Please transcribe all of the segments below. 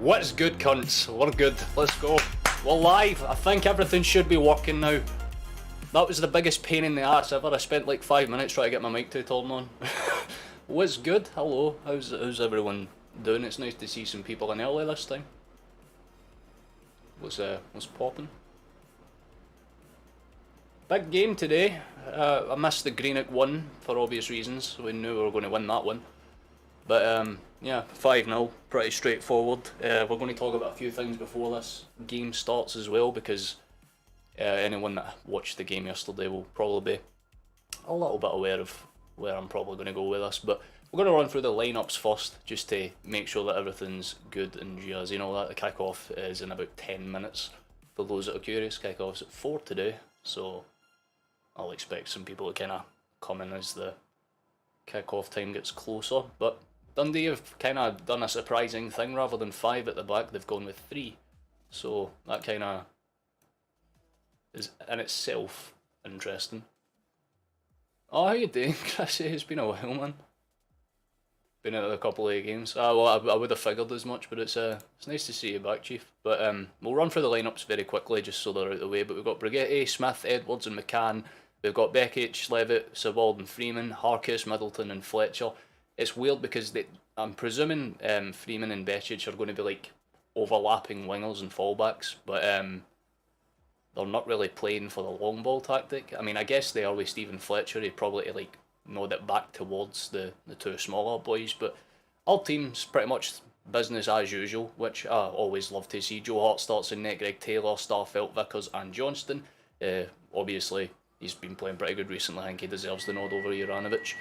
What's good, cunts? We're good. Let's go. We're live. I think everything should be working now. That was the biggest pain in the arse ever. I spent like 5 minutes trying to get my mic to turn on. What's good? Hello. How's everyone doing? It's nice to see some people in early this time. What's popping? Big game today. I missed the Greenock one for obvious reasons. We knew we were going to win that one. But yeah, 5-0, pretty straightforward. We're going to talk about a few things before this game starts as well, because anyone that watched the game yesterday will probably be a little bit aware of where I'm probably going to go with this. But we're going to run through the lineups first, just to make sure that everything's good and jazzy. You know that the kick-off is in about 10 minutes. For those that are curious, kick-off's at 4 today, so I'll expect some people to kind of come in as the kick-off time gets closer. But Dundee have kind of done a surprising thing. Rather than 5 at the back, they've gone with 3. So that kind of is in itself interesting. Oh, how you doing, Chris? It's been a while, man. Been out of a couple of games. Well, I would have figured as much, but it's nice to see you back, Chief. But we'll run through the lineups very quickly, just so they're out of the way. But we've got Brigitte, Smith, Edwards and McCann. We've got Beckett, Levitt, Sewald and Freeman, Harkis, Middleton and Fletcher. It's weird because I'm presuming Freeman and Beckett are going to be like overlapping wingers and fallbacks, but they're not really playing for the long ball tactic. I mean, I guess they are with Stephen Fletcher. He probably like nod it back towards the two smaller boys, but our team's pretty much business as usual, which I always love to see. Joe Hart starts in net, Greg Taylor, Starfelt, Vickers and Johnston. Obviously, he's been playing pretty good recently. I think he deserves the nod over Juranovic.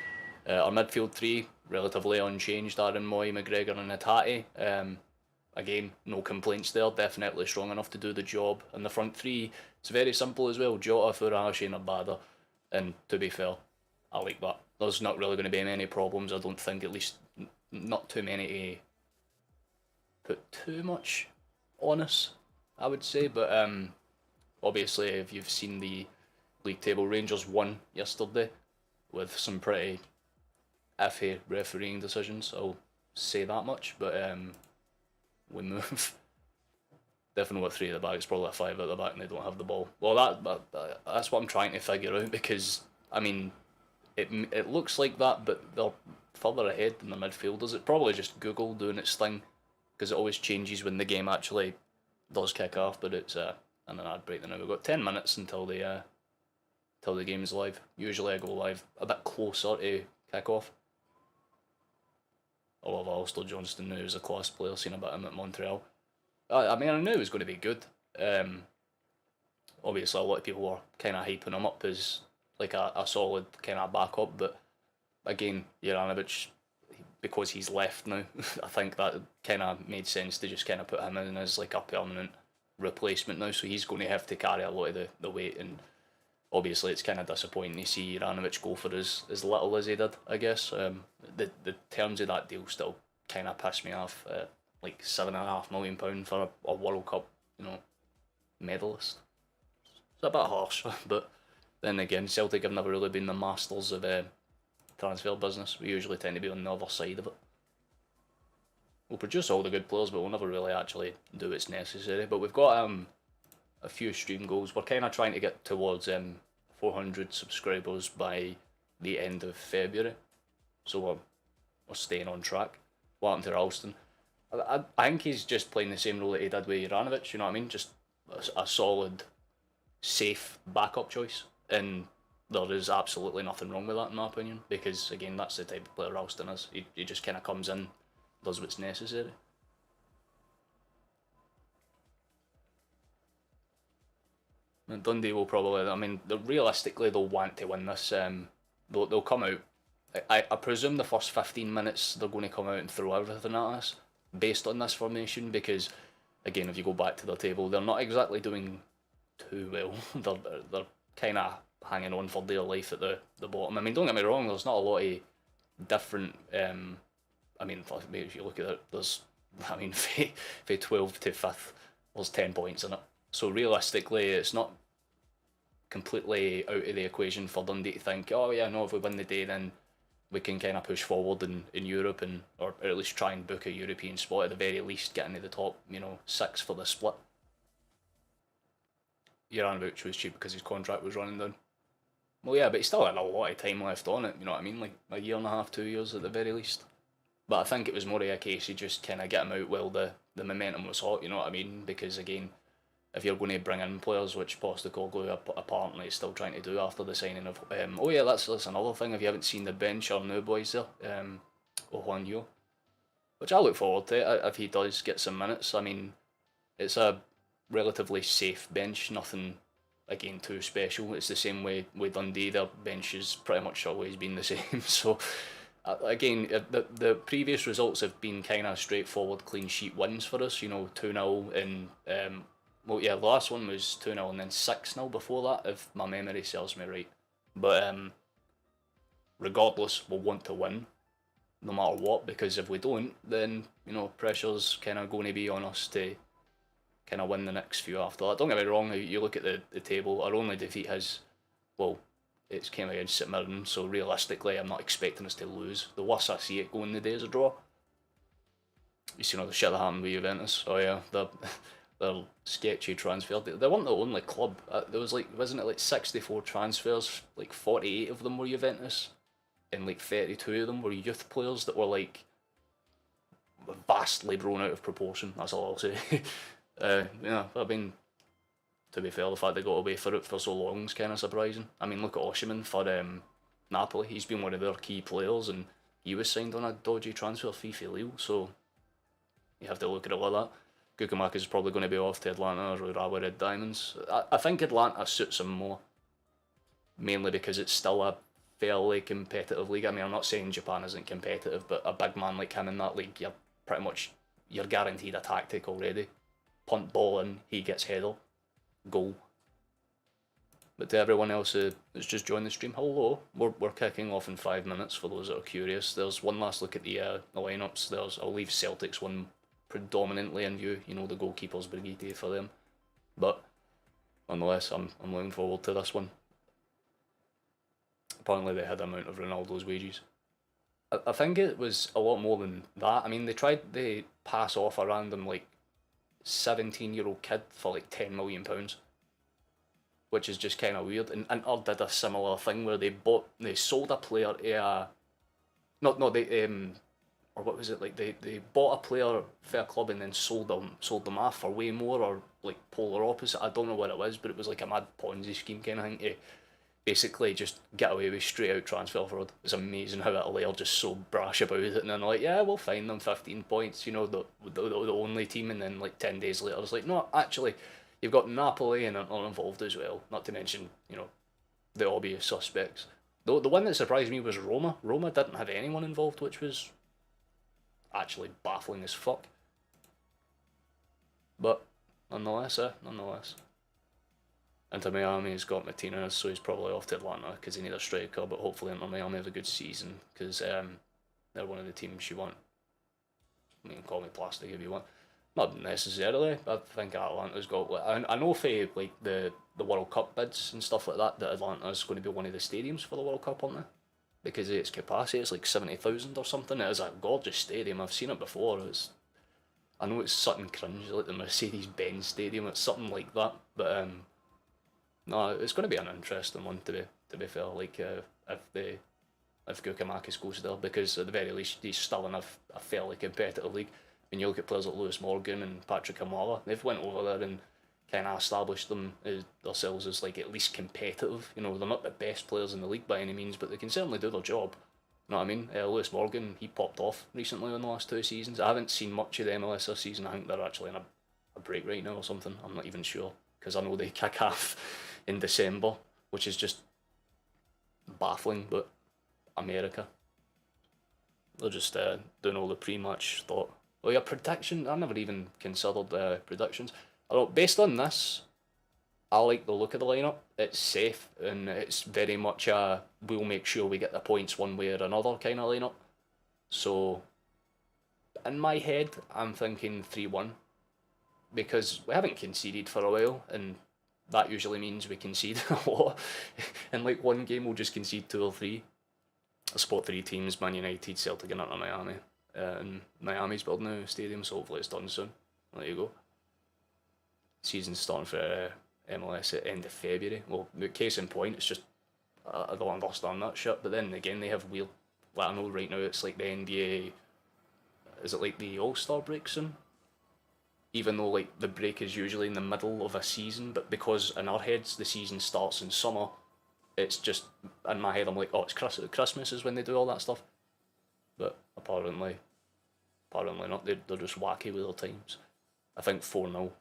Our midfield three, relatively unchanged. Aaron Moy, McGregor and Atati. Again, no complaints there. Definitely strong enough to do the job. And the front three, it's very simple as well. Jota, Furahashi and Abada. And to be fair, I like that. There's not really going to be many problems, I don't think. At least not too many to put too much on us, I would say. But obviously, if you've seen the league table, Rangers won yesterday with some pretty iffy refereeing decisions, I'll say that much. But we move. Definitely with 3 at the back, it's probably a 5 at the back and they don't have the ball. Well, that's what I'm trying to figure out, because, I mean, it looks like that, but they're further ahead than the midfielders. It's probably just Google doing its thing, because it always changes when the game actually does kick off, but it's and an ad break now. We've got 10 minutes until the game's live. Usually I go live a bit closer to kick off. I love Alistair Johnston now, who's a class player, seen a bit of him at Montreal. I mean, I knew he was going to be good. Obviously, a lot of people were kind of hyping him up as like a solid kind of backup, but again, Juranovic, because he's left now, I think that kind of made sense to just kind of put him in as like a permanent replacement now, so he's going to have to carry a lot of the weight, and obviously it's kind of disappointing to see Juranovic go for as little as he did, I guess. The terms of that deal still kind of pissed me off. Like £7.5 million for a World Cup, medalist. It's a bit harsh, but then again, Celtic have never really been the masters of transfer business. We usually tend to be on the other side of it. We'll produce all the good players, but we'll never really actually do what's necessary. But we've got a few stream goals. We're kind of trying to get towards 400 subscribers by the end of February, so we're staying on track. What happened to Ralston? I think he's just playing the same role that he did with Juranovic, you know what I mean? Just a solid, safe backup choice, and there is absolutely nothing wrong with that in my opinion, because again, that's the type of player Ralston is. He just kind of comes in, does what's necessary. And Dundee will probably, I mean, realistically they'll want to win this. They'll come out, I presume the first 15 minutes they're going to come out and throw everything at us based on this formation, because again, if you go back to their table, they're not exactly doing too well. They're kind of hanging on for dear life at the bottom. I mean, don't get me wrong, there's not a lot of different, I mean, if you look at it, there's, I mean, for 12th to 5th, there's 10 points in it. So realistically, it's not completely out of the equation for Dundee to think, oh yeah, no, if we win the day, then we can kind of push forward in Europe, and or at least try and book a European spot at the very least, get into the top, 6 for the split. Juranovic was cheap because his contract was running down. Well, yeah, but he still had a lot of time left on it, you know what I mean? Like a year and a half, 2 years at the very least. But I think it was more of a case of just kind of get him out while the momentum was hot, you know what I mean? Because again, if you're going to bring in players, which Postecoglou apparently is still trying to do after the signing of... oh yeah, that's another thing. If you haven't seen the bench or new boys there, Ohuanyo, which I look forward to if he does get some minutes. I mean, it's a relatively safe bench, nothing again too special. It's the same way with Dundee, their bench has pretty much always been the same. So again, the previous results have been kind of straightforward clean sheet wins for us, 2-0 and well yeah, the last one was 2-0 and then 6-0 before that, if my memory serves me right. But regardless, we'll want to win no matter what, because if we don't, then pressure's kind of going to be on us to kind of win the next few after that. Don't get me wrong, you look at the table, our only defeat is, well, it's came against St Mirren, so realistically I'm not expecting us to lose. The worst I see it going the day is a draw. You see the shit that happened with Juventus. Oh yeah, they're sketchy transfer. They weren't the only club. There was wasn't it like 64 transfers, like 48 of them were Juventus, and like 32 of them were youth players that were like vastly blown out of proportion. That's all I'll say. Yeah, I mean, to be fair, the fact they got away for it for so long is kind of surprising. I mean, look at Osimhen for Napoli. He's been one of their key players, and he was signed on a dodgy transfer fee for Lille, so you have to look at it like that. Gukamak is probably going to be off to Atlanta or Urawa Red Diamonds. I think Atlanta suits him more, mainly because it's still a fairly competitive league. I mean, I'm not saying Japan isn't competitive, but a big man like him in that league, you're guaranteed a tactic already. Punt ball in, he gets header, goal. But to everyone else who's just joined the stream, hello. We're kicking off in 5 minutes for those that are curious. There's one last look at the lineups. I'll leave Celtic's one predominantly in view, the goalkeepers Brigitte for them. But nonetheless, I'm looking forward to this one. Apparently they had the amount of Ronaldo's wages. I think it was a lot more than that. I mean, they pass off a random 17-year-old kid for £10 million, which is just kind of weird. And Inter did a similar thing where they sold a player or what was it, they bought a player for a club and then sold them off for way more, or polar opposite. I don't know what it was, but it was like a mad Ponzi scheme kind of thing to basically just get away with straight out transfer fraud. It's amazing how Italy are just so brash about it, and then they're like, yeah, we'll fine them 15 points, the only team, and then 10 days later it's like, no, actually, you've got Napoli and Inter involved as well, not to mention, the obvious suspects. The one that surprised me was Roma. Roma didn't have anyone involved, which was actually baffling as fuck. But nonetheless. Inter Miami's got Martinez, so he's probably off to Atlanta because they need a striker, but hopefully Inter Miami have a good season because they're one of the teams you want. I mean, call me plastic if you want. Not necessarily. I think Atlanta's got... I know for the World Cup bids and stuff like that Atlanta's going to be one of the stadiums for the World Cup, aren't they? Because of its capacity, it's 70,000 or something. It is a gorgeous stadium. I've seen it before. I know it's something cringe, like the Mercedes-Benz Stadium. It's something like that. But no, it's going to be an interesting one to be fair. If Gukamakis goes there, because at the very least he's still in a fairly competitive league. When you look at players like Lewis Morgan and Patrick Amala, they've went over there and kind of established themselves as at least competitive. They're not the best players in the league by any means, but they can certainly do their job. You know what I mean? Lewis Morgan, he popped off recently in the last 2 seasons. I haven't seen much of the MLS this season. I think they're actually in a break right now or something. I'm not even sure, because I know they kick off in December, which is just baffling. But America, they're just doing all the pre-match thought. Oh yeah, prediction. I never even considered predictions. Although based on this, I like the look of the lineup. It's safe and it's very much a we'll make sure we get the points one way or another kind of lineup. So in my head, I'm thinking 3-1 because we haven't conceded for a while, and that usually means we concede a lot. In one game, we'll just concede 2 or 3. I spot 3 teams: Man United, Celtic, and Inter Miami. And Miami's building a new stadium, so hopefully it's done soon. There you go. Season's starting for MLS at end of February. Well, the case in point, it's just I don't understand that shit. But then again, they have weird. Like I know right now it's like the NBA. Is it like the All-Star break soon? Even though like the break is usually in the middle of a season, but because in our heads the season starts in summer, it's just in my head I'm like, oh, it's Christmas is when they do all that stuff. But apparently not. They're just wacky with their times. I think 4-0.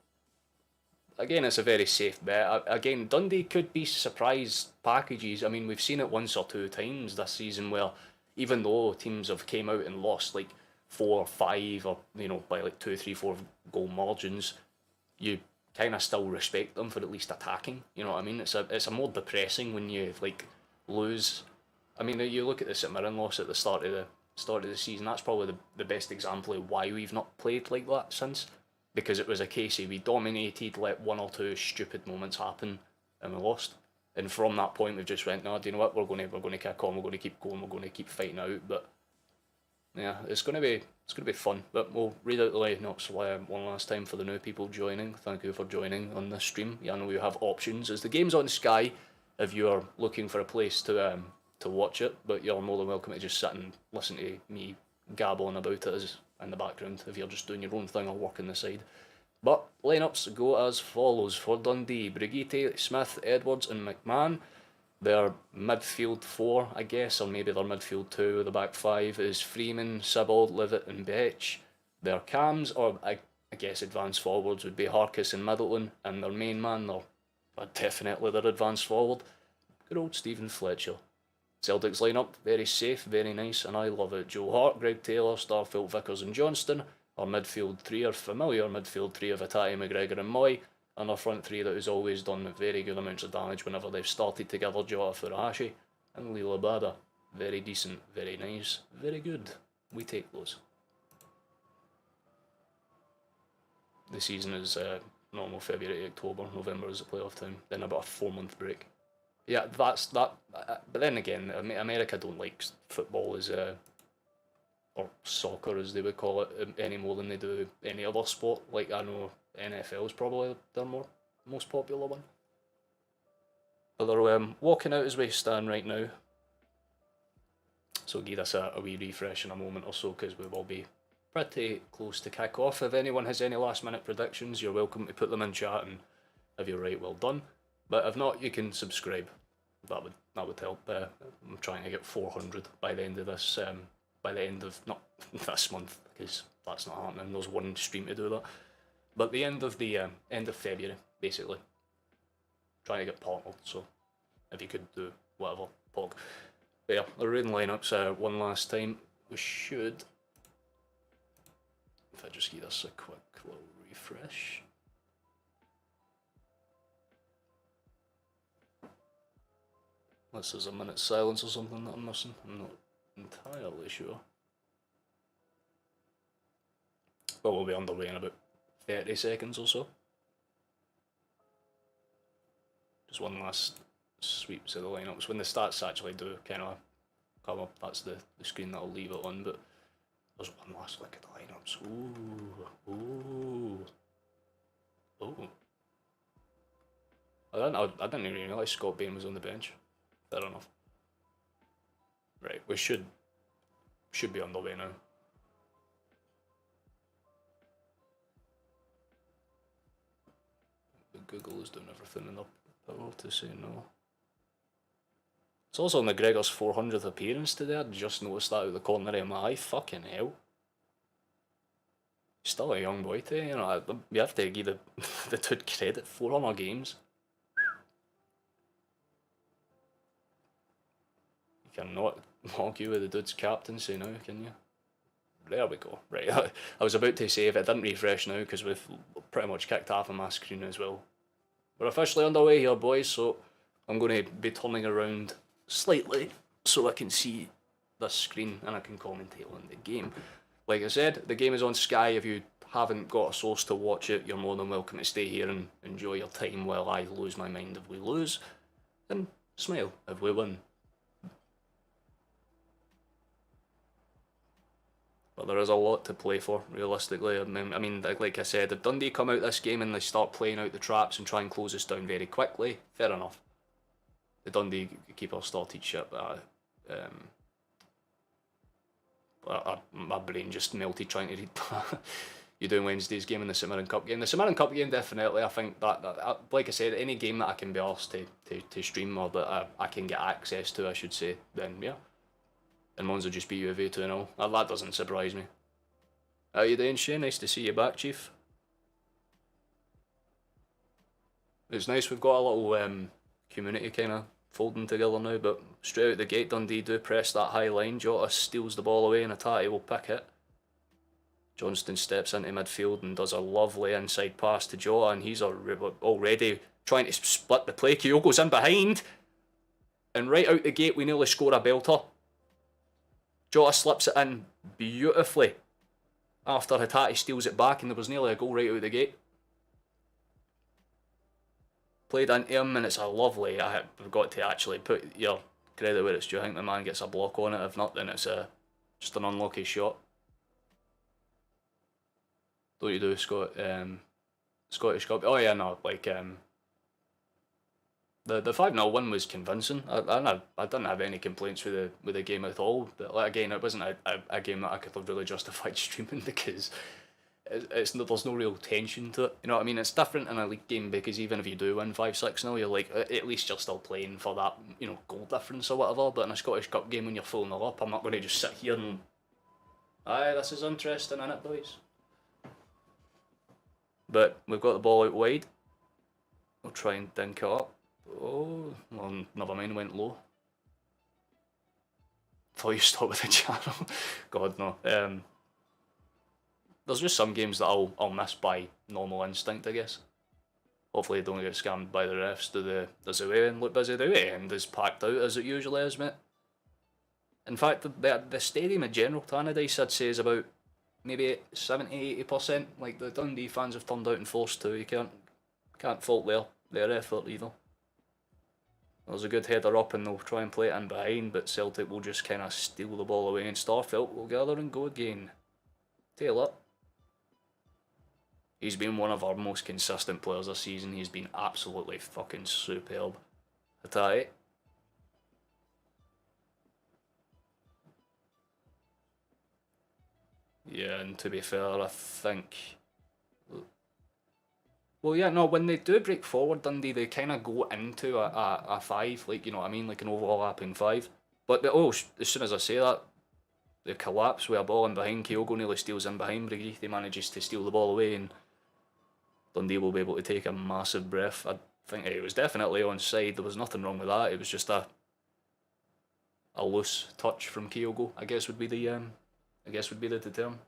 Again, it's a very safe bet. Again, Dundee could be surprise packages. I mean, we've seen it once or two times this season where even though teams have came out and lost like 4 or 5 or, you know, by like 2, 3, 4 goal margins, you kind of still respect them for at least attacking. You know what I mean? It's a more depressing when you like lose. I mean, you look at the St Mirren loss at the start of the season. That's probably the best example of why we've not played like that since, because it was a case of we dominated, let 1 or 2 stupid moments happen, and we lost. And from that point, we've just went, no, do you know what? We're going to kick on. We're going to keep going. We're going to keep fighting out. But yeah, it's going to be fun. But we'll read out the lineups one last time for the new people joining. Thank you for joining on this stream. Yeah, I know you have options. As the game's on Sky, if you're looking for a place to watch it, but you're more than welcome to just sit and listen to me gab on about it as in the background if you're just doing your own thing or working the side. But lineups go as follows for Dundee: Brigitte, Smith, Edwards, and McMahon. Their midfield 4, I guess, or maybe their midfield 2, the back 5 is Freeman, Sibbald, Levitt, and Betch. Their cams, or I guess advanced forwards, would be Harkis and Middleton, and their main man, definitely their advanced forward, good old Stephen Fletcher. Celtic's lineup, very safe, very nice, and I love it. Joe Hart, Greg Taylor, Starfield, Vickers, and Johnston. Our midfield 3 are familiar midfield 3 of Atati, McGregor, and Moy. And our front 3 that has always done very good amounts of damage whenever they've started together: Jota, Furuhashi, and Lila Bada. Very decent, very nice, very good. We take those. The season is normal February, October, November is the playoff time. Then about a 4-month break. Yeah, that's that. But then again, America don't like football as or soccer as they would call it, any more than they do any other sport. Like I know NFL is probably their most popular one. But they're walking out as we stand right now. So give us a wee refresh in a moment or so, because we will be pretty close to kick off. If anyone has any last minute predictions, you're welcome to put them in chat, and if you're right, well done. But if not, you can subscribe. That would help. I'm trying to get 400 by the end of this. By the end of not this month, because that's not happening. There's one stream to do that. But the end of February, basically. Trying to get partnered. So if you could do whatever, pog. But yeah, the reading lineups one last time. We should. If I just give us a quick little refresh. Unless there's a minute's silence or something that I'm missing. I'm not entirely sure. But we'll be underway in about 30 seconds or so. Just one last sweep to the lineups. When the stats actually do kind of come up, that's the screen that I'll leave it on. But there's one last look at the lineups. Ooh. I didn't even realise Scott Bain was on the bench. Fair enough. Right, we should be on the way now. Google is doing everything in their power to say no. It's also McGregor's 400th appearance today. I just noticed that out of the corner of my eye. Fucking hell. He's still a young boy too, you know. You have to give the dude credit. 400 games. You cannot argue with the dude's captaincy now, can you? There we go. Right, I was about to say if it didn't refresh now, because we've pretty much kicked half of my screen as well. We're officially underway here, boys, so I'm going to be turning around slightly so I can see this screen and I can commentate on the game. Like I said, the game is on Sky. If you haven't got a source to watch it, you're more than welcome to stay here and enjoy your time while I lose my mind if we lose, and smile if we win. But there is a lot to play for, realistically. I mean, like I said, if Dundee come out this game and they start playing out the traps and try and close us down very quickly, fair enough. The Dundee keeper started shit, but my brain just melted trying to read you doing Wednesday's game and the St Mirren Cup game. The St Mirren Cup game, definitely. I think that like I said, any game that I can be asked to stream or that I can get access to, I should say, then yeah. And Mons will just be UV 2-0. That doesn't surprise me. How you doing, Shane? Nice to see you back, Chief. It's nice we've got a little community kind of folding together now, but straight out the gate, Dundee do press that high line. Jota steals the ball away and Atati will pick it. Johnston steps into midfield and does a lovely inside pass to Jota, and he's already trying to split the play. Kyogo's in behind, and right out the gate we nearly score a belter. Jota slips it in beautifully after Atati steals it back, and there was nearly a goal right out the gate. Played into him, and it's a lovely. I've got to actually put your credit where it's due. I think the man gets a block on it. If not, then it's just an unlucky shot. Don't you do Scottish Cup? Oh yeah, no, like the 5-0 win was convincing. I didn't have any complaints with the game at all. But like, again, it wasn't a game that I could have really justified streaming because there's no real tension to it. You know what I mean? It's different in a league game because even if you do win 5-6-0, you're like, at least you're still playing for that, you know, goal difference or whatever. But in a Scottish Cup game when you're 4-0 up, I'm not going to just sit here and aye, this is interesting, innit, boys? But we've got the ball out wide. We'll try and dink it up. Oh, well, never mind, went low. Thought you stopped with the channel. God, no. There's just some games that I'll miss by normal instinct, I guess. Hopefully, don't get scammed by the refs. Does the away end look busy? The away end is packed out as it usually is, mate. In fact, the stadium in general, Tannadice, I'd say, is about maybe 70-80%. Like the Dundee fans have turned out and forced to. You can't fault their effort either. There's a good header up and they'll try and play it in behind, but Celtic will just kind of steal the ball away and Starfelt will gather and go again. Taylor. He's been one of our most consistent players this season. He's been absolutely fucking superb. Atati. Yeah, and to be fair, I think... Well, yeah, no, when they do break forward, Dundee, they kind of go into a 5, like, you know what I mean, like an overlapping 5. But, as soon as I say that, they collapse with a ball in behind. Kyogo nearly steals in behind. Brigitte manages to steal the ball away, and Dundee will be able to take a massive breath. I think it was definitely onside. There was nothing wrong with that. It was just a loose touch from Kyogo, I guess would be the term.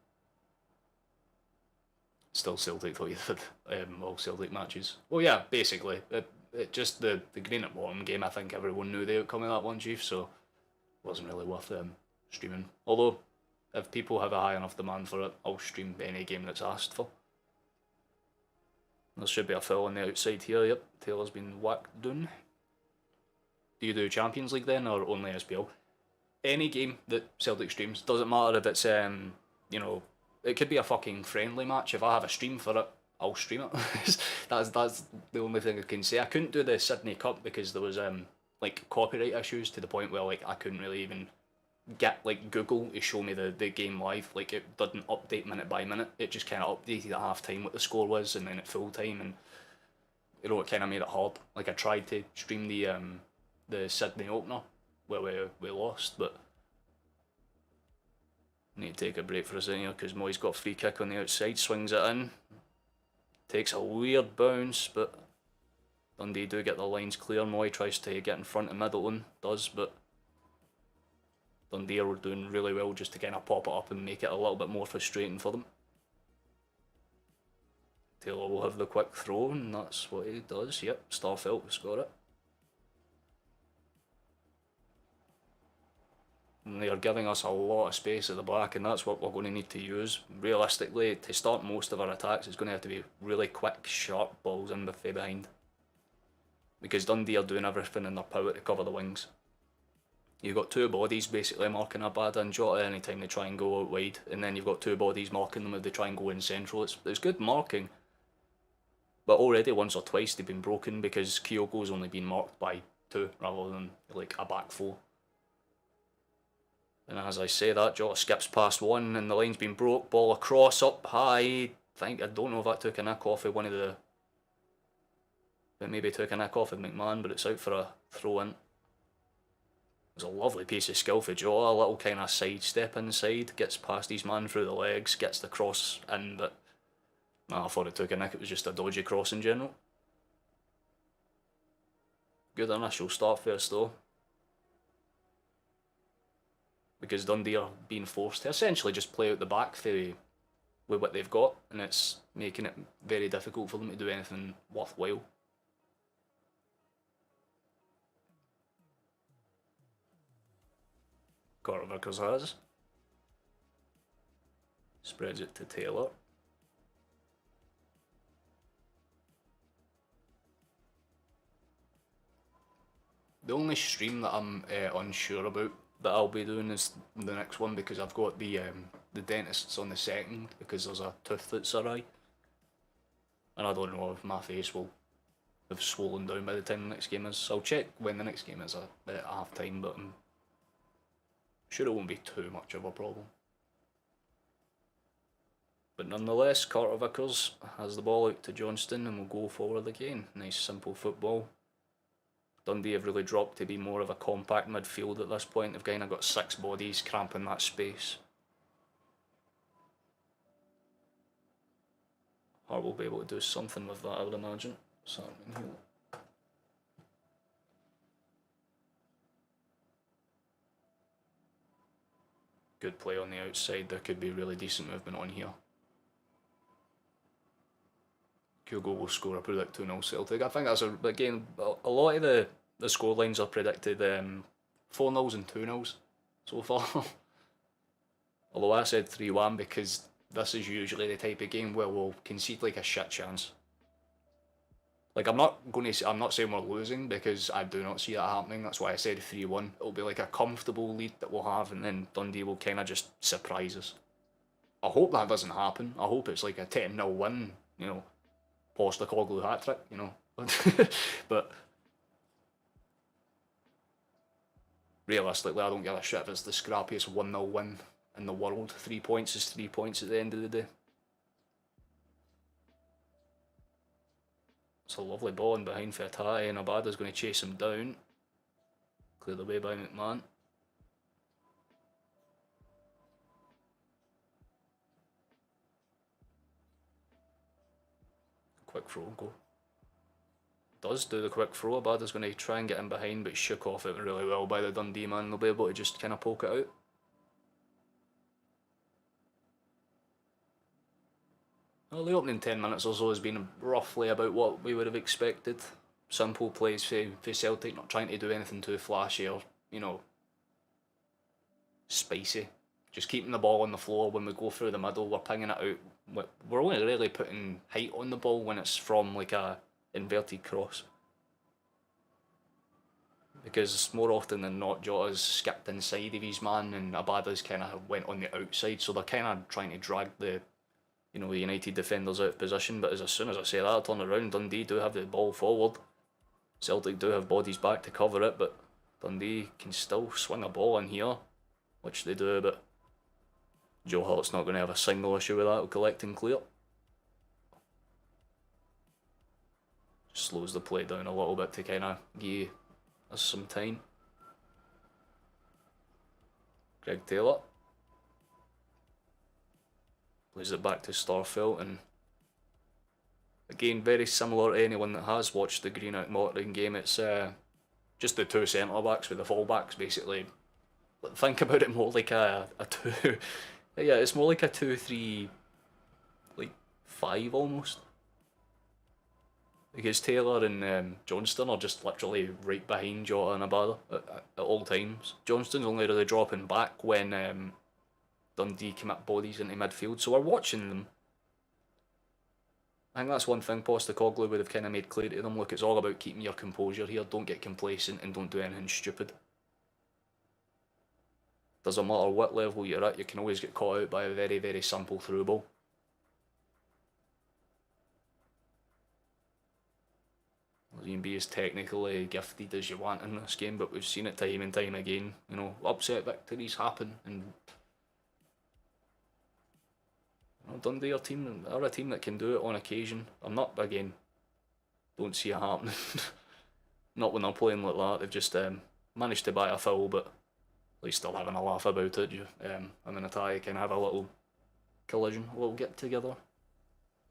Still Celtic though, you did all Celtic matches. Well, yeah, basically. It just the green at bottom game, I think everyone knew the outcome of that one, Chief, so it wasn't really worth streaming. Although, if people have a high enough demand for it, I'll stream any game that's asked for. There should be a foul on the outside here, yep. Taylor's been whacked down. Do you do Champions League then, or only SPL? Any game that Celtic streams, doesn't matter if it's, you know, it could be a fucking friendly match. If I have a stream for it, I'll stream it. that's the only thing I can say. I couldn't do the Sydney Cup because there was like copyright issues to the point where like I couldn't really even get like Google to show me the game live. Like it didn't update minute by minute. It just kind of updated at half time what the score was, and then at full time, and you know it kind of made it hard. Like I tried to stream the Sydney opener where we lost, but. Need to take a break for a second here because Moy's got a free kick on the outside, swings it in. Takes a weird bounce, but Dundee do get the lines clear. Moy tries to get in front of Middleton, does, but Dundee are doing really well just to kind of pop it up and make it a little bit more frustrating for them. Taylor will have the quick throw, and that's what he does. Yep, Starfelt has got it. And they are giving us a lot of space at the back, and that's what we're going to need to use. Realistically, to start most of our attacks, it's going to have to be really quick, sharp balls in from behind. Because Dundee are doing everything in their power to cover the wings. You've got two bodies basically marking Abada and Jota anytime they try and go out wide, and then you've got two bodies marking them if they try and go in central. It's good marking, but already once or twice they've been broken because Kyogo's only been marked by two rather than like a back four. And as I say that, Jota skips past one and the line's been broke, ball across, up high. I don't know if that took a nick off of one of the... It maybe took a nick off of McMahon, but it's out for a throw-in. It was a lovely piece of skill for Jota, a little kind of sidestep inside, gets past his man through the legs, gets the cross in, but... Nah, I thought it took a nick, it was just a dodgy cross in general. Good initial start first though. Because Dundee are being forced to essentially just play out the back with what they've got, and it's making it very difficult for them to do anything worthwhile. Carter Vickers has. Spreads it to Taylor. The only stream that I'm unsure about that I'll be doing is the next one, because I've got the dentist's on the 2nd because there's a tooth that's awry, and I don't know if my face will have swollen down by the time the next game is. I'll check when the next game is at half time, but I'm sure it won't be too much of a problem. But nonetheless, Carter Vickers has the ball out to Johnston and will go forward again. Nice simple football. Dundee have really dropped to be more of a compact midfield at this point. They've kind of got 6 bodies cramping that space. Hart will be able to do something with that, I would imagine. Good play on the outside. There could be really decent movement on here. Kyogo will score. I predict 2-0 Celtic. I think that's again a lot of the scorelines are predicted 4-0s and 2-0s so far. Although I said 3-1 because this is usually the type of game where we'll concede like a shit chance. Like I'm not saying we're losing, because I do not see that happening. That's why I said 3-1. It'll be like a comfortable lead that we'll have, and then Dundee will kind of just surprise us. I hope that doesn't happen. I hope it's like a 10-0 win, you know. Postecoglou hat-trick, you know. But realistically, I don't give a shit if it's the scrappiest 1-0 win in the world. 3 points is 3 points at the end of the day. It's a lovely ball in behind for Tannadice, and Abada's going to chase him down. Cleared away by McMahon. Quick throw, go. Does do the quick throw. Abada's going to try and get in behind, but shook off it really well by the Dundee man. They'll be able to just kind of poke it out. Well, the opening 10 minutes or so has been roughly about what we would have expected. Simple plays for Celtic, not trying to do anything too flashy or, you know, spicy. Just keeping the ball on the floor. When we go through the middle, we're pinging it out. We're only really putting height on the ball when it's from like a inverted cross. Because more often than not, Jota's skipped inside of his man and Abada's kind of went on the outside. So they're kind of trying to drag the United defenders out of position. But as soon as I say that, I turn around, Dundee do have the ball forward. Celtic do have bodies back to cover it, but Dundee can still swing a ball in here, which they do, but Joe Hart's not going to have a single issue with that. He'll collect and clear. Slows the play down a little bit to kind of give us some time. Greg Taylor plays it back to Starfelt, and again, very similar to anyone that has watched the Greenock Morton game. It's just the two centre backs with the full backs basically. Think about it more like a two. Yeah, it's more like a 2-3, like 5 almost. Because Taylor and Johnston are just literally right behind Jota and Abada at all times. Johnston's only really dropping back when Dundee commit bodies into midfield, so we're watching them. I think that's one thing Postecoglou would have kind of made clear to them. Look, it's all about keeping your composure here. Don't get complacent and don't do anything stupid. doesn't matter what level you're at, you can always get caught out by a very, very simple through ball. You can be as technically gifted as you want in this game, but we've seen it time and time again. You know, upset victories happen, and you know, Dundee are a team that can do it on occasion. I'm not, again, don't see it happening. Not when they're playing like that. They've just managed to buy a foul, but at least they're having a laugh about it. I'm in a tie, can have a little collision, a little get together,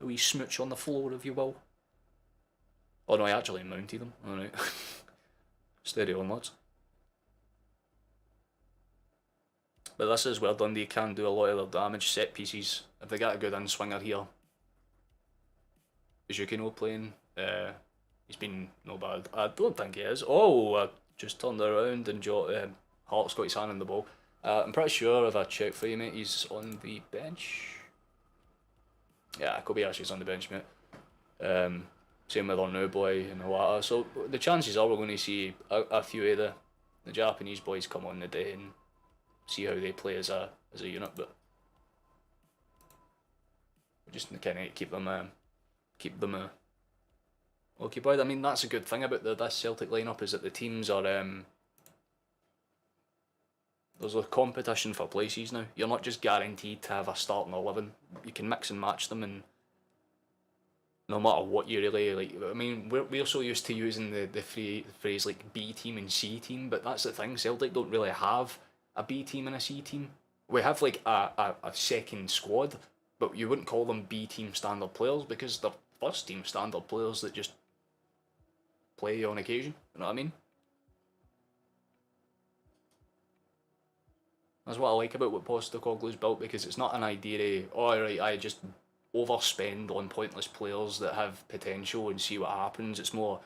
a wee smooch on the floor, if you will. Oh no, I actually mounted them. Alright. Steady on, lads. But this is where Dundee can do a lot of their damage. Set pieces. If they get a good in-swinger here. Is Yukino playing? He's been no bad. I don't think he is. Oh, I just turned around and Hart's got his hand on the ball. I'm pretty sure if I check for you, mate, he's on the bench. Yeah, Kobayashi's on the bench, mate. Same with our new boy and Iwata. So the chances are we're going to see a few of the Japanese boys come on the day and see how they play as a unit. But we just kind of keep them occupied. I mean, that's a good thing about this Celtic lineup, is that the teams are there's a competition for places now. You're not just guaranteed to have a starting 11. You can mix and match them, and no matter what you really like. I mean, we're so used to using the phrase like B team and C team, but that's the thing. Celtic don't really have a B team and a C team. We have like a second squad, but you wouldn't call them B team standard players because they're first team standard players that just play on occasion. You know what I mean? That's what I like about what Postecoglou's built, because it's not an idea of, oh right, I just overspend on pointless players that have potential and see what happens. It's more,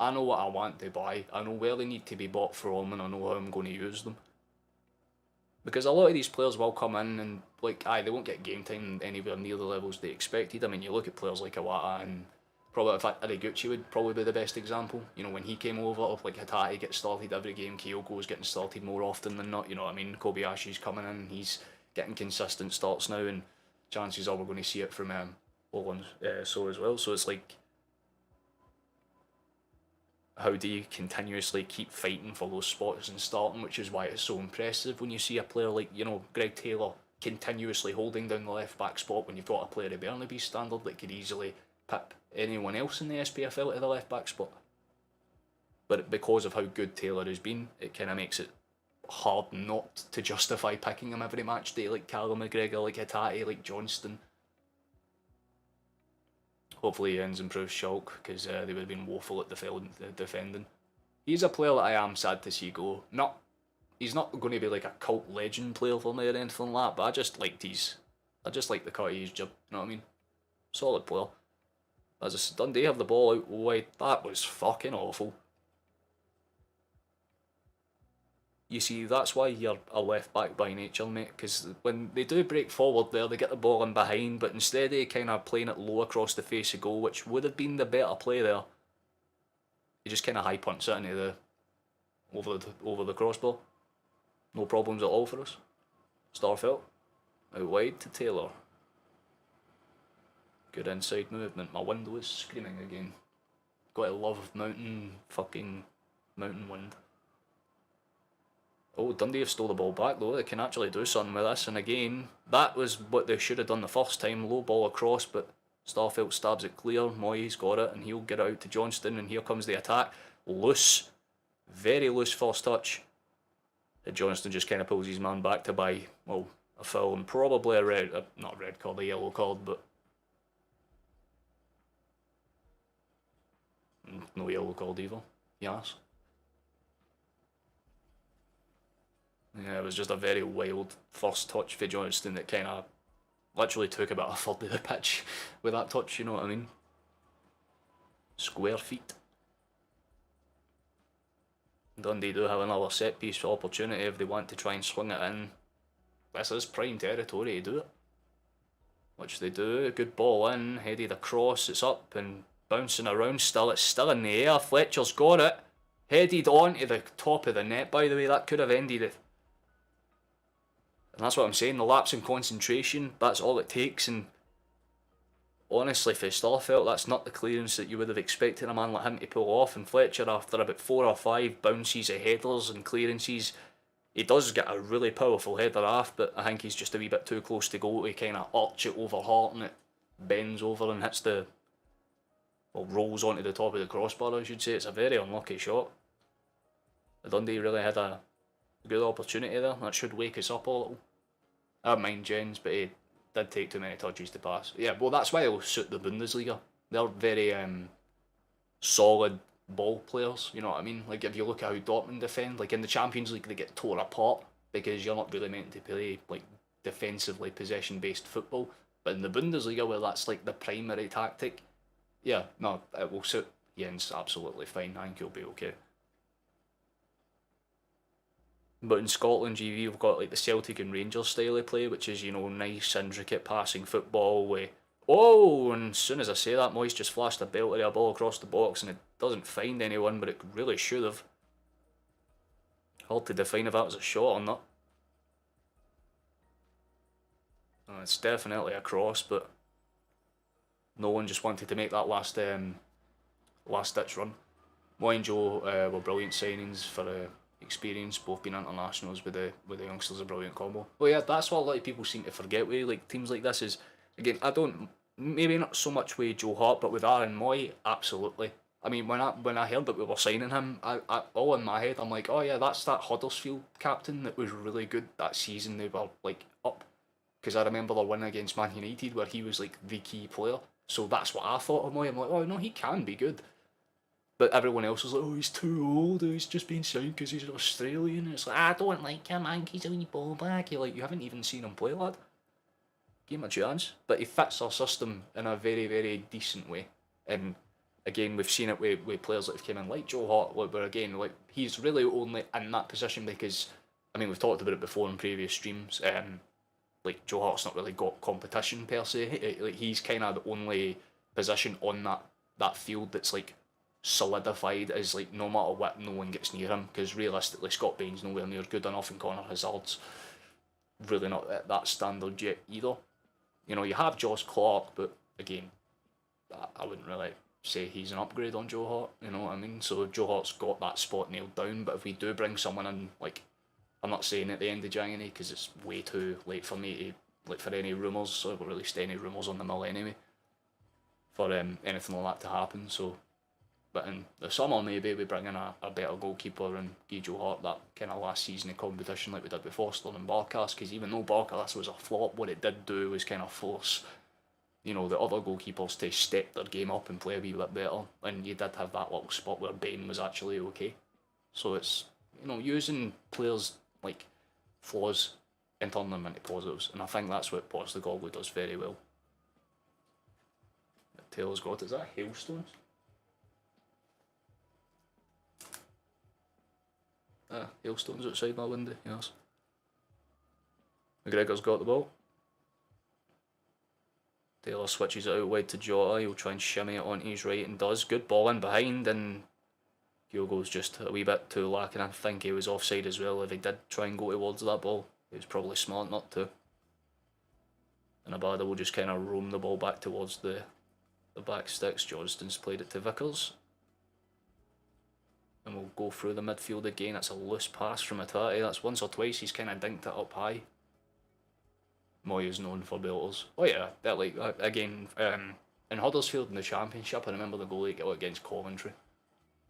I know what I want to buy, I know where they need to be bought from, and I know how I'm going to use them. Because a lot of these players will come in and, like, they won't get game time anywhere near the levels they expected. I mean, you look at players like Iwata, and probably, in fact, Ariguchi would probably be the best example. You know, when he came over, like, Hatate gets started every game, Kyogo's getting started more often than not, you know what I mean? Kobayashi's coming in, he's getting consistent starts now, and chances are we're going to see it from Owen so as well. So it's like, how do you continuously keep fighting for those spots and starting, which is why it's so impressive when you see a player like, you know, Greg Taylor continuously holding down the left back spot when you've got a player of Burnaby's standard that could easily pip anyone else in the SPFL to the left back spot. But because of how good Taylor has been, it kind of makes it hard not to justify picking him every match day, like Callum McGregor, like Hatate, like Johnston. Hopefully he ends improves Schalke, because they would have been woeful at defending. He's a player that I am sad to see go. He's not going to be like a cult legend player for me or anything like that, but I just like the cut of his jib, you know what I mean? Solid player. As I said, Dundee have the ball out wide. That was fucking awful. You see, that's why you're a left back by nature, mate, because when they do break forward there, they get the ball in behind, but instead of kind of playing it low across the face of goal, which would have been the better play there, you just kind of high punch it into over the crossbar. No problems at all for us. Starfelt out wide to Taylor. Good inside movement. My window is screaming again. Gotta love mountain wind. Oh, Dundee have stole the ball back though. They can actually do something with this. And again, that was what they should have done the first time. Low ball across, but Starfelt stabs it clear. Moyes got it, and he'll get it out to Johnston. And here comes the attack. Loose. Very loose first touch. And Johnston just kind of pulls his man back to buy, well, a foul and probably a not a red card, a yellow card, but no yellow card either. Yes. Yeah, it was just a very wild first touch for Johnston that kind of literally took about a third of the pitch with that touch, you know what I mean? Square feet. Dundee do have another set piece opportunity if they want to try and swing it in. This is prime territory to do it. Which they do. Good ball in, headed across, it's up and bouncing around still. It's still in the air. Fletcher's got it. Headed on to the top of the net, by the way. That could have ended it. And that's what I'm saying, the lapse in concentration, that's all it takes. And honestly, for Starfelt, that's not the clearance that you would have expected a man like him to pull off. And Fletcher, after about 4 or 5 bounces of headers and clearances, he does get a really powerful header off, but I think he's just a wee bit too close to goal to kind of arch it over Hart, and it bends over and hits the, well, rolls onto the top of the crossbar, I should say. It's a very unlucky shot. Dundee really had a good opportunity there. That should wake us up a little. I don't mind Jens, but he did take too many touches to pass. Yeah, well, that's why he'll suit the Bundesliga. They're very solid ball players, you know what I mean? Like, if you look at how Dortmund defend, like in the Champions League, they get torn apart because you're not really meant to play like defensively possession-based football. But in the Bundesliga, where that's like the primary tactic, yeah, no, it will suit Jens absolutely fine. I think he'll be okay. But in Scotland, you've got like the Celtic and Rangers style of play, which is, you know, nice, intricate passing football with, oh, and as soon as I say that, Moyes just flashed a belter of a ball across the box and it doesn't find anyone, but it really should have. Hard to define if that was a shot or not. It's definitely a cross, but no one just wanted to make that last ditch run. Moy and Joe were brilliant signings for experience, both being internationals with the youngsters, a brilliant combo. But yeah, that's what a lot of people seem to forget with like teams like this is, again, I don't, maybe not so much with Joe Hart, but with Aaron Moy, absolutely. I mean, when I heard that we were signing him, I all in my head, I'm like, oh yeah, that's that Huddersfield captain that was really good that season. They were like up, because I remember their win against Man United where he was like the key player. So that's what I thought of Moy. I'm like, oh no, he can be good. But everyone else was like, oh, he's too old, he's just been signed because he's Australian. And it's like, I don't like him, man, he's a wee ball back. You're like, you haven't even seen him play, lad. Give him a chance. But he fits our system in a very, very decent way. And again, we've seen it with players that have come in, like Joe Hart, where again, like, he's really only in that position because, I mean, we've talked about it before in previous streams, like, Joe Hart's not really got competition per se. Like, he's kind of the only position on that field that's, like, solidified as, like, no matter what, no one gets near him, because realistically Scott Bain's nowhere near good enough and Connor Hazard's really not at that standard yet either. You know, you have Josh Clark, but again, I wouldn't really say he's an upgrade on Joe Hart, you know what I mean? So Joe Hart's got that spot nailed down, but if we do bring someone in, like, I'm not saying at the end of January because it's way too late for me to, like, for any rumours, so I haven't released any rumours on the mill anyway, for anything like that to happen, so. But in the summer, maybe we bring in a better goalkeeper and give Joe Hart that kind of last season of competition like we did with Foster and Barkas, because even though Barkas was a flop, what it did do was kind of force, you know, the other goalkeepers to step their game up and play a wee bit better, and you did have that little spot where Bain was actually okay. So it's, you know, using players' like flaws and turning them into positives, and I think that's what Postecoglou does very well. Taylor's got, is that hailstones? Hailstones outside my window, yes. McGregor's got the ball. Taylor switches it out wide to Jota, he'll try and shimmy it onto his right and does. Good ball in behind, and Kyogo's just a wee bit too lacking. I think he was offside as well. If he did try and go towards that ball, he was probably smart not to. And Abada will just kind of roam the ball back towards the back sticks. Johnston's played it to Vickers. And we'll go through the midfield again. That's a loose pass from Atati. That's once or twice he's kind of dinked it up high. Moy is known for belters. Oh yeah, that, like, again, in Huddersfield in the Championship, I remember the goal he got against Coventry.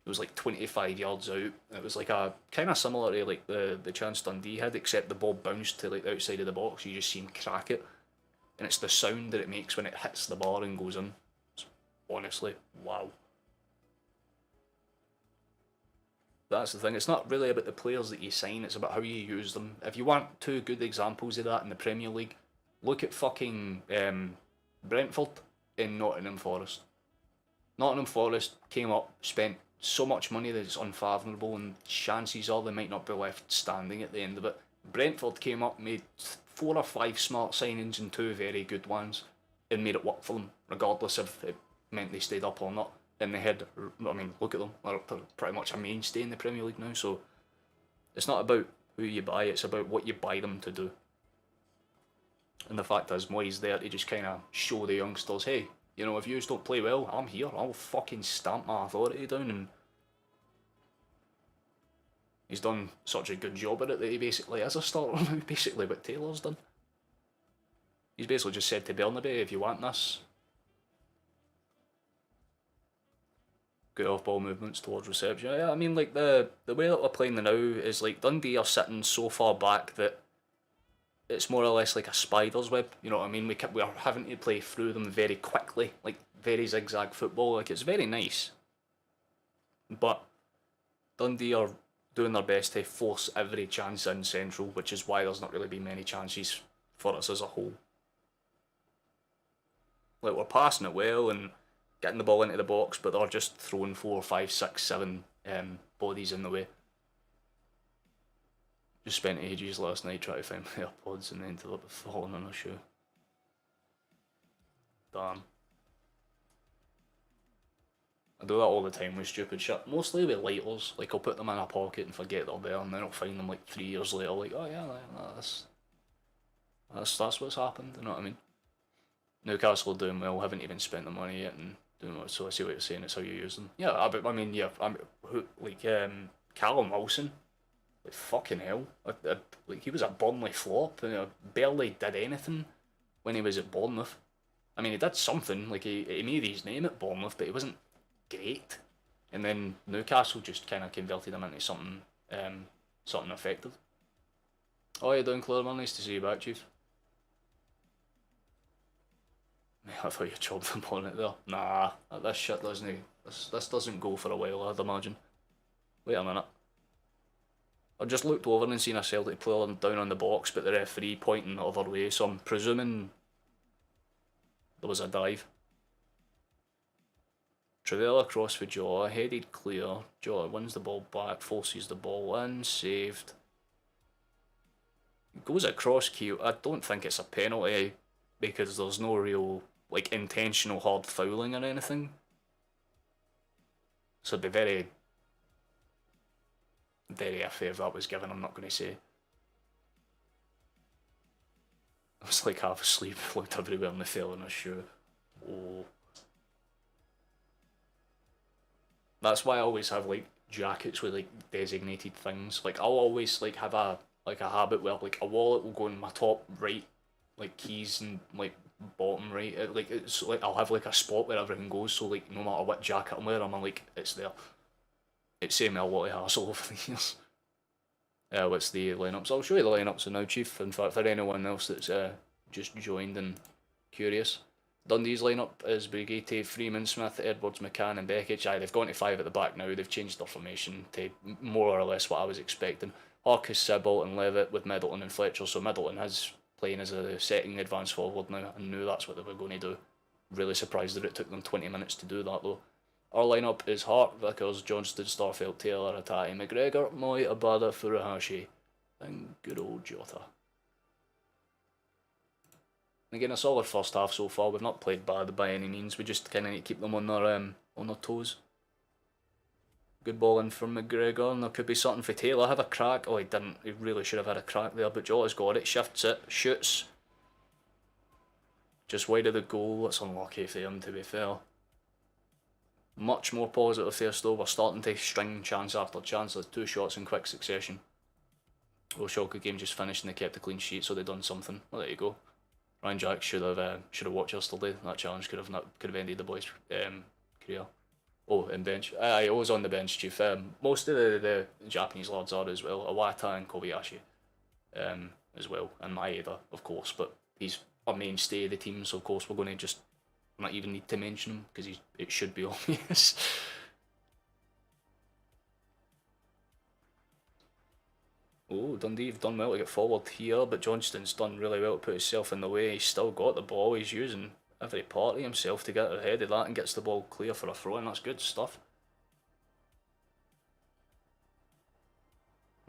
It was like 25 yards out. It was like a kind of similar to like the chance Dundee had, except the ball bounced to like the outside of the box. You just see him crack it, and it's the sound that it makes when it hits the bar and goes in. It's honestly, wow. That's the thing, it's not really about the players that you sign, it's about how you use them. If you want two good examples of that in the Premier League, look at fucking Brentford and Nottingham Forest. Nottingham Forest came up, spent so much money that it's unfathomable, and chances are they might not be left standing at the end of it. Brentford came up, made 4 or 5 smart signings and 2 very good ones, and made it work for them, regardless if it meant they stayed up or not. And they had, I mean, look at them, they're pretty much a mainstay in the Premier League now, so it's not about who you buy, it's about what you buy them to do. And the fact is, Moyes there to just kind of show the youngsters, hey, you know, if you don't play well, I'm here. I'll fucking stamp my authority down. And he's done such a good job at it that he basically is a starter now, basically what Taylor's done. He's basically just said to Bernabei, if you want this, good off-ball movements towards reception. Yeah, I mean, like, the way that we're playing now is, like, Dundee are sitting so far back that it's more or less like a spider's web, you know what I mean? We are having to play through them very quickly, like, very zigzag football. Like, it's very nice. But Dundee are doing their best to force every chance in central, which is why there's not really been many chances for us as a whole. Like, we're passing it well and getting the ball into the box, but they're just throwing 4, 5, 6, 7 bodies in the way. Just spent ages last night trying to find my AirPods and ended up falling on a shoe. Damn. I do that all the time with stupid shit. Mostly with lighters. Like, I'll put them in a pocket and forget they're there, and then I'll find them like 3 years later, like, oh yeah, that's what's happened, you know what I mean? Newcastle are doing well, haven't even spent the money yet, and doing what, so I see what you're saying, it's how you use them. Yeah, I mean, yeah, Callum Wilson, like, fucking hell. Like, he was a Burnley flop, and barely did anything when he was at Bournemouth. I mean, he did something, like, he made his name at Bournemouth, but he wasn't great. And then Newcastle just kind of converted him into something effective. Oh, you're doing Claire, man, nice to see you back, Chief. I thought you chopped them on it there. Nah, this shit doesn't. This doesn't go for a while, I'd imagine. Wait a minute. I just looked over and seen a Celtic player down on the box, but the referee pointing the other way, so I'm presuming there was a dive. Travella cross for Jaw, headed clear. Jaw wins the ball back, forces the ball in, saved. Goes across Keel. I don't think it's a penalty because there's no real, like, intentional hard fouling or anything. So it'd be very, very iffy if that was given, I'm not going to say. I was like half asleep, looked everywhere and they fell in a shoe. Oh. That's why I always have, like, jackets with, like, designated things. Like, I'll always, like, have a habit where, like, a wallet will go in my top right, like, keys and, like, bottom right. Like, it's like I'll have, like, a spot where everything goes, so, like, no matter what jacket I'm wearing, I'm like, it's there. It saved me a lot of hassle over the years. What's the lineups? I'll show you the lineups now, Chief. In fact, for anyone else that's just joined and curious. Dundee's lineup is Brigitte, Freeman, Smith, Edwards, McCann and Beckett. Aye, they've gone to 5 at the back now. They've changed their formation to more or less what I was expecting. Harkus, Sibbald and Levitt with Middleton and Fletcher. So Middleton is playing as a setting advance forward now. I knew that's what they were going to do. Really surprised that it took them 20 minutes to do that though. Our lineup is Hart, Vickers, Johnston, Starfelt, Taylor, Hatate, McGregor, Moy, Abada, Furuhashi and good old Jota. Again, a solid first half so far. We've not played bad by any means. We just kind of need to keep them on their toes. Good ball in from McGregor, and there could be something for Taylor. Have a crack. Oh, he didn't. He really should have had a crack there, but Jota's got it. Shifts it, shoots. Just wide of the goal. That's unlucky for him, to be fair. Much more positive first though. We're starting to string chance after chance. There's 2 shots in quick succession. Well, Schalke game just finished and they kept a clean sheet, so they've done something. Well, there you go. Ryan Jack should have watched yesterday. That challenge could have ended the boys' career. Oh, and bench. I was on the bench, Chief. Most of the Japanese lads are as well. Iwata and Kobayashi, as well, and Maeda, of course. But he's a mainstay of the team, so of course we're going to just not even need to mention him because it should be obvious. Oh, Dundee have done well to get forward here, but Johnston's done really well to put himself in the way. He's still got the ball. He's using every part of himself to get ahead of that and gets the ball clear for a throw, and that's good stuff.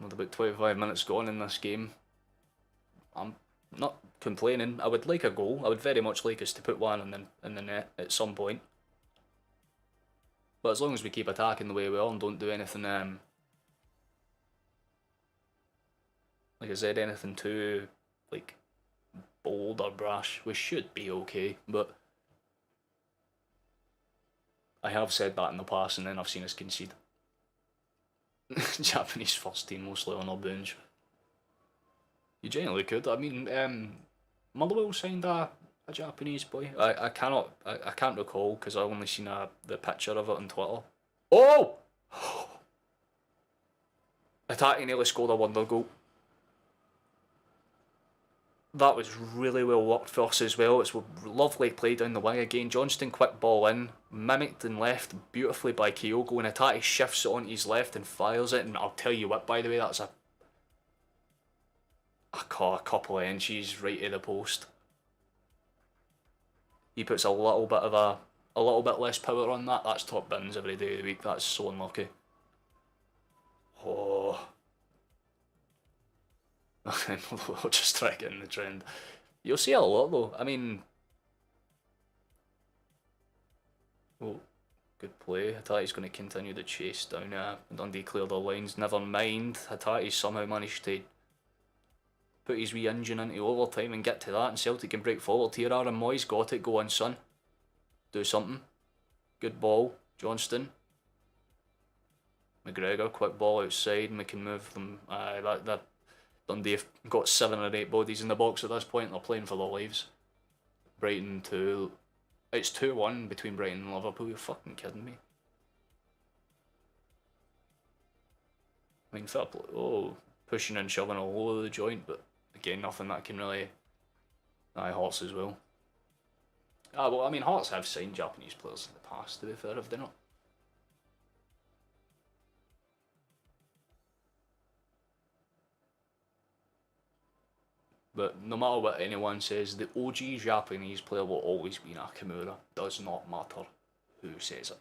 With about 25 minutes gone in this game, I'm not complaining. I would like a goal. I would very much like us to put one in the net at some point. But as long as we keep attacking the way we are and don't do anything, like I said, anything too, like, bold or brash. We should be okay, but I have said that in the past, and then I've seen us concede. Japanese first team mostly on our bench. You genuinely could. I mean, Motherwell signed a Japanese boy. I can't recall because I only seen the picture of it on Twitter. Oh! Attack nearly scored a wonder goal. That was really well worked for us as well. It's lovely play down the wing again. Johnston quick ball in, mimicked and left beautifully by Kyogo, and Atati shifts it onto his left and fires it. And I'll tell you what, by the way, that's a couple of inches right to the post. He puts a little bit less power on that. That's top bins every day of the week. That's so unlucky. Oh. We'll just try to get in the trend. You'll see a lot though. I mean, oh, good play. Hatati's going to continue the chase down. Dundee cleared their lines. Never mind. Hatati somehow managed to put his wee engine into overtime and get to that, and Celtic can break forward here. Aaron Moyes got it. Go on, son. Do something. Good ball. Johnston. McGregor, quick ball outside, and we can move them. That Dundee have got 7 or 8 bodies in the box at this point. They're playing for their lives. Brighton 2. It's 2-1 between Brighton and Liverpool. You're fucking kidding me. I mean, fair play. Oh, pushing and shoving all over the joint, but again, nothing that can really. Hearts as well. Well, I mean, Hearts have signed Japanese players in the past, to be fair, have they not? But no matter what anyone says, the OG Japanese player will always be Nakamura. Does not matter who says it.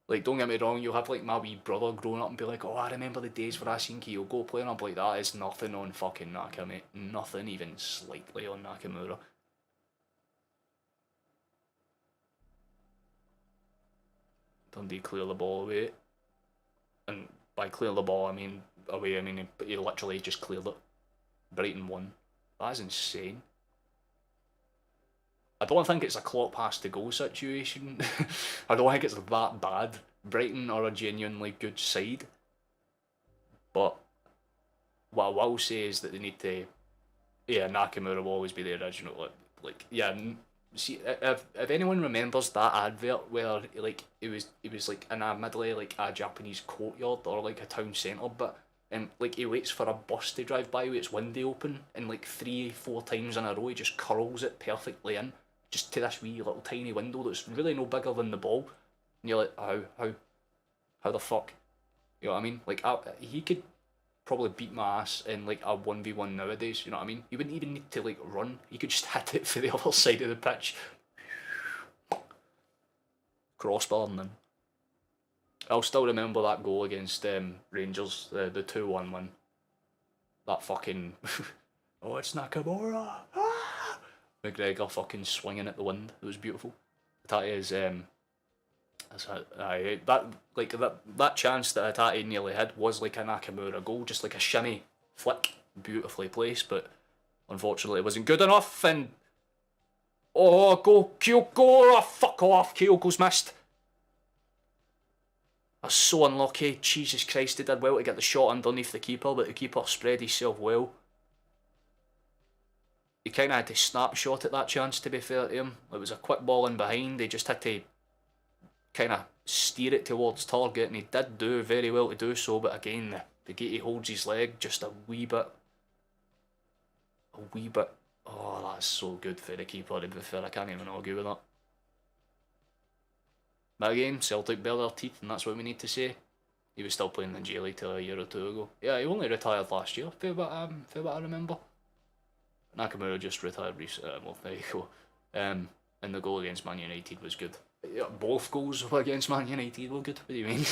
Like, don't get me wrong, you'll have like my wee brother growing up and be like, oh, I remember the days where I seen Kyogo playing. I'm like, that is nothing on fucking Naka, mate. Nothing even slightly on Nakamura. Dundee clear the ball away. And by clear the ball, I mean away, I mean he literally just cleared it. Brighton won. That is insane. I don't think it's a clock past the goal situation. I don't think it's that bad. Brighton are a genuinely good side. But what I will say is that they need to. Yeah, Nakamura will always be the original. Like yeah. See, if anyone remembers that advert where like it was like in a middle of like a Japanese courtyard or like a town centre, but and like he waits for a bus to drive by with its window open, and like 3-4 times in a row he just curls it perfectly in, just to this wee little tiny window that's really no bigger than the ball, and you're like, how the fuck, you know what I mean? Like he could probably beat my ass in like a 1v1 nowadays, you know what I mean? He wouldn't even need to like run, he could just hit it for the other side of the pitch. Crossbar and then. I'll still remember that goal against Rangers, the 2-1 win. That fucking... oh, it's Nakamura! Ah! McGregor fucking swinging at the wind. It was beautiful. Hatati is... that chance that Hatati nearly had was like a Nakamura goal, just like a shimmy flick, beautifully placed, but unfortunately it wasn't good enough, and... oh, go Kyogo! Oh, fuck off! Kyogo's missed! That's so unlucky. Jesus Christ, he did well to get the shot underneath the keeper, but the keeper spread himself well. He kind of had to snapshot at that chance, to be fair to him. It was a quick ball in behind. He just had to kind of steer it towards target, and he did do very well to do so, but again, the gate he holds his leg just a wee bit. Oh, that's so good for the keeper, to be fair. I can't even argue with that. But again, Celtic bare their teeth, and that's what we need to say. He was still playing in the J League till a year or two ago. Yeah, he only retired last year, for what I remember. Nakamura just retired recently. Well, there you go. And the goal against Man United was good. Yeah, both goals against Man United were good. What do you mean?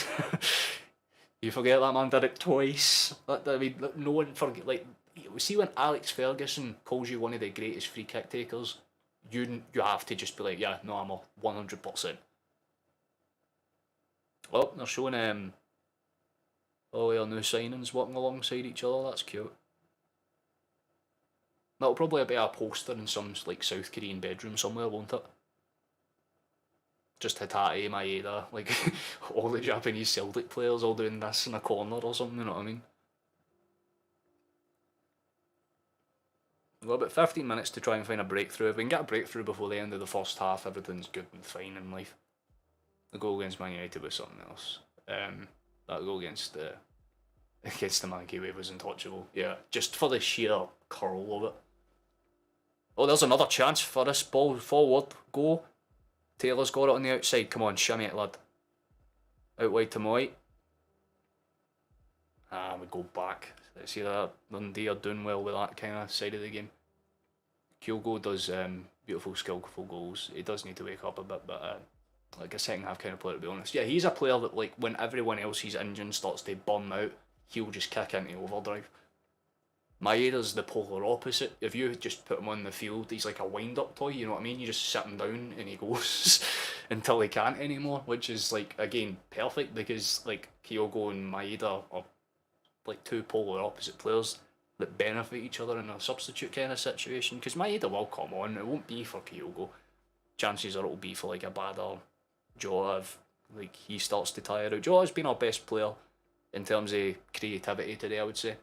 You forget that man did it twice. I mean, no one forget. Like, see when Alex Ferguson calls you one of the greatest free kick takers, you have to just be like, yeah, no, I'm a 100%. Oh, they're showing all our new signings working alongside each other. That's cute. That'll probably be a poster in some like South Korean bedroom somewhere, won't it? Just Hatate, Maeda, like all the Japanese Celtic players all doing this in a corner or something, you know what I mean? We've got about 15 minutes to try and find a breakthrough. If we can get a breakthrough before the end of the first half, everything's good and fine in life. The goal against Man United was something else. That goal against the Monkey Wave was untouchable. Yeah, just for the sheer curl of it. Oh, there's another chance for this ball forward. Go. Taylor's got it on the outside. Come on, shimmy it, lad. Out wide to Moy. We go back. See that Dundee are doing well with that kind of side of the game. Kyogo does beautiful, skillful goals. He does need to wake up a bit, but like a second half kind of player, to be honest. Yeah, he's a player that like when everyone else's engine starts to burn out, he'll just kick into overdrive. Maeda's the polar opposite. If you just put him on the field, he's like a wind-up toy, you know what I mean? You just sit him down and he goes until he can't anymore, which is like, again, perfect because like Kyogo and Maeda are like two polar opposite players that benefit each other in a substitute kind of situation. Because Maeda will come on, it won't be for Kyogo. Chances are it'll be for like a badder Jota if like he starts to tire out. Jota's been our best player in terms of creativity today, I would say.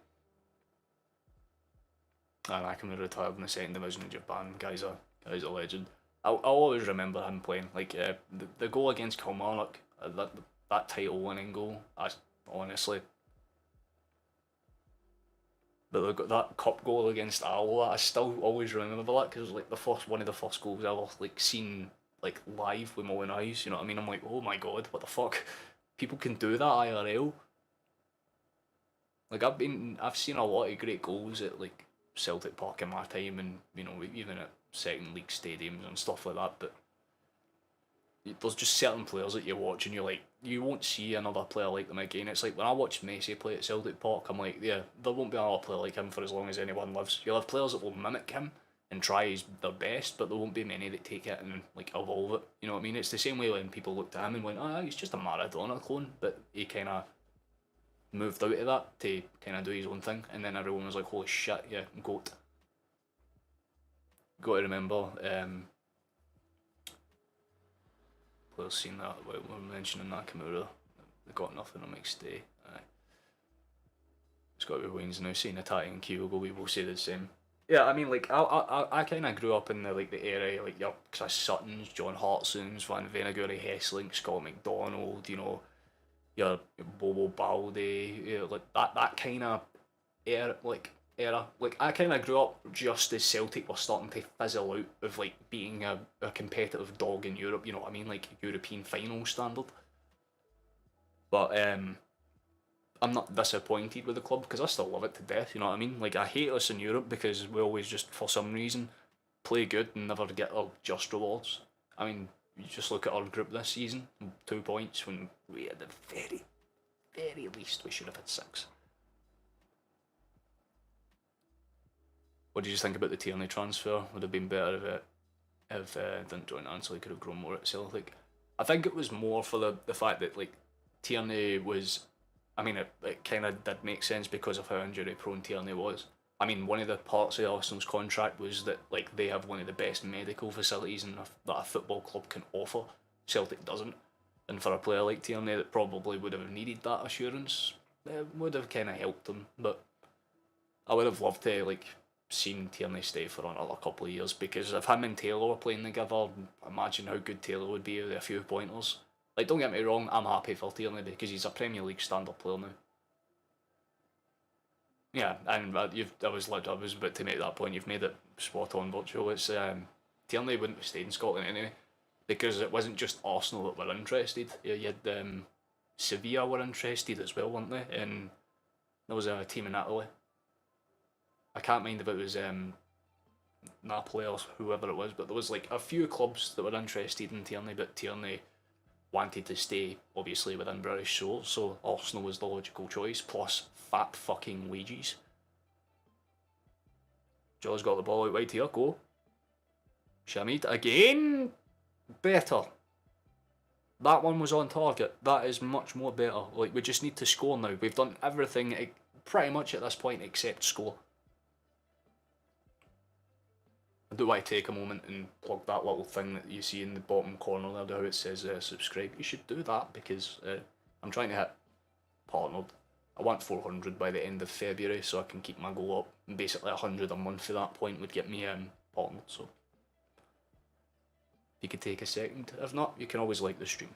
And Nakamura retired in the second division in Japan. Guy's a legend. I'll always remember him playing. Like the goal against Kilmarnock, that title winning goal. Honestly. But that cup goal against Alloa, I still always remember that because it was like one of the first goals I ever like seen like live with my own eyes. You know what I mean? I'm like, oh my god, what the fuck? People can do that IRL. Like I've seen a lot of great goals at like Celtic Park in my time, and you know even at second league stadiums and stuff like that. But there's just certain players that you watch and you're like, you won't see another player like them again. It's like when I watch Messi play at Celtic Park, I'm like, yeah, there won't be another player like him for as long as anyone lives. You'll have players that will mimic him and try their best, but there won't be many that take it and like evolve it. You know what I mean? It's the same way when people looked at him and went, oh, he's just a Maradona clone, but he kind of moved out of that to kind of do his own thing, and then everyone was like, holy shit, yeah, GOAT. Got to remember, players seen that, we're mentioning Nakamura, they got nothing the next day. It's got to be wings now, seeing Hatate and Kyogo, we will say the same. Yeah, I mean, like, I kind of grew up in the era, like, your Chris Suttons, John Hartsones, Van Veneguri, Hesslink, Scott McDonald, you know, your Bobo Balde, you know, like, that kind of era, like, I kind of grew up just as Celtic were starting to fizzle out of like being a competitive dog in Europe, you know what I mean, like European final standard. But I'm not disappointed with the club because I still love it to death, you know what I mean? Like I hate us in Europe because we always just, for some reason, play good and never get our just rewards. I mean, you just look at our group this season, 2 points when we at the very, very least we should have had 6. What did you think about the Tierney transfer? Would have been better if didn't join Ansley, could have grown more at Celtic. I think it was more for the fact that like Tierney was, I mean it kind of did make sense because of how injury prone Tierney was. I mean one of the parts of Arsenal's contract was that like they have one of the best medical facilities that a football club can offer. Celtic doesn't, and for a player like Tierney that probably would have needed that assurance, it would have kind of helped him. But I would have loved to like seen Tierney stay for another couple of years because if him and Taylor were playing together, imagine how good Taylor would be with a few pointers. Like, don't get me wrong, I'm happy for Tierney because he's a Premier League standard player now. Yeah, and I was about to make that point. You've made it spot on, Virtual. It's Tierney wouldn't have stayed in Scotland anyway because it wasn't just Arsenal that were interested. You had Sevilla were interested as well, weren't they? And there was a team in Italy. I can't mind if it was Napoli or whoever it was, but there was like a few clubs that were interested in Tierney, but Tierney wanted to stay obviously within British shores, so Arsenal was the logical choice, plus fat fucking wages. Jaw's got the ball out wide here, go. Shamid again, better. That one was on target. That is much more better. Like, we just need to score now. We've done everything pretty much at this point except score. I do want to take a moment and plug that little thing that you see in the bottom corner there, how it says subscribe. You should do that because I'm trying to hit partnered. I want 400 by the end of February so I can keep my goal up. And basically 100 a month at that point would get me partnered. So if you could take a second. If not, you can always like the stream.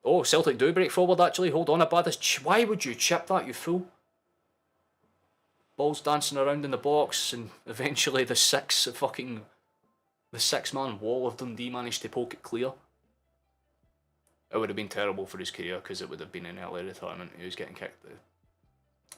Oh, Celtic do break forward actually. Hold on, why would you chip that, you fool? Ball's dancing around in the box, and eventually the six-man wall of Dundee managed to poke it clear. It would have been terrible for his career because it would have been an early retirement. He was getting kicked.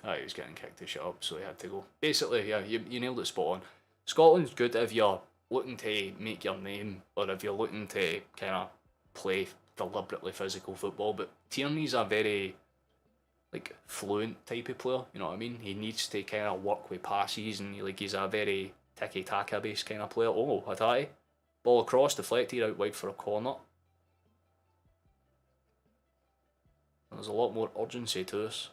He was getting kicked to shut up, so he had to go. Basically, yeah, you nailed it spot on. Scotland's good if you're looking to make your name, or if you're looking to kind of play deliberately physical football. But Tierney's a very fluent type of player, you know what I mean? He needs to kind of work with passes, and he's a very tiki-taka based kind of player. Oh, Hatate. Ball across, deflected out wide for a corner. There's a lot more urgency to this.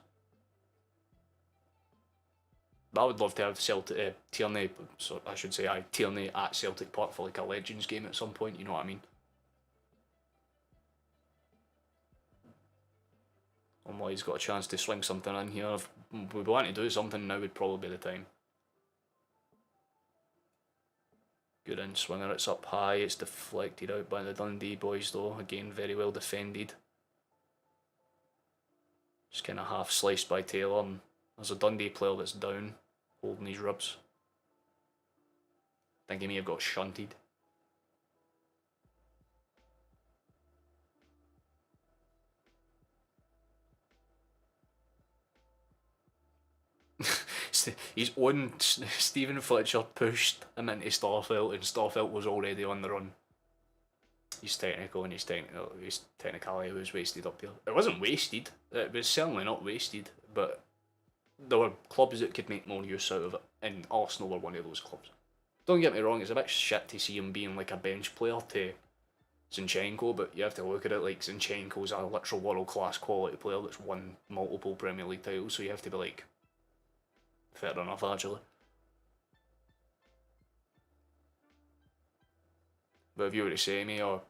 But I would love to have Tierney, so I should say Tierney at Celtic Park for a Legends game at some point, you know what I mean? Unless he's got a chance to swing something in here. If we want to do something, now would probably be the time. Good in swinger, it's up high, it's deflected out by the Dundee boys though. Again, very well defended. Just kind of half sliced by Taylor, and there's a Dundee player that's down, holding his ribs. I think he may have got shunted. His own Stephen Fletcher pushed him into Starfelt, and Starfelt was already on the run. He's technical, and his technicality was wasted up here. It wasn't wasted. It was certainly not wasted, but there were clubs that could make more use out of it, and Arsenal were one of those clubs. Don't get me wrong, it's a bit shit to see him being like a bench player to Zinchenko, but you have to look at it like Zinchenko's a literal world-class quality player that's won multiple Premier League titles, so you have to be like, fair enough, actually. But if you were to say me, or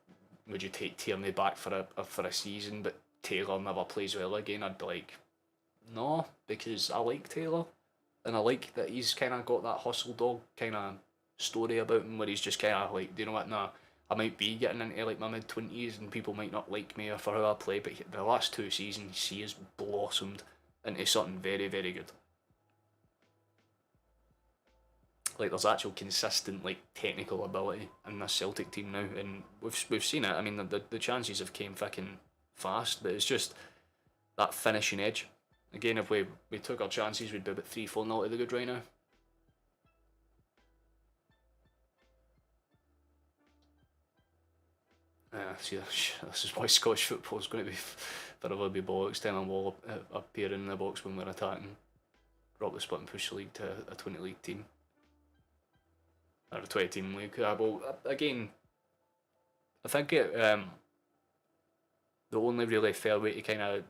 would you take Tierney back for a season, but Taylor never plays well again, I'd be like, no, because I like Taylor, and I like that he's kind of got that hustle dog kind of story about him, where he's just kind of like, do you know what, nah, I might be getting into like my mid-20s, and people might not like me for how I play, but the last 2 seasons, he has blossomed into something very, very good. Like, there's actual consistent technical ability in this Celtic team now, and we've seen it. I mean, the chances have came fucking fast, but it's just that finishing edge. Again, if we took our chances, we'd be about 3-4-0 to the good right now. See, this is why Scottish football is going to be forever be bollocks. Telling Wall appearing in the box when we're attacking. Drop the split and push the league to a 20 league team. Or a 20 team league. Well, again, I think the only really fair way to kind of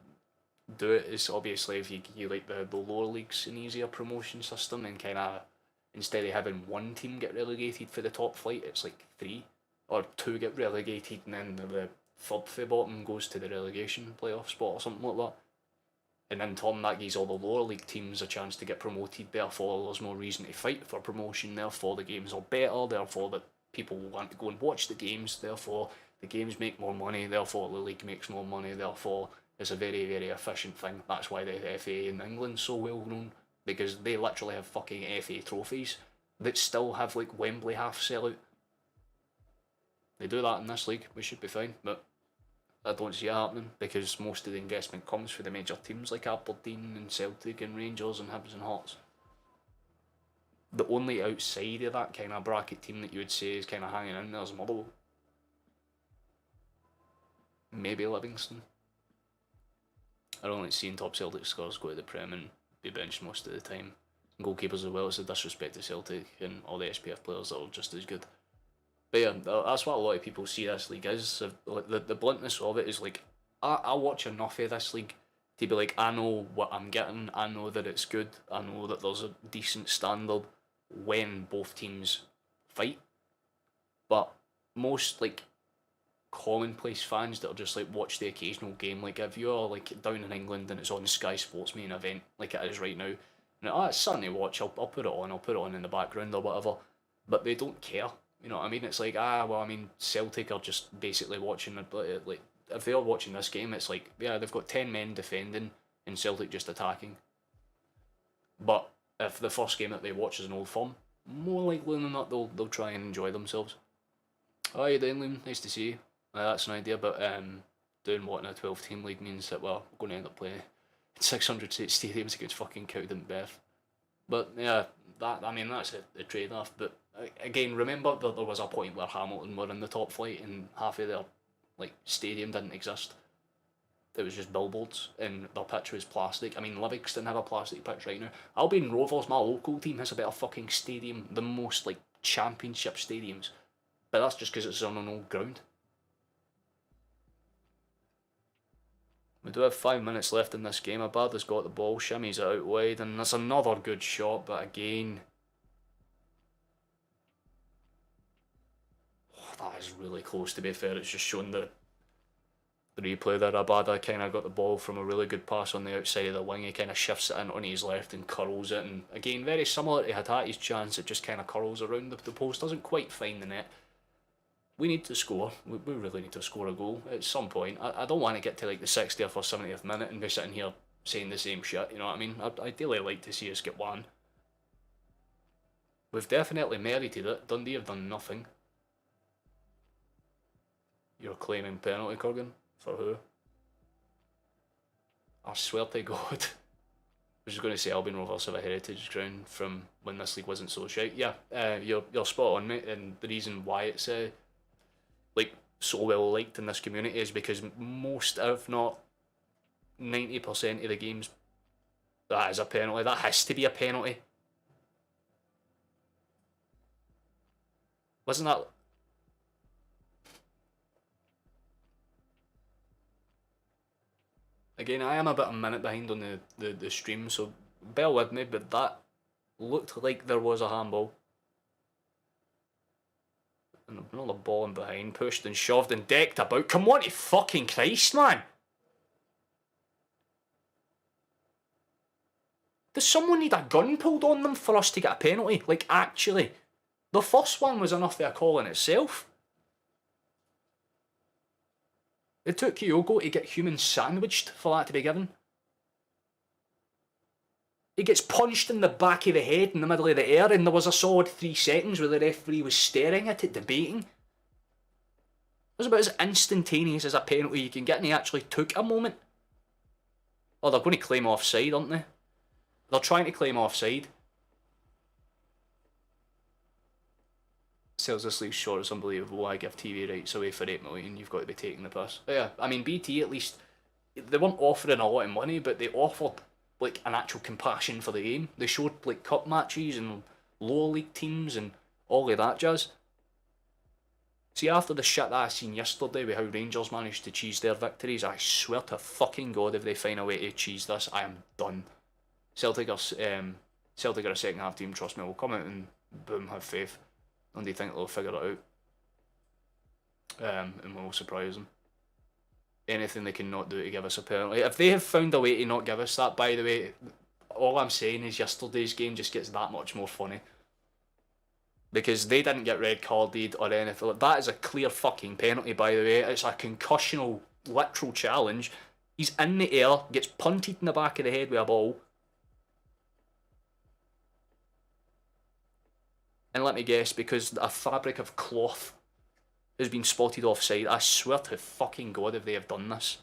do it is obviously if you like the lower leagues, an easier promotion system, and kind of instead of having one team get relegated for the top flight, it's like 3 or 2 get relegated, and then the third for the bottom goes to the relegation playoff spot or something like that. And in turn, that gives all the lower league teams a chance to get promoted, therefore there's more reason to fight for promotion, therefore the games are better, therefore that people want to go and watch the games, therefore the games make more money, therefore the league makes more money, therefore it's a very, very efficient thing. That's why the FA in England's so well known, because they literally have fucking FA trophies that still have Wembley half sellout. They do that in this league, we should be fine, but I don't see it happening because most of the investment comes for the major teams like Aberdeen and Celtic and Rangers and Hibs and Hearts. The only outside of that kind of bracket team that you would say is kind of hanging in there is Motherwell. Maybe Livingston. I don't like seeing top Celtic scores go to the Prem and be benched most of the time. Goalkeepers as well, it's a disrespect to Celtic and all the SPF players that are just as good. But yeah, that's what a lot of people see this league as. The bluntness of it is I watch enough of this league to be I know what I'm getting, I know that it's good, I know that there's a decent standard, when both teams fight. But most like commonplace fans that are just like watch the occasional game, like if you're like down in England and it's on Sky Sports main event like it is right now, and it's something to watch, I'll put it on in the background or whatever, but they don't care. You know what I mean? It's like, well, I mean, Celtic are just basically watching like if they're watching this game, it's like, yeah, they've got 10 men defending and Celtic just attacking. But if the first game that they watch is an Old Firm, more likely than not they'll try and enjoy themselves. How you doing, Liam? Nice to see you. That's an idea, but doing what in a 12-team league means that, well, we're going to end up playing 600 stadiums against fucking Cowdenbeath. But yeah, that's a trade-off. But again, remember that there was a point where Hamilton were in the top flight and half of their like stadium didn't exist. It was just billboards and their pitch was plastic. I mean, Livingston have a plastic pitch right now. Albion Rovers, my local team, has a better fucking stadium than most like championship stadiums. But that's just because it's on an old ground. We do have 5 minutes left in this game. Abada's got the ball, shimmies it out wide, and that's another good shot, but again... Oh, that is really close, to be fair. It's just shown the replay there. Abada kind of got the ball from a really good pass on the outside of the wing. He kind of shifts it in on his left and curls it, and again, very similar to Hatate's chance. It just kind of curls around the post, doesn't quite find the net. We need to score. We really need to score a goal at some point. I don't want to get to like the 60th or 70th minute and be sitting here saying the same shit, you know what I mean? I'd ideally like to see us get one. We've definitely merited it. Dundee have done nothing. You're claiming penalty, Corgan? For who? I swear to God. I was just going to say Albion Rovers have a heritage ground from when this league wasn't so shite. Yeah, you're spot on, mate, and the reason why it's like so well liked in this community is because most, if not 90% of the games, that is a penalty. That has to be a penalty. Wasn't that... Again, I am a bit a minute behind on the stream, so bear with me, but that looked like there was a handball. And another ball in behind, pushed and shoved and decked about. Come on to fucking Christ, man! Does someone need a gun pulled on them for us to get a penalty? Like, actually. The first one was enough of a call in itself. It took Kyogo to get human sandwiched for that to be given. He gets punched in the back of the head in the middle of the air, and there was a solid 3 seconds where the referee was staring at it, debating. It was about as instantaneous as a penalty you can get, and he actually took a moment. Oh, they're going to claim offside, aren't they? They're trying to claim offside. Sells this league short, it's unbelievable. I give TV rights away for 8 million, you've got to be taking the piss. But yeah, I mean, BT at least, they weren't offering a lot of money, but they offered like an actual compassion for the game. They showed like cup matches and lower league teams and all of that jazz. See, after the shit that I seen yesterday with how Rangers managed to cheese their victories, I swear to fucking God, if they find a way to cheese this, I am done. Celtic are a second half team, trust me, we'll come out and boom, have faith. And they think they'll figure it out. And we'll surprise them. Anything they can not do to give us a penalty. If they have found a way to not give us that, by the way, all I'm saying is yesterday's game just gets that much more funny. Because they didn't get red carded or anything. That is a clear fucking penalty, by the way. It's a concussional, literal challenge. He's in the air, gets punted in the back of the head with a ball. And let me guess, because a fabric of cloth has been spotted offside. I swear to fucking God if they have done this.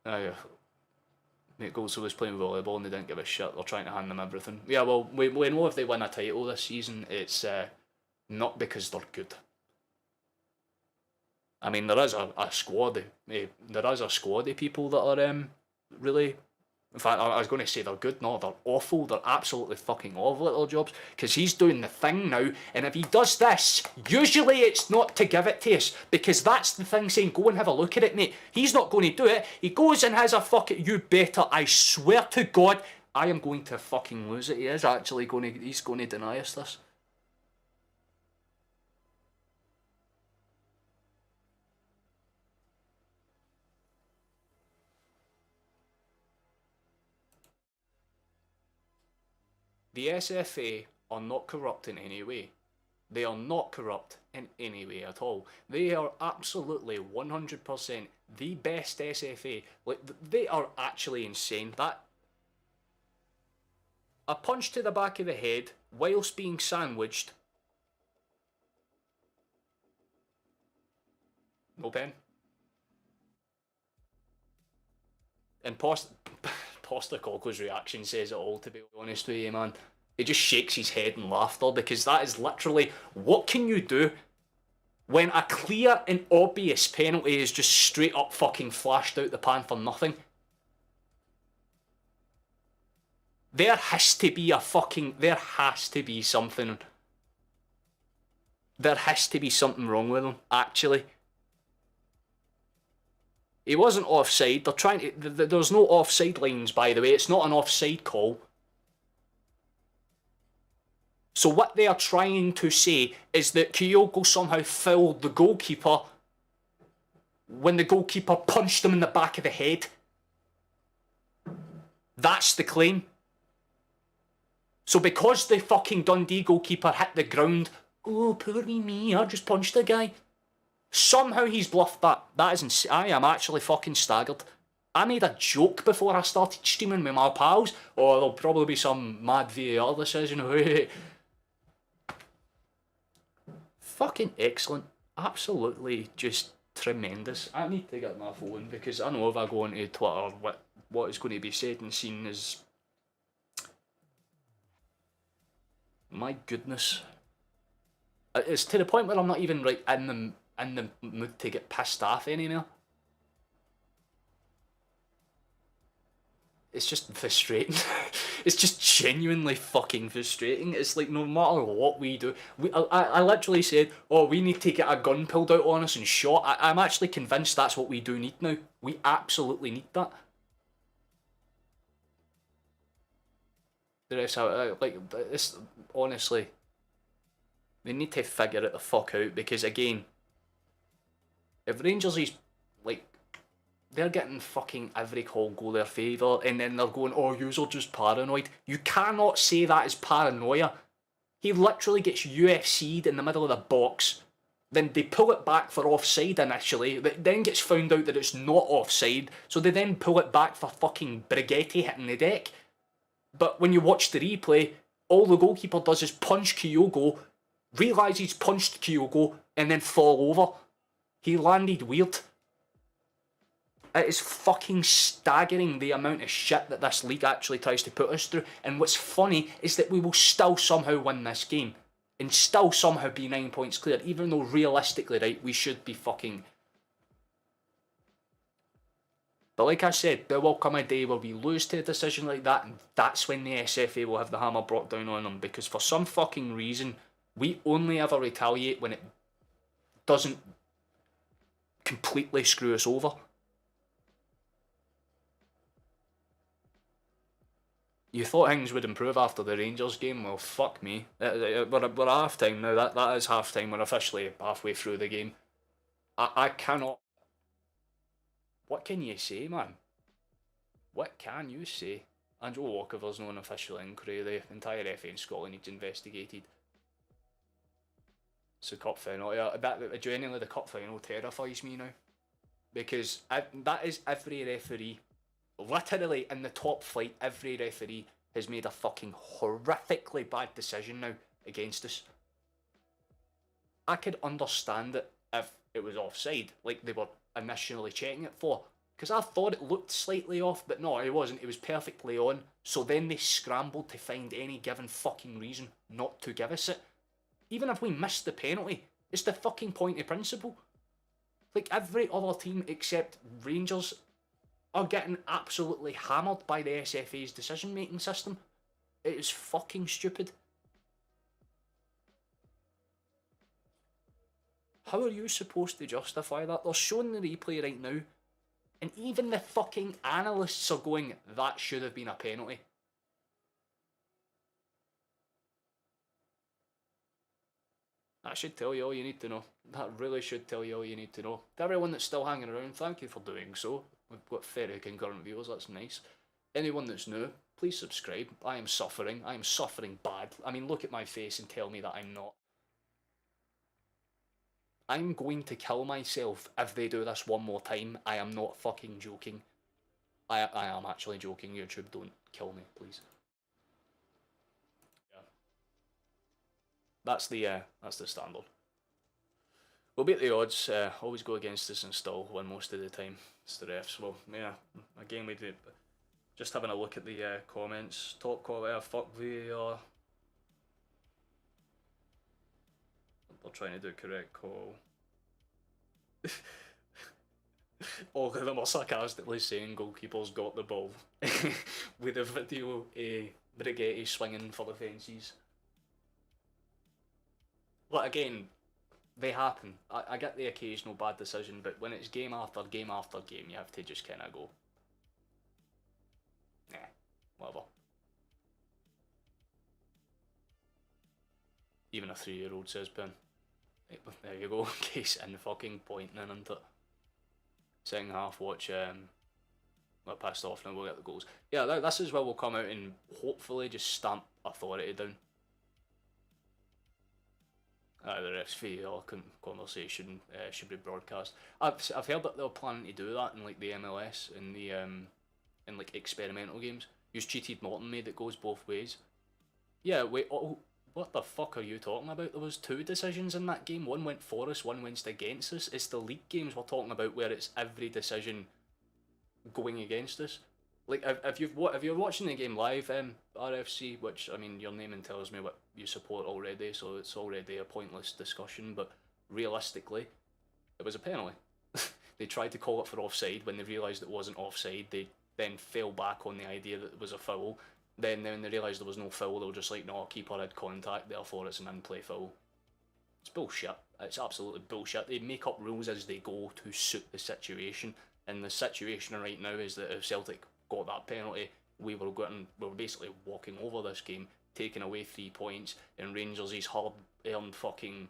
Mate, Goldso was playing volleyball and they didn't give a shit. They're trying to hand them everything. Yeah, well, we know if they win a title this season, it's not because they're good. I mean, there is a squad. There is a squad of people that are really In fact, I was going to say they're good. No, they're awful. They're absolutely fucking awful at their jobs. Because he's doing the thing now. And if he does this, usually it's not to give it to us. Because that's the thing saying, go and have a look at it, mate. He's not going to do it. He goes and has a fucking, you better, I swear to God, I am going to fucking lose it. He is actually going to, he's going to deny us this. The SFA are not corrupt in any way. They are not corrupt in any way at all. They are absolutely 100% the best SFA. Like, they are actually insane. That a punch to the back of the head whilst being sandwiched. No pen. And Postecoglou's reaction says it all, to be honest with you, man. He just shakes his head in laughter, because that is literally, what can you do when a clear and obvious penalty is just straight up fucking flashed out the pan for nothing? There has to be a fucking, there has to be something wrong with him, actually. He wasn't offside. They're trying to, there's no offside lines, by the way. It's not an offside call. So what they are trying to say is that Kyogo somehow fouled the goalkeeper when the goalkeeper punched him in the back of the head. That's the claim. So because the fucking Dundee goalkeeper hit the ground, oh, poor me, I just punched the guy. Somehow he's bluffed that. That is insane. I am actually fucking staggered. I made a joke before I started streaming with my pals. Oh, there'll probably be some mad VAR that says, you know, fucking excellent. Absolutely just tremendous. I need to get my phone, because I know if I go onto Twitter, what is going to be said and seen is... My goodness. It's to the point where I'm not even right in the mood to get pissed off anymore. It's just frustrating. It's just genuinely fucking frustrating. It's like, no matter what we do, I literally said, oh, we need to get a gun pulled out on us and shot. I'm actually convinced that's what we do need now. We absolutely need that. The rest of like, this, honestly, they need to figure it the fuck out, because again, if Rangers is, like, they're getting fucking every call go their favour, and then they're going, oh, you're just paranoid. You cannot say that as paranoia. He literally gets UFC'd in the middle of the box, then they pull it back for offside initially, but then gets found out that it's not offside, so they then pull it back for fucking Brigetti hitting the deck. But when you watch the replay, all the goalkeeper does is punch Kyogo, realise he's punched Kyogo, and then fall over. He landed weird. It is fucking staggering the amount of shit that this league actually tries to put us through. And what's funny is that we will still somehow win this game. And still somehow be 9 points clear. Even though realistically, right, we should be fucking... But like I said, there will come a day where we lose to a decision like that, and that's when the SFA will have the hammer brought down on them. Because for some fucking reason, we only ever retaliate when it doesn't completely screw us over. You thought things would improve after the Rangers game? Well, fuck me. We're half time now. That is half time. We're officially halfway through the game. I cannot... What can you say, man? What can you say? Andrew Walker, there's no official inquiry. The entire FA in Scotland needs investigated. It's a cup final. Yeah, genuinely, the cup final terrifies me now. Because that is every referee. Literally, in the top flight, every referee has made a fucking horrifically bad decision now against us. I could understand it if it was offside, like they were initially checking it for. Because I thought it looked slightly off, but no, it wasn't. It was perfectly on. So then they scrambled to find any given fucking reason not to give us it. Even if we missed the penalty, it's the fucking point of principle. Like every other team except Rangers are getting absolutely hammered by the SFA's decision-making system. It is fucking stupid. How are you supposed to justify that? They're showing the replay right now, and even the fucking analysts are going, that should have been a penalty. That should tell you all you need to know. That really should tell you all you need to know. To everyone that's still hanging around, thank you for doing so. We've got 30 concurrent viewers, that's nice. Anyone that's new, please subscribe. I am suffering. I am suffering bad. I mean, look at my face and tell me that I'm not. I'm going to kill myself if they do this one more time. I am not fucking joking. I am actually joking. YouTube, don't kill me, please. Yeah. That's the standard. We'll beat the odds. Always go against us and still win most of the time. It's the refs. Well, yeah. Again, we do. Just having a look at the comments. Top quality. Fuck VAR. They're trying to do correct call. All of them are sarcastically saying goalkeepers got the ball with a video Brigetti swinging for the fences. But again, they happen. I get the occasional bad decision, but when it's game after game after game, you have to just kind of go, nah, whatever. Even a 3-year-old says pin. There you go, case in fucking point then, isn't it? Second half, watch, we're pissed off now, we'll get the goals. Yeah, this is where we'll come out and hopefully just stamp authority down. The refs VAR conversation should be broadcast. I've heard that they're planning to do that in like the MLS and the in like experimental games. Use cheated Morton made it goes both ways. Yeah, wait, what the fuck are you talking about? There was 2 decisions in that game. One went for us, one went against us. It's the league games we're talking about where it's every decision going against us. Like, if you're watching the game live, RFC, which, I mean, your naming tells me what you support already, so it's already a pointless discussion, but realistically, it was a penalty. They tried to call it for offside. When they realised it wasn't offside, they then fell back on the idea that it was a foul. Then when they realised there was no foul, they were just like, no, keeper had contact, therefore it's an in-play foul. It's bullshit. It's absolutely bullshit. They make up rules as they go to suit the situation, and the situation right now is that if Celtic got that penalty, we were basically walking over this game, taking away 3 points, and Rangers' hard-earned fucking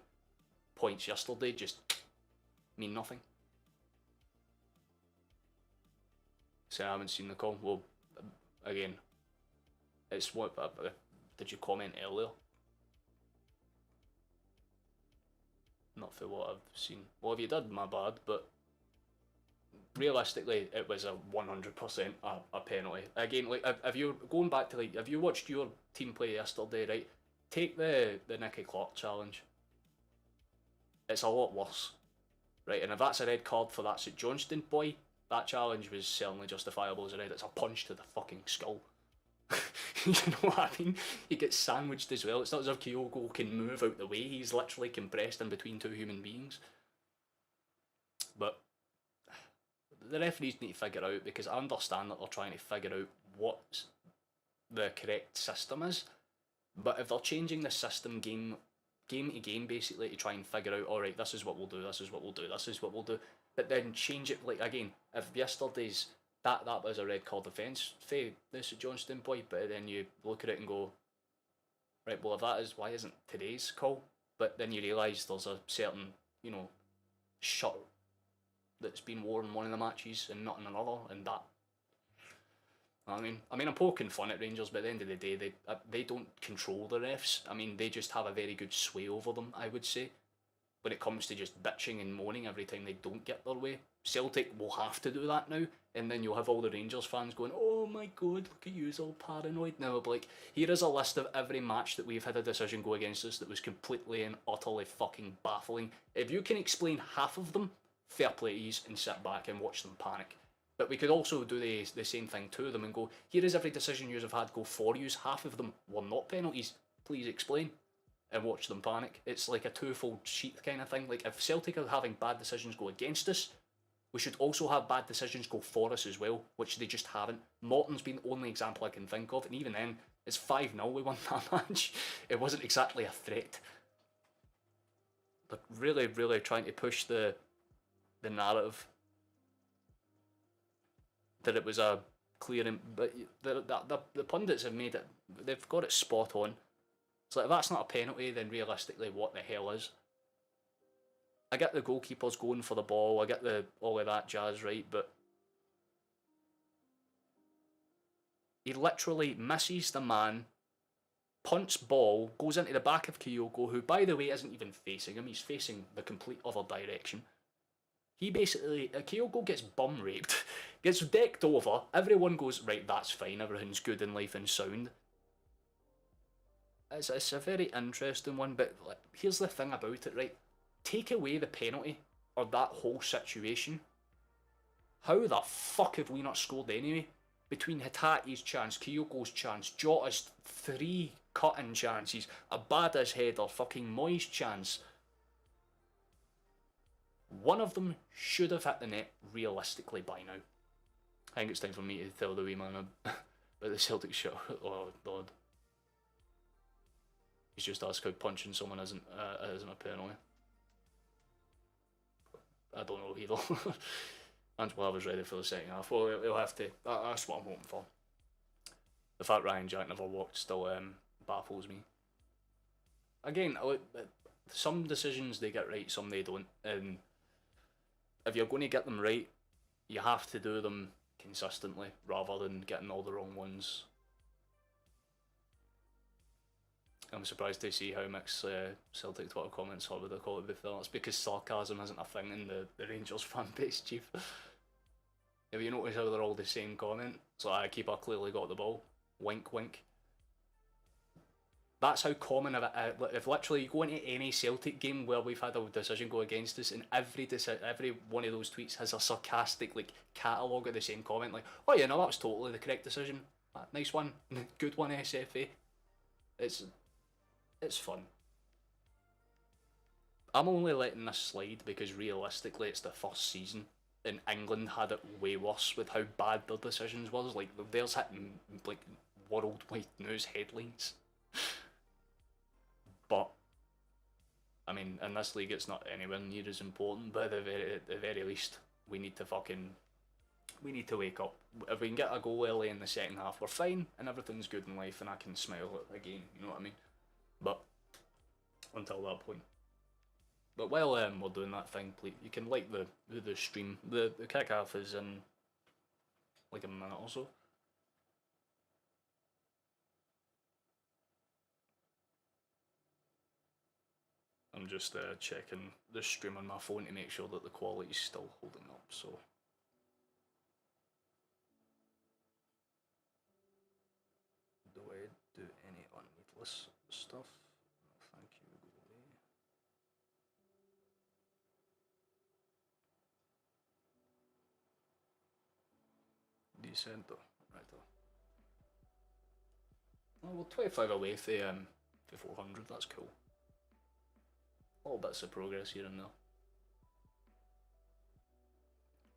points yesterday just mean nothing. So I haven't seen the call. Well, again, it's what did you comment earlier? Not for what I've seen. Well, if you did, my bad, but realistically, it was a 100% a penalty. Again, like, if you're going back to, like, if you watched your team play yesterday, right, take the Nicky Clark challenge. It's a lot worse, right? And if that's a red card for that St Johnstone boy, that challenge was certainly justifiable as a red. It's a punch to the fucking skull. You know what I mean? He gets sandwiched as well. It's not as if Kyogo can move out the way. He's literally compressed in between 2 human beings. But the referees need to figure out, because I understand that they're trying to figure out what the correct system is. But if they're changing the system game to game basically to try and figure out, alright, this is what we'll do, this is what we'll do, this is what we'll do, but then change it, like, again, if yesterday's that was a red card offence for this Johnston boy, but then you look at it and go, right, well, if that is, why isn't today's call? But then you realise there's a certain, you know, shirt that's been worn in one of the matches and not in another, and that. I mean, I'm poking fun at Rangers, but at the end of the day, they don't control the refs. I mean, they just have a very good sway over them, I would say, when it comes to just bitching and moaning every time they don't get their way. Celtic will have to do that now, and then you'll have all the Rangers fans going, oh my god, look at you, all paranoid now. But like, here is a list of every match that we've had a decision go against us that was completely and utterly fucking baffling. If you can explain half of them, fair play to yous, and sit back and watch them panic. But we could also do the same thing to them and go, here is every decision yous have had go for yous, half of them were not penalties, please explain, and watch them panic. It's like a twofold sheet kind of thing. Like, if Celtic are having bad decisions go against us, We should also have bad decisions go for us as well, which they just haven't. Morton's been the only example I can think of, and even then, it's 5-0 we won that match. It wasn't exactly a threat. But really, really trying to push the narrative that it was a clearing, but the pundits have made it, they've got it spot on. So if that's not a penalty, then realistically, what the hell is? I get the goalkeeper's going for the ball, I get all of that jazz, right, but he literally misses the man, punts ball, goes into the back of Kyogo, who, by the way, isn't even facing him, he's facing the complete other direction. He basically, Kyogo gets bum raped, gets decked over, everyone goes, right, that's fine, everything's good in life and sound. It's a very interesting one, but here's the thing about it, right? Take away the penalty, or that whole situation, how the fuck have we not scored anyway? Between Hitate's chance, Kyogo's chance, Jota's 3 cut-in chances, Abada's header, fucking Moy's chance. One of them should have hit the net realistically by now. I think it's time for me to tell the wee man about the Celtic shot. Oh lord. He's just asked how punching someone isn't a penalty. I don't know either. Angela was ready for the second half. Well, he'll have to. That's what I'm hoping for. The fact Ryan Jack never walked still baffles me. Again, some decisions they get right, some they don't. And if you're going to get them right, you have to do them consistently rather than getting all the wrong ones. I'm surprised to see how mixed Celtic Twitter comments are with the call it before. It's because sarcasm isn't a thing in the Rangers fan base, Chief. Have you noticed how they're all the same comment? So I keeper clearly got the ball. Wink, wink. That's how common if literally you go into any Celtic game where we've had a decision go against us, and every one of those tweets has a sarcastic catalogue of the same comment, like, oh yeah, no, that was totally the correct decision. Nice one, good one, SFA. It's fun. I'm only letting this slide because realistically it's the first season, and England had it way worse with how bad their decisions was. Like, theirs hitting worldwide news headlines. But I mean, in this league it's not anywhere near as important, but at the very least we need to wake up. If we can get a goal early in the second half, we're fine and everything's good in life and I can smile again, you know what I mean? But until that point. But while we're doing that thing, please, you can like the stream. The kick-off is in like a minute or so. I'm just checking the stream on my phone to make sure that the quality is still holding up, so. Do I do any unneedless stuff? No, thank you, go away. Decento, right. Oh, well, 25 away for 400, that's cool. All bits of progress here and there.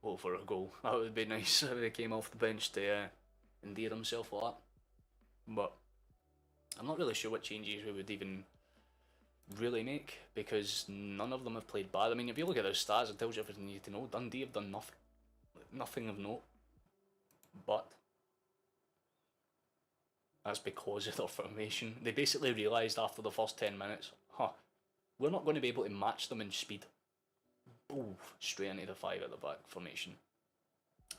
Oh, for a goal. That would be nice if he came off the bench to endear himself like that. But I'm not really sure what changes we would even really make, because none of them have played bad. I mean, if you look at their stats, it tells you everything you need to know. Dundee have done nothing. Nothing of note. But that's because of their formation. They basically realised after the first 10 minutes, we're not going to be able to match them in speed. Boom, straight into the 5 at the back formation.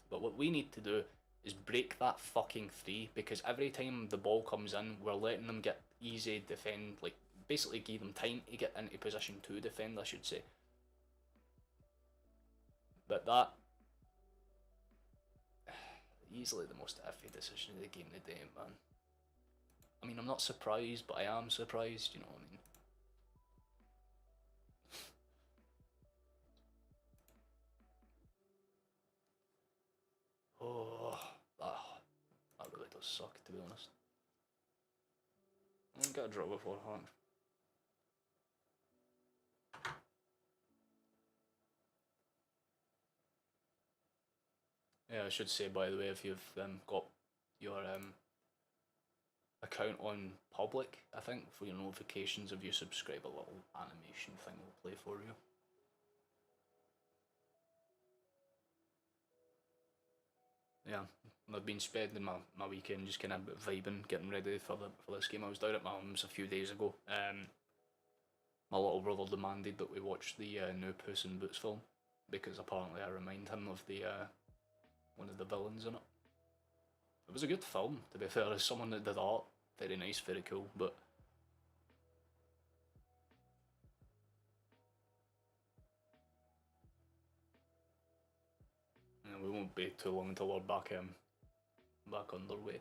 But what we need to do is break that fucking 3, because every time the ball comes in, we're letting them get easy defend, like basically give them time to get into position to defend, I should say. But that, easily the most iffy decision of the game today, man. I mean, I'm not surprised, but I am surprised, you know what I mean? That really does suck, to be honest. I'm gonna get a draw before Hawks. Yeah, I should say, by the way, if you've got your account on public, I think, for your notifications, if you subscribe, a little animation thing will play for you. Yeah, I've been spending my weekend just kind of vibing, getting ready for this game. I was down at my mum's a few days ago. My little brother demanded that we watch the new Puss in Boots film, because apparently I remind him of the one of the villains in it. It was a good film, to be fair. As someone that did art, very nice, very cool, but we won't be too long until we're back underway.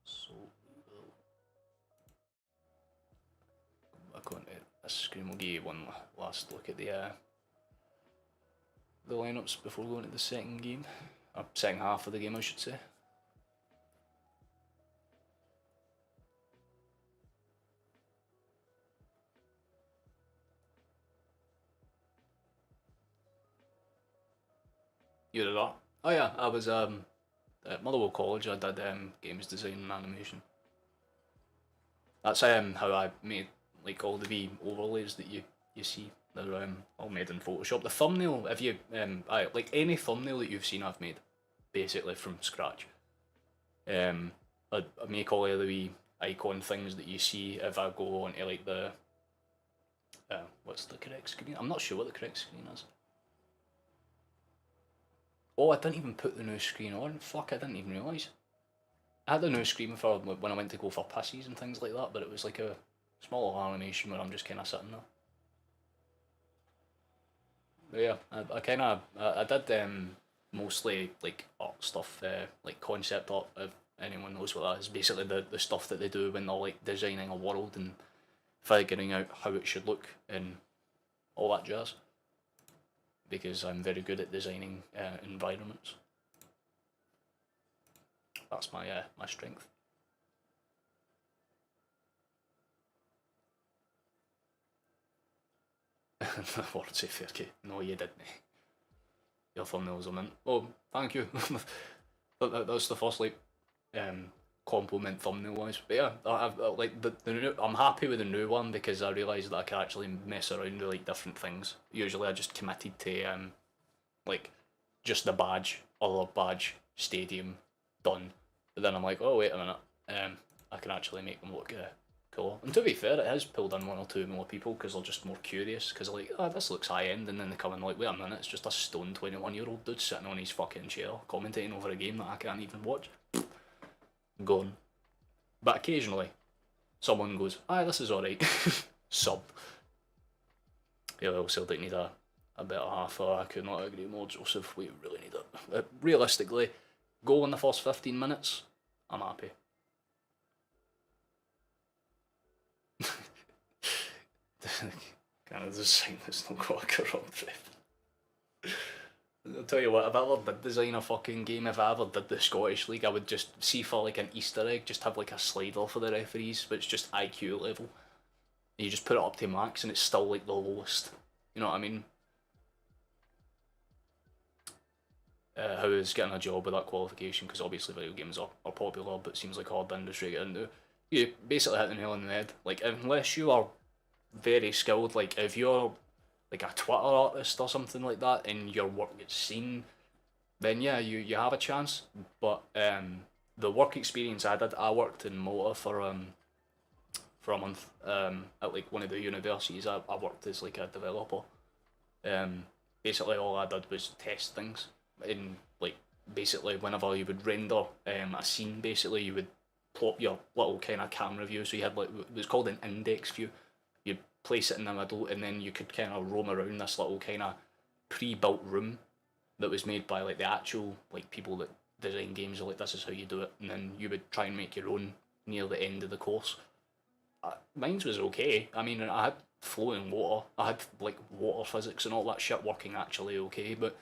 So we'll go back onto this screen. We'll give you one last look at the lineups before going to the second game, or second half of the game, I should say. You did that? Oh yeah, I was at Motherwell College. I did games design and animation. That's how I made like all the wee overlays that you see. They're all made in Photoshop. The thumbnail, if you like any thumbnail that you've seen, I've made basically from scratch. I make all of the wee icon things that you see if I go onto like the what's the correct screen? I'm not sure what the correct screen is. Oh, I didn't even put the new screen on. Fuck, I didn't even realise. I had the new screen for when I went to go for pisses and things like that, but it was like a small animation where I'm just kind of sitting there. But yeah, I did mostly like art stuff, like concept art. If anyone knows what that is, basically the stuff that they do when they're like designing a world and figuring out how it should look and all that jazz. Because I'm very good at designing environments. That's my my strength. Word say Fairkey. No, you didn't. Your thumbnails are mint. Oh, thank you. That's the first like compliment thumbnail wise. But yeah, I've like the new, I'm happy with the new one because I realised that I can actually mess around with like different things. Usually I just committed to like just the badge, other badge, stadium, done. But then I'm like, oh wait a minute, I can actually make them look cool. And to be fair, it has pulled in one or two more people because they're just more curious. Because they're like, oh, this looks high end, and then they come in like, wait a minute, it's just a stone 21-year-old dude sitting on his fucking chair commentating over a game that I can't even watch. Gone. But occasionally, someone goes, this is alright. Sub. Yeah, well, Celtic need a better half. I could not agree more, Joseph. We really need it. Realistically, goal in the first 15 minutes, I'm happy. Kind of the sign that's not got a corrupt ref. I'll tell you what, if I ever did design a fucking game, if I ever did the Scottish League, I would just see for like an Easter egg, just have like a slider for the referees, but it's just IQ level. And you just put it up to max and it's still like the lowest. You know what I mean? How is getting a job with that qualification, because obviously video games are popular, but it seems like a hard industry to get into. You basically hit the nail on the head. Like, unless you are very skilled, like if you're like a Twitter artist or something like that and your work gets seen, then yeah, you have a chance. But the work experience I did, I worked in Malta for a month at like one of the universities. I worked as like a developer. Basically all I did was test things. In like basically whenever you would render a scene, basically you would plop your little kind of camera view. So you had like, it was called an index view. You'd place it in the middle and then you could kind of roam around this little kind of pre-built room that was made by like the actual like people that design games. Are like, this is how you do it, and then you would try and make your own near the end of the course. Mine was okay. I mean, I had flowing water. I had like water physics and all that shit working actually okay, but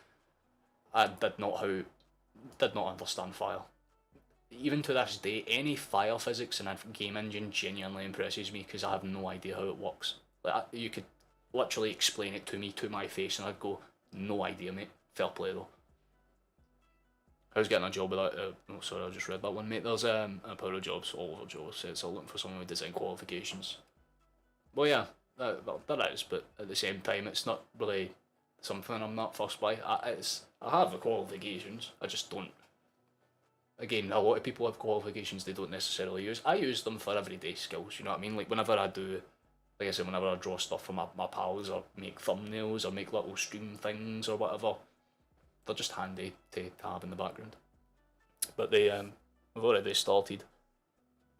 I did not understand fire. Even to this day, any fire physics in a game engine genuinely impresses me because I have no idea how it works. Like, you could literally explain it to me to my face and I'd go, no idea, mate. Fair play though. I was getting a job with that. Oh, sorry, I just read that one, mate. There's a power of jobs all over jobs. So it's all looking for someone with design qualifications. Well, yeah, that is, but at the same time, it's not really something I'm not fussed by. I have the qualifications. I just don't. Again, a lot of people have qualifications they don't necessarily use. I use them for everyday skills. You know what I mean? Like whenever I do, like I said, whenever I draw stuff for my pals or make thumbnails or make little stream things or whatever, they're just handy to have in the background. But we've already started.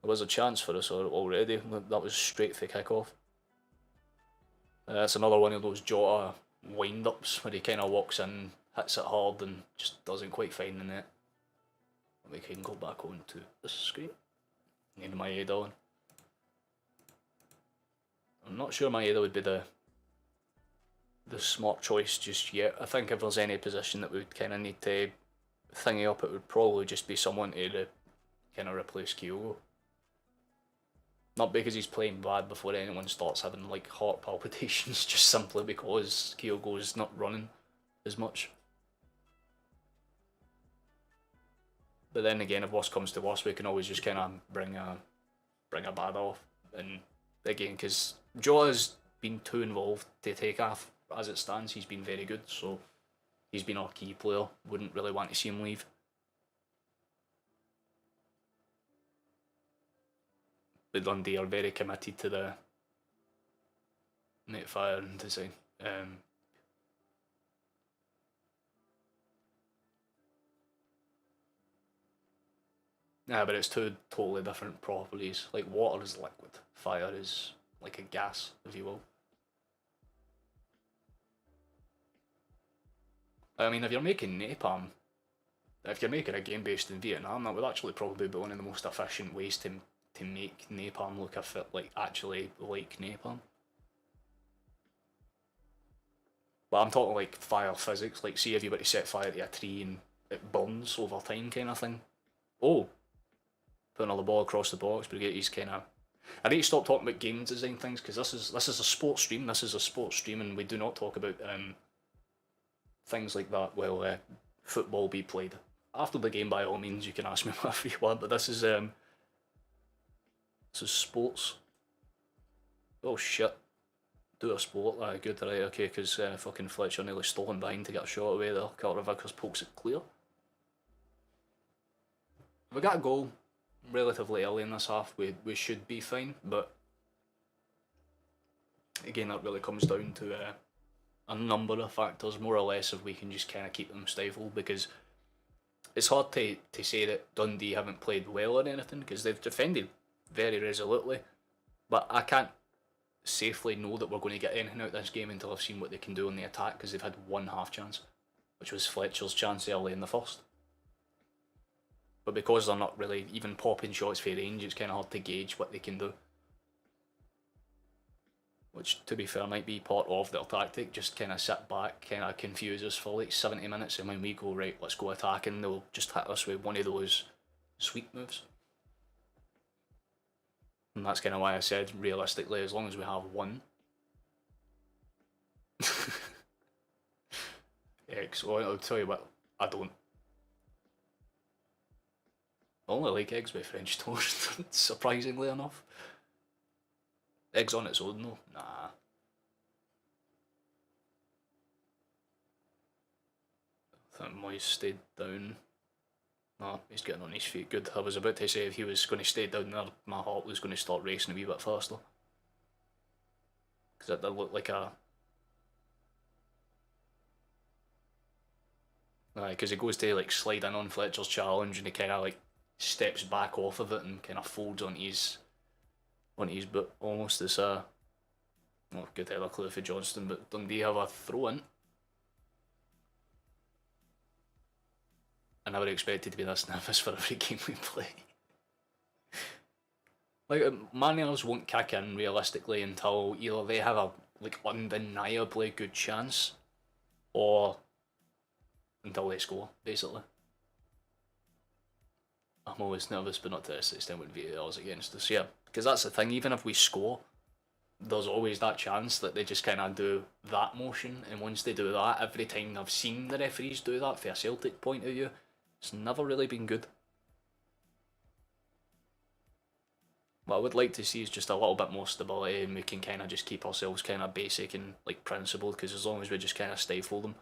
There was a chance for us already. That was straight for kick-off. It's another one of those Jota wind-ups where he kind of walks in, hits it hard and just doesn't quite find the net. We can go back onto the screen. Need Maeda on. I'm not sure Maeda would be the smart choice just yet. I think if there's any position that we would kind of need to thingy up, it would probably just be someone to kind of replace Kyogo. Not because he's playing bad before anyone starts having like heart palpitations, just simply because Kyogo's not running as much. But then again, if worst comes to worst, we can always just kind of bring a bad off. And again, because Jota's been too involved to take off as it stands, he's been very good, so he's been our key player. Wouldn't really want to see him leave. But Dundee are very committed to the net fire and design. Yeah, but it's two totally different properties. Like water is liquid, fire is like a gas, if you will. I mean, if you're making napalm, if you're making a game based in Vietnam, that would actually probably be one of the most efficient ways to make napalm look actually like napalm. But I'm talking like fire physics, like see if you were to set fire to a tree and it burns over time kind of thing. Oh, put another ball across the box, but he's kind of... I need to stop talking about game design things, because this is a sports stream, and we do not talk about things like that while football be played. After the game, by all means, you can ask me whatever you want, but this is sports. Oh shit. Do a sport, good, right, okay, because fucking Fletcher nearly stolen behind to get a shot away there. Carter Vickers pokes it clear. We got a goal relatively early in this half, we should be fine, but again, that really comes down to a number of factors, more or less, if we can just kind of keep them stifled, because it's hard to say that Dundee haven't played well or anything, because they've defended very resolutely, but I can't safely know that we're going to get anything out of this game until I've seen what they can do on the attack, because they've had one half chance, which was Fletcher's chance early in the first. But because they're not really even popping shots for range, it's kind of hard to gauge what they can do. Which, to be fair, might be part of their tactic, just kind of sit back, kind of confuse us for like 70 minutes, and when we go, right, let's go attacking, they'll just hit us with one of those sweep moves. And that's kind of why I said, realistically, as long as we have one. Eggs, well, I'll tell you what, I don't. I only like eggs with French toast, surprisingly enough. Eggs on its own though, nah. I think Moyes stayed down. Nah, he's getting on his feet, good. I was about to say if he was going to stay down there, my heart was going to start racing a wee bit faster. Because it did look like a... because he goes to like slide in on Fletcher's challenge and he kind of like steps back off of it and kind of folds on his boot, almost as a... well, good header clear for Johnston, but Dundee have a throw in. I never expected to be this nervous for every game we play. Like, Mariners won't kick in realistically until either they have a like undeniably good chance, or until they score, basically. I'm always nervous, but not to this extent when VAR's against us. Yeah, because that's the thing, even if we score, there's always that chance that they just kind of do that motion, and once they do that, every time I've seen the referees do that, from a Celtic point of view, It's never really been good. What I would like to see is just a little bit more stability, and we can kind of just keep ourselves kind of basic and like principled, because as long as we just kind of stifle them.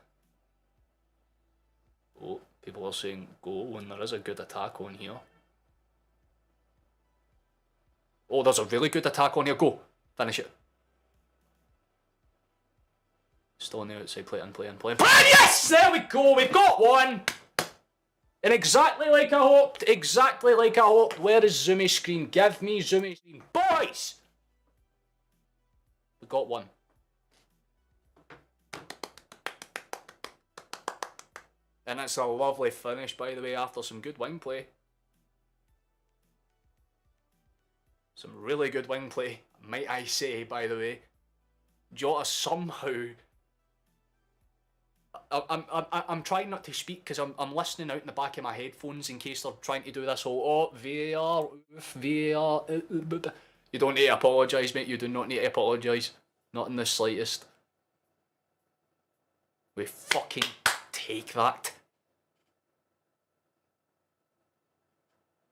Oh, people are saying goal when there is a good attack on here. Oh, there's a really good attack on here. Go! Finish it. Still on the outside, play in, play in, play in. Ah, yes! There we go! We've got one! And exactly like I hoped, exactly like I hoped. Where is Zoomy screen? Give me Zoomy screen. Boys! We got one. And it's a lovely finish, by the way, after some good wing play. Some really good wing play, might I say, by the way. Jota somehow... I'm trying not to speak because I'm listening out in the back of my headphones in case they're trying to do this whole, oh, VAR, VAR. You don't need to apologise, mate. You do not need to apologise. Not in the slightest. We fucking take that.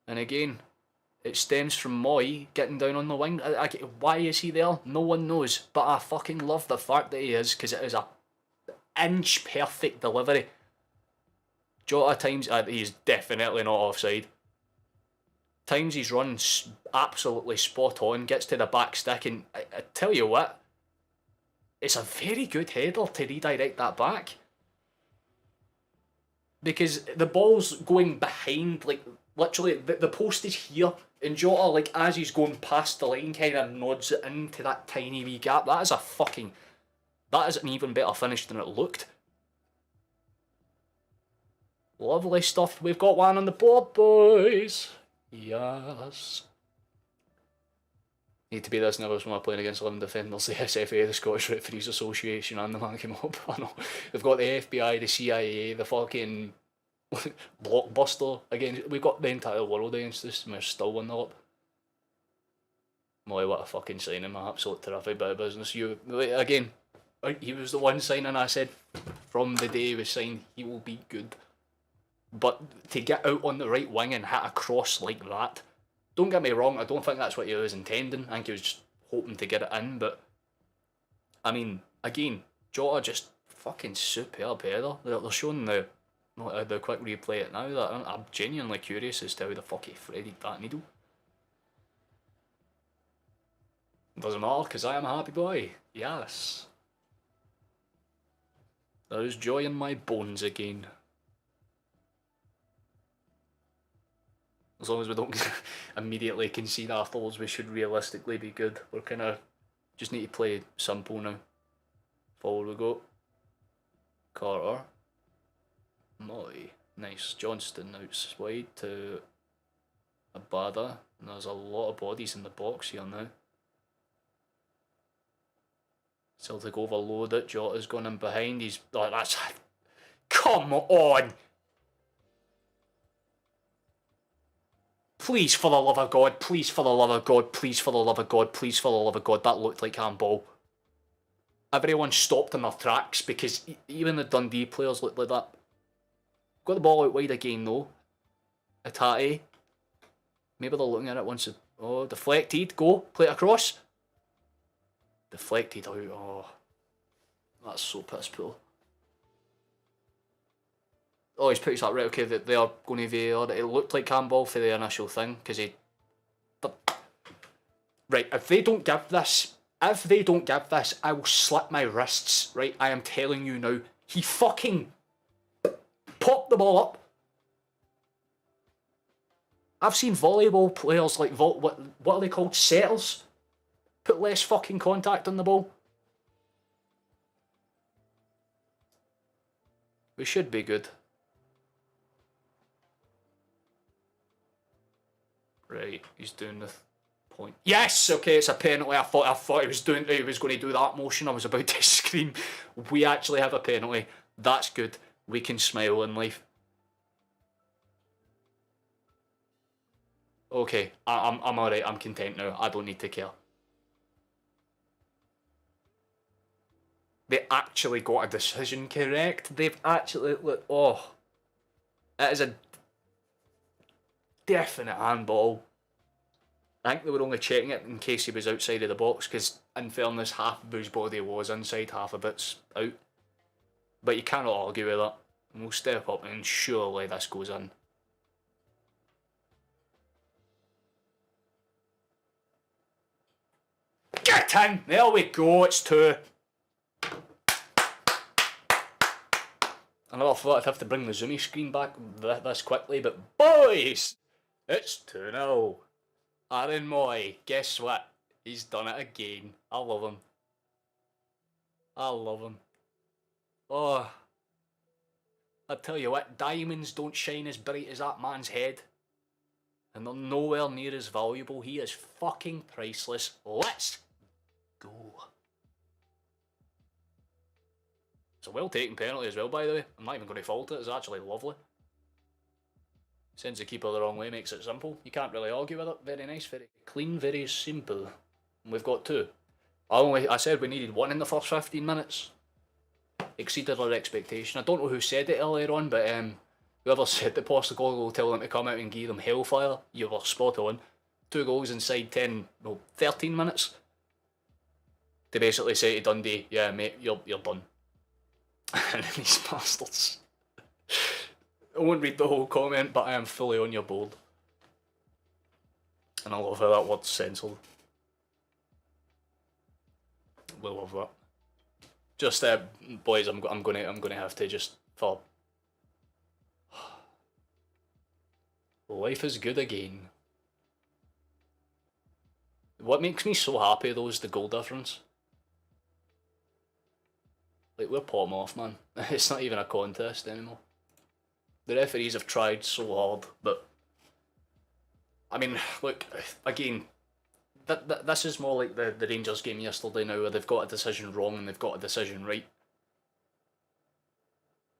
And again, it stems from Moy getting down on the wing. Why is he there? No one knows. But I fucking love the fact that he is, because it is a inch perfect delivery. Jota times, he's definitely not offside. Times he's run absolutely spot on, gets to the back stick, and I tell you what, it's a very good header to redirect that back. Because the ball's going behind, like, literally, the post is here, and Jota, like, as he's going past the line, kind of nods it into that tiny wee gap. That is a fucking... That is an even better finish than it looked. Lovely stuff. We've got one on the board, boys. Yes. Need to be this nervous when we're playing against 11 defenders, the SFA, the Scottish Referees Association, and the man came up. I know. They've got the FBI, the CIA, the fucking blockbuster again. We've got the entire world against us, and we're still winning up. Boy, what a fucking signing, my absolute terrific bit of business. You, again, he was the one signing I said from the day he was signed, he will be good. But to get out on the right wing and hit a cross like that, don't get me wrong, I don't think that's what he was intending. I think he was just hoping to get it in, but I mean, again, Jota just fucking superb header. They're showing the quick replay it now. That I'm genuinely curious as to how the fuck he threaded that needle. Doesn't matter, because I am a happy boy. Yes. There is joy in my bones again. As long as we don't immediately concede afterwards, we should realistically be good. We're kind of just need to play simple now. Forward we go. Carter. Moy. Nice. Johnston out wide to Abada. And there's a lot of bodies in the box here now. Celtic overload it. Jota's gone in behind. He's... Oh, that's... Come on! Please, for the love of God. Please, for the love of God. Please, for the love of God. Please, for the love of God. That looked like handball. Everyone stopped in their tracks because even the Dundee players looked like that. Got the ball out wide again, though. Atati. Maybe they're looking at it once. Oh, deflected. Go. Play it across. Deflected out. Oh, that's so piss poor. Oh, he's pretty right. Okay, they are going to VAR. It looked like handball for the initial thing because he. Right, if they don't give this, I will slit my wrists. Right, I am telling you now. He fucking popped the ball up. I've seen volleyball players like what are they called? Setters. Put less fucking contact on the ball. We should be good. Right, he's doing the point. Yes, okay, it's a penalty. I thought he was going to do that motion. I was about to scream. We actually have a penalty. That's good. We can smile in life. Okay, I'm alright. I'm content now. I don't need to care. They actually got a decision correct. They've actually... Oh. It is a definite handball. I think they were only checking it in case he was outside of the box, because in fairness, half of his body was inside, half of it's out. But you cannot argue with that. And we'll step up and surely this goes in. Get in! There we go, it's 2. I never thought I'd have to bring the zoomy screen back this quickly, but boys! It's 2-0. Aaron Moy, guess what? He's done it again. I love him. I love him. Oh, I tell you what, diamonds don't shine as bright as that man's head. And they're nowhere near as valuable. He is fucking priceless. Let's go. It's a well taken penalty as well, by the way. I'm not even going to fault it. It's actually lovely. Sends the keeper the wrong way, makes it simple. You can't really argue with it. Very nice, very clean, very simple. And we've got 2. I said we needed 1 in the first 15 minutes. Exceeded our expectation. I don't know who said it earlier on, but whoever said that Postecoglou will tell them to come out and give them hellfire, you were spot on. 2 goals inside 13 minutes. To basically say to Dundee, yeah mate, you're done. And these bastards. I won't read the whole comment, but I am fully on your board. And I love how that word's censored. We love that. Just boys, I'm gonna have to just for life is good again. What makes me so happy though is the goal difference. Like, we're potting off, man. It's not even a contest anymore. The referees have tried so hard, but I mean, look, again, this is more like the Rangers game yesterday now, where they've got a decision wrong and they've got a decision right.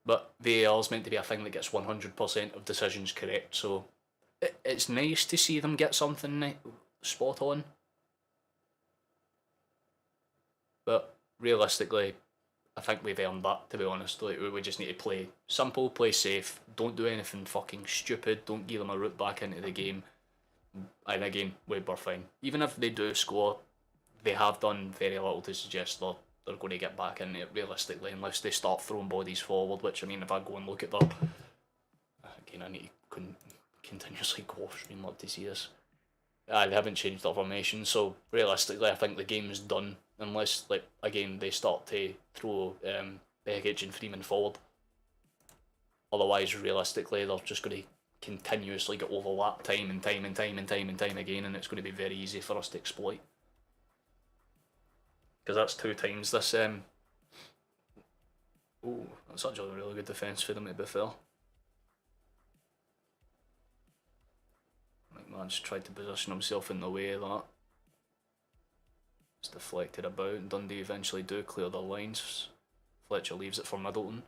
But VAR is meant to be a thing that gets 100% of decisions correct, so it's nice to see them get something spot on. But realistically, I think we've earned that, to be honest. Like, we just need to play simple, play safe, don't do anything fucking stupid, don't give them a route back into the game. And again, we're fine. Even if they do score, they have done very little to suggest they're going to get back in it realistically, unless they start throwing bodies forward, which, I mean, if I go and look at that, again, I need to continuously go off stream up to see this. They haven't changed their formation, so realistically I think the game's done, unless, like, again, they start to throw Begic and Freeman forward. Otherwise, realistically, they're just going to continuously get overlapped time and time again, and it's going to be very easy for us to exploit. Because that's 2 times this. Oh, that's actually a really good defence for them, to be fair. Man's tried to position himself in the way of that. It's deflected about, and Dundee eventually do clear their lines. Fletcher leaves it for Middleton.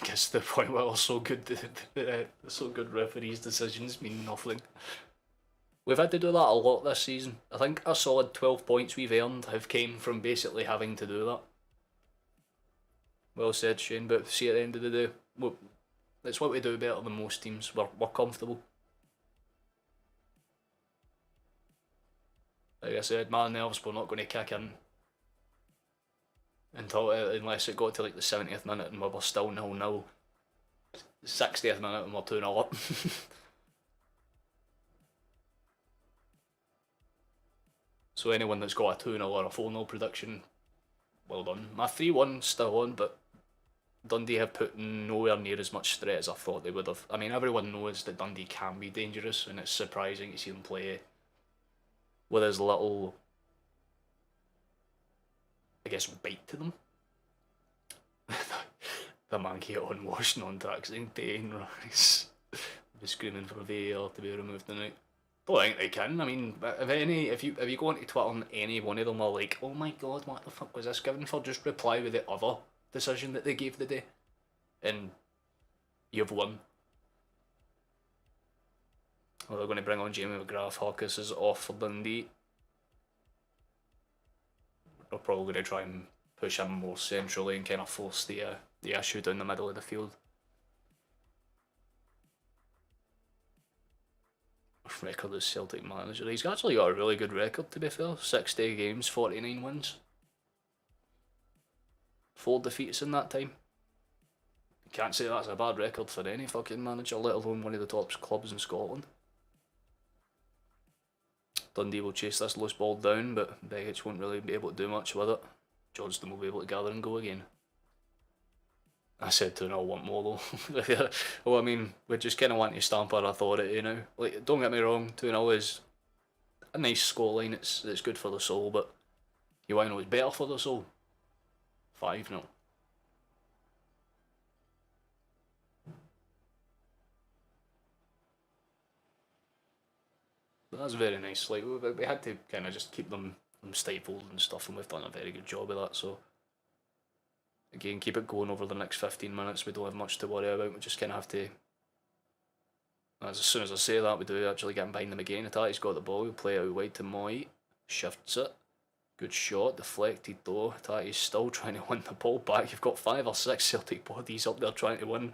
Gets to the point where so good referees' decisions mean nothing. We've had to do that a lot this season. I think a solid 12 points we've earned have came from basically having to do that. Well said, Shane, but see, at the end of the day, it's what we do better than most teams. We're comfortable. Like I said, my nerves were not going to kick in unless it got to like the 70th minute and we were still 0-0. 60th minute and we're 2-0 up. So anyone that's got a 2-0 or a 4-0 prediction, well done. My 3-1's still on, but Dundee have put nowhere near as much threat as I thought they would have. I mean, everyone knows that Dundee can be dangerous, and it's surprising to see them play with as little, I guess, bite to them. The man get on washing on tracks in pain, right? Be screaming for VAR to be removed tonight. Don't think they can. I mean, if you go onto Twitter and any one of them are like, oh my god, what the fuck was this given for? Just reply with the other decision that they gave the day, and you've won. Well, they're going to bring on Jamie McGrath. Harkis is off for Dundee. They're probably going to try and push him more centrally and kind of force the the issue down the middle of the field. Record as Celtic manager. He's actually got a really good record, to be fair. 60 games, 49 wins. 4 defeats in that time. You can't say that's a bad record for any fucking manager, let alone one of the top clubs in Scotland. Dundee will chase this loose ball down, but Begic won't really be able to do much with it. Johnston will be able to gather and go again. I said 2-0, want more though. Well, I mean, we just kind of want to stamp our authority now. Like, don't get me wrong, 2-0 is a nice scoreline, it's good for the soul, but you want to know it's better for the soul? 5-0. But that's very nice. Like, we had to kind of just keep them stifled and stuff, and we've done a very good job of that, so again, keep it going over the next 15 minutes. We don't have much to worry about. We just kind of have to, as soon as I say that, we do actually get behind them again. Tannadice got the ball, we play it out wide to Moy, shifts it, good shot, deflected though. Tannadice still trying to win the ball back. You've got 5 or 6 Celtic bodies up there trying to win,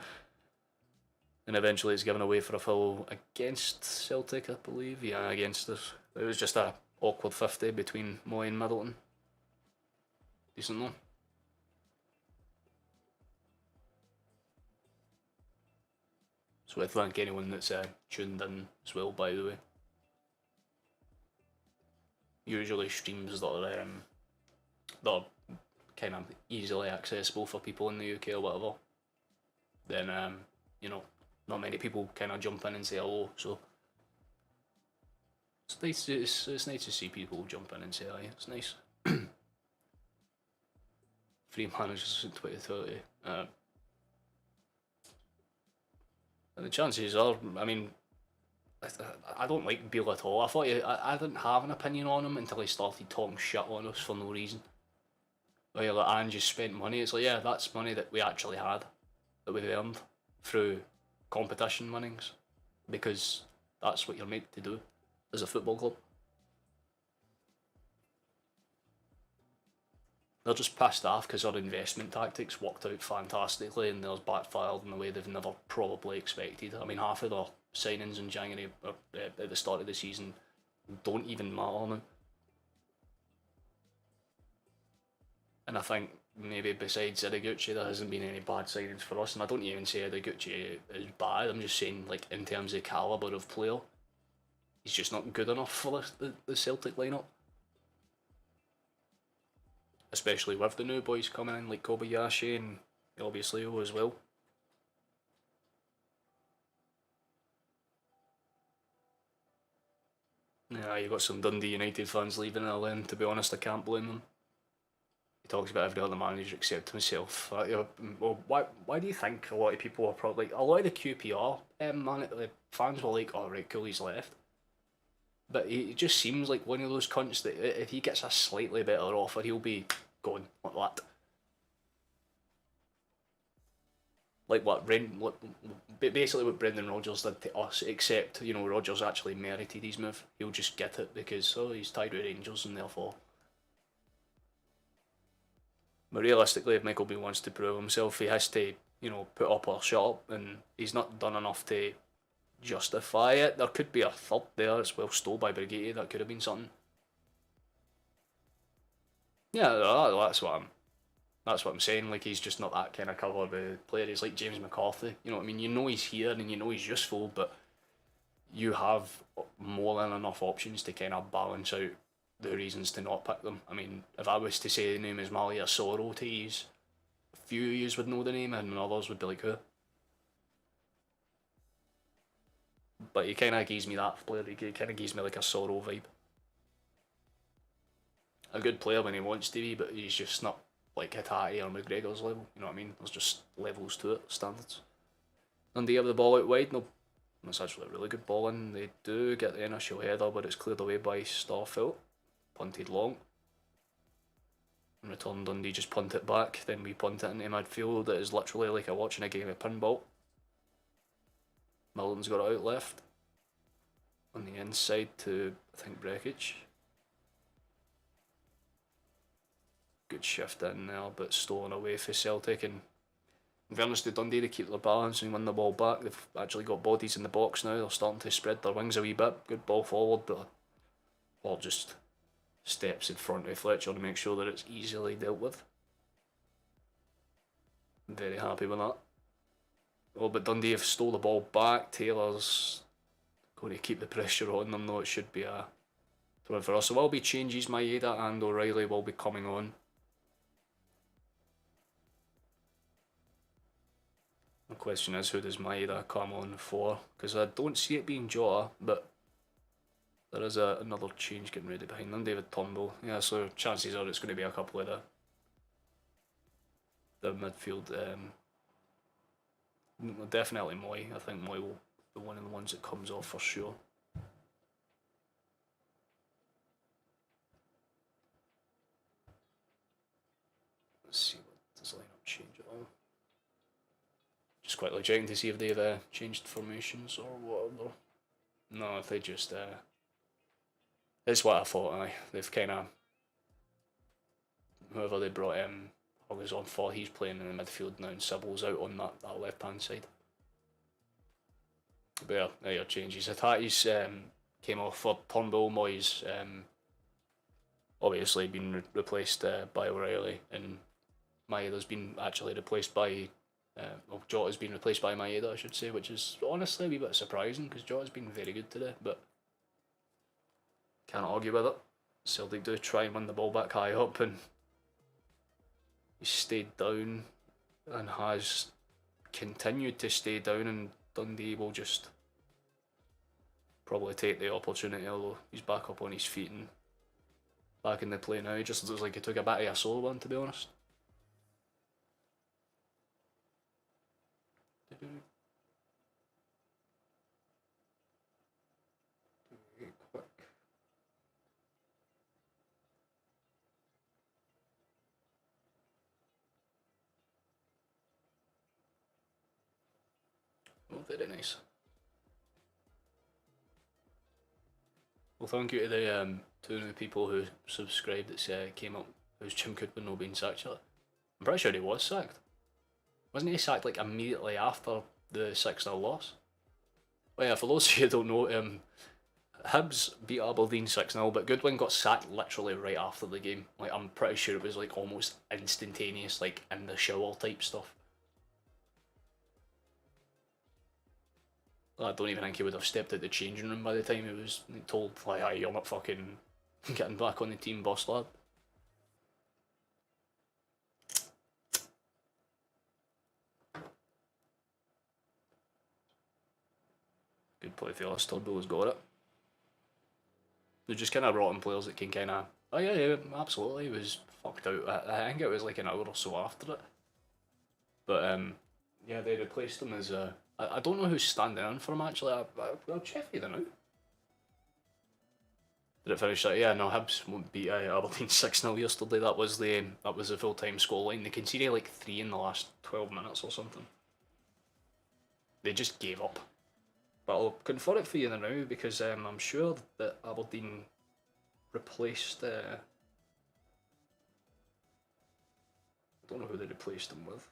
and eventually it's given away for a foul against Celtic, I believe. Yeah, against us. It was just a awkward 50 between Moy and Middleton. Decent though. So I thank anyone that's tuned in as well, by the way. Usually streams that are kind of easily accessible for people in the UK or whatever. Then you know, not many people kind of jump in and say hello. So it's nice. It's nice to see people jump in and say hi. It's nice. 3 managers in 2030. The chances are, I mean, I don't like Beale at all. I thought I didn't have an opinion on him until he started talking shit on us for no reason. Where like, Ange just spent money. It's like, yeah, that's money that we actually had, that we've earned through competition winnings, because that's what you're made to do as a football club. They're just pissed off because our investment tactics worked out fantastically and theirs backfired in a way they've never probably expected. I mean, half of their signings in January at the start of the season don't even matter now. And I think maybe besides Ideguchi, there hasn't been any bad signings for us. And I don't even say Ideguchi is bad. I'm just saying, like, in terms of calibre of player, he's just not good enough for the Celtic lineup. Especially with the new boys coming in, like Kobayashi and obviously O as well. Yeah, you got some Dundee United fans leaving early, and to be honest, I can't blame them. He talks about every other manager except himself. Well, why do you think a lot of people are probably, a lot of the QPR fans were like, oh right, cool, he's left. But he just seems like one of those cunts that if he gets a slightly better offer, he'll be gone like that. Like basically what Brendan Rodgers did to us, except, you know, Rodgers actually merited his move. He'll just get it because, oh, he's tied with Rangers and therefore. But realistically, if Michael Beale wants to prove himself, he has to, you know, put up or shut up, and he's not done enough to justify it. There could be a third there as well, stole by Brigitte, that could have been something. Yeah, that's what I'm saying. Like, he's just not that kind of calibre player. He's like James McCarthy. You know what I mean? You know he's here and you know he's useful, but you have more than enough options to kind of balance out the reasons to not pick them. I mean, if I was to say the name is Malia Soro to use, a few of you would know the name and others would be like, who? But he kind of gives me that player. He kind of gives me like a Soro vibe. A good player when he wants to be, but he's just not like Hitati or McGregor's level. You know what I mean? There's just levels to it, standards. Dundee have the ball out wide. No, that's actually a really good ball in. They do get the initial header, but it's cleared away by Starfield. Punted long. In return, Dundee just punt it back. Then we punt it into midfield. It is literally like watching a game of pinball. Milton's got it out left. On the inside to, I think, Brekic. Good shift in there, but stolen away for Celtic, and in fairness to Dundee, they keep their balance and win the ball back. They've actually got bodies in the box now. They're starting to spread their wings a wee bit. Good ball forward, but all just steps in front of Fletcher to make sure that it's easily dealt with. I'm very happy with that. Oh, but Dundee have stole the ball back. Taylor's going to keep the pressure on them, though. It should be a throw for us. So will be changes. Maeda and O'Reilly will be coming on. The question is, who does Maeda come on for? Because I don't see it being Jota, but there is another change getting ready behind them. David Turnbull. Yeah, so chances are it's going to be a couple of the midfield. Definitely Moy. I think Moy will be one of the ones that comes off for sure. Let's see what does lineup change at all. Just quickly checking to see if they've changed formations or whatever. No, if they just it's what I thought. They've kind of whoever they brought August on for, he's playing in the midfield now, and Sybil's out on that left hand side. But yeah, there are changes. Tannadice came off for Turnbull. Moyes obviously been replaced by O'Reilly, and Maeda's been actually replaced by Jota's been replaced by Maeda, I should say, which is honestly a wee bit surprising because Jota's been very good today, but can't argue with it. Celtic do try and win the ball back high up, and he stayed down and has continued to stay down, and Dundee will just probably take the opportunity, although he's back up on his feet and back in the play now. He just looks like he took a bit of a solo one, to be honest. Oh, very nice. Well, thank you to the two new people who subscribed that came up. Who's Jim Goodwin not being sacked yet? I'm pretty sure he was sacked. Wasn't he sacked like immediately after the 6-0 loss? Well, yeah, for those of you who don't know, Hibs beat Aberdeen 6-0, but Goodwin got sacked literally right after the game. Like, I'm pretty sure it was like almost instantaneous, like in the shower type stuff. I don't even think he would have stepped out the changing room by the time he was told, like, hey, you're not fucking getting back on the team bus, lad. Good play for us. Turnbull has got it. They're just kind of rotten players that can kind of... Oh yeah, absolutely. He was fucked out. I think it was like an hour or so after it. But yeah, they replaced him as I don't know who's standing in for him actually. I'll check for you now. Did it finish that? Yeah, no, Hibs won't beat Aberdeen 6-0 yesterday. That was the full-time scoreline. They conceded like 3 in the last 12 minutes or something. They just gave up. But I'll confirm it for you now because I'm sure that Aberdeen replaced... I don't know who they replaced them with.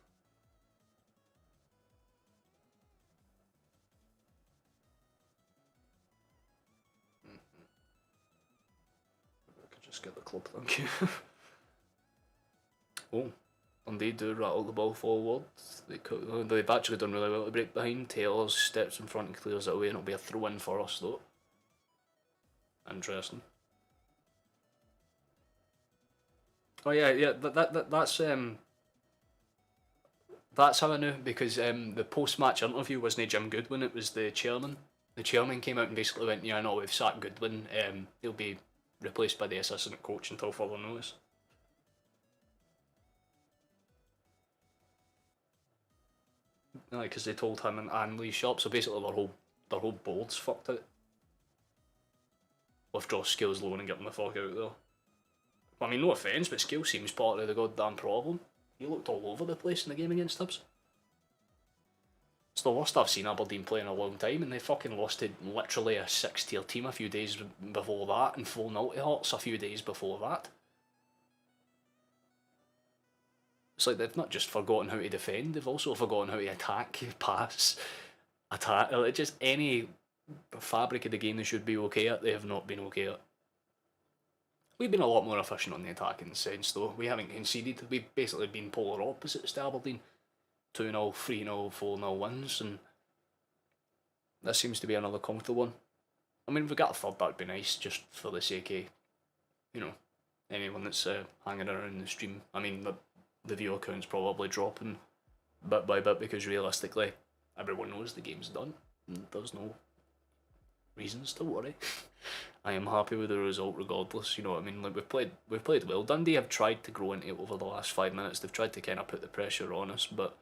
I could just get the club, thank you. Oh. And they do rattle the ball forward. They've actually done really well to break behind. Taylor steps in front and clears it away, and it'll be a throw-in for us though. Interesting. Oh yeah, that's how I knew, because the post-match interview wasn't Jim Goodwin, it was the chairman. The chairman came out and basically went, yeah, no, we've sacked Goodwin. He'll be replaced by the assistant coach until further notice. Because they told him and Lee Sharp, so basically their whole board's fucked out. Withdraw Scales loan and get them the fuck out there. I mean, no offence, but Scales seems part of the goddamn problem. He looked all over the place in the game against Hibs. It's the worst I've seen Aberdeen play in a long time, and they fucking lost to literally a 6-tier team a few days before that, and 4-0 to Hearts a few days before that. It's like they've not just forgotten how to defend, they've also forgotten how to attack, pass, attack. Like just any fabric of the game they should be okay at, they have not been okay at. We've been a lot more efficient on the attacking sense though. We haven't conceded. We've basically been polar opposites to Aberdeen. 2-0, 3-0, 4-0 wins, and this seems to be another comfortable one. I mean, if we got a third, that'd be nice, just for the sake of, you know, anyone that's hanging around the stream. I mean, the viewer count's probably dropping bit by bit because realistically, everyone knows the game's done. And there's no reasons to worry. I am happy with the result regardless. You know what I mean? Like we've played well. Dundee have tried to grow into it over the last 5 minutes. They've tried to kind of put the pressure on us, but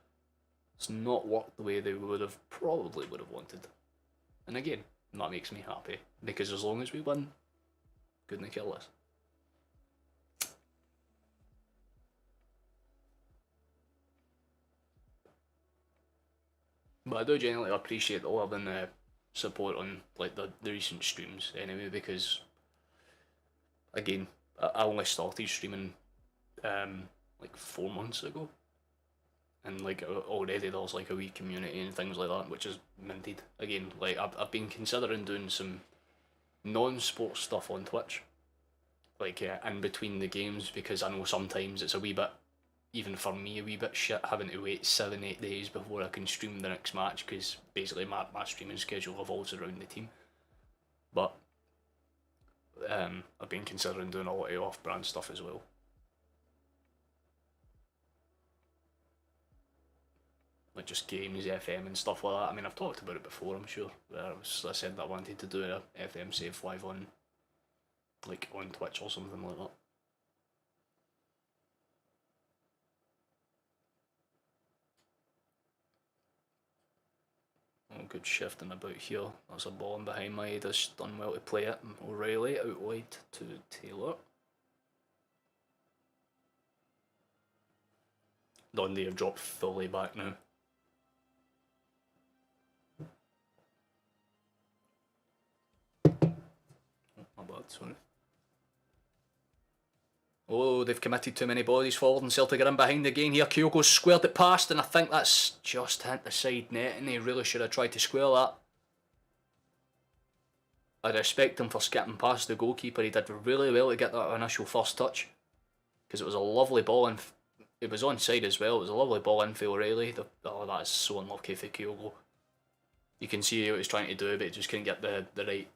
it's not worked the way they probably would have wanted. And again, that makes me happy because as long as we win, couldn't kill us. But I do genuinely appreciate all of the support on like the recent streams anyway, because again, I only started streaming like 4 months ago, and like already there's like a wee community and things like that, which is minted. Again, like I've been considering doing some non-sports stuff on Twitch, like in between the games, because I know sometimes it's a wee bit, even for me, a wee bit shit having to wait 7-8 days before I can stream the next match, because basically my streaming schedule revolves around the team. But I've been considering doing a lot of off-brand stuff as well. Like just games, FM and stuff like that. I mean, I've talked about it before, I'm sure. I said that I wanted to do a FM save live on, like on Twitch or something like that. Oh, good shifting about here. There's a ball in behind my head. Has done well to play it. O'Reilly out wide to Taylor. Dundee have dropped fully back now. My bad, sorry. Oh, they've committed too many bodies forward and Celtic are in behind again here. Kyogo's squared it past and I think that's just hit the side net and he really should have tried to square that. I respect him for skipping past the goalkeeper. He did really well to get that initial first touch, because it was a lovely ball and it was onside as well. It was a lovely ball in for O'Reilly. Oh, that is so unlucky for Kyogo. You can see what he's trying to do, but he just couldn't get the right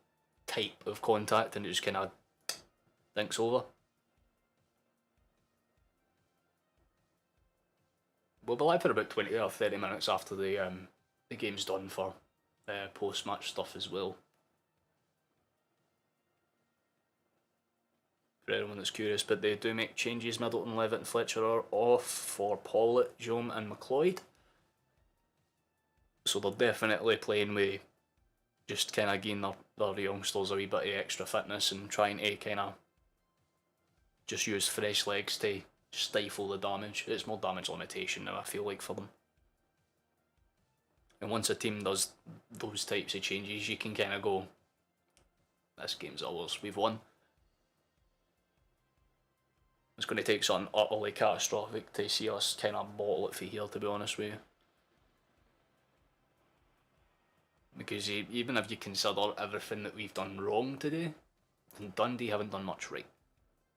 type of contact and it just kind of dinks over. We'll be live for about 20 or 30 minutes after the game's done for post-match stuff as well. For anyone that's curious, but they do make changes. Middleton, Levitt and Fletcher are off for Pollitt, Jome and McLeod. So they're definitely playing with just kind of giving their youngsters a wee bit of extra fitness and trying to kind of just use fresh legs to stifle the damage. It's more damage limitation now, I feel like, for them. And once a team does those types of changes, you can kind of go, this game's ours, we've won. It's going to take something utterly catastrophic to see us kind of bottle it for here, to be honest with you. Because even if you consider everything that we've done wrong today, then Dundee haven't done much right.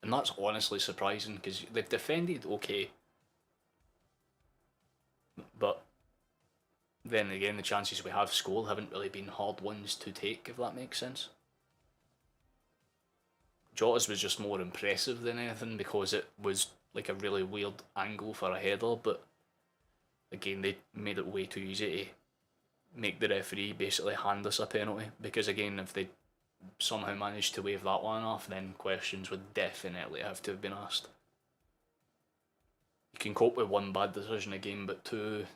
And that's honestly surprising, because they've defended okay. But then again, the chances we have scored haven't really been hard ones to take, if that makes sense. Jota's was just more impressive than anything because it was like a really weird angle for a header, but again, they made it way too easy to make the referee basically hand us a penalty, because again, if they somehow managed to wave that one off, then questions would definitely have to have been asked. You can cope with one bad decision a game, but two,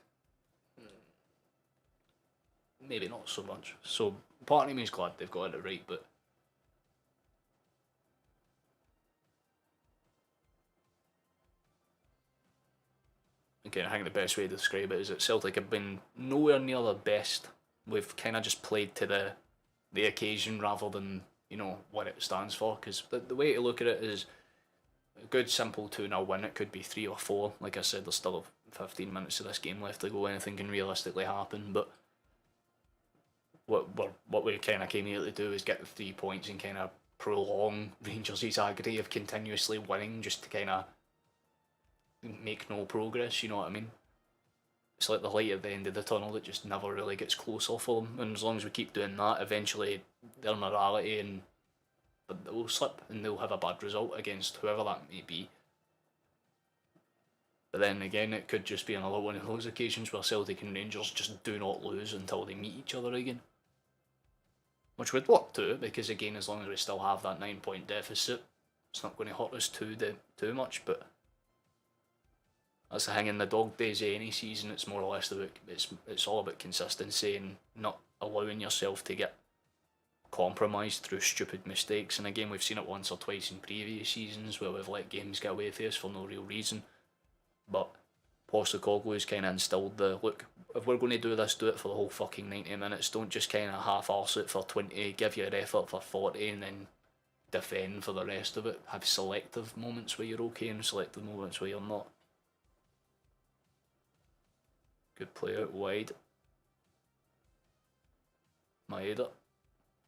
maybe not so much. So part of me is glad they've got it right, but again, I think the best way to describe it is that Celtic have been nowhere near their best. We've kind of just played to the occasion rather than, you know, what it stands for. Because the way to look at it is, a good simple 2-0 win. It could be 3 or 4. Like I said, there's still 15 minutes of this game left to go. Anything can realistically happen, but what we kind of came here to do is get the 3 points and kind of prolong Rangers' agony of continuously winning, just to kind of make no progress, you know what I mean? It's like the light at the end of the tunnel that just never really gets closer for them, and as long as we keep doing that, eventually their morality and they'll slip and they'll have a bad result against whoever that may be. But then again, it could just be another one of those occasions where Celtic and Rangers just do not lose until they meet each other again. Which would work too, because again, as long as we still have that 9-point deficit, it's not going to hurt us too much. But that's the thing, in the dog days of any season, it's more or less about it's all about consistency and not allowing yourself to get compromised through stupid mistakes. And again, we've seen it once or twice in previous seasons where we've let games get away with us for no real reason. But Postecoglou's kind of instilled the, look, if we're going to do this, do it for the whole fucking 90 minutes. Don't just kind of half-arse it for 20, give your effort for 40 and then defend for the rest of it. Have selective moments where you're okay and selective moments where you're not. Good play out wide. Maeda.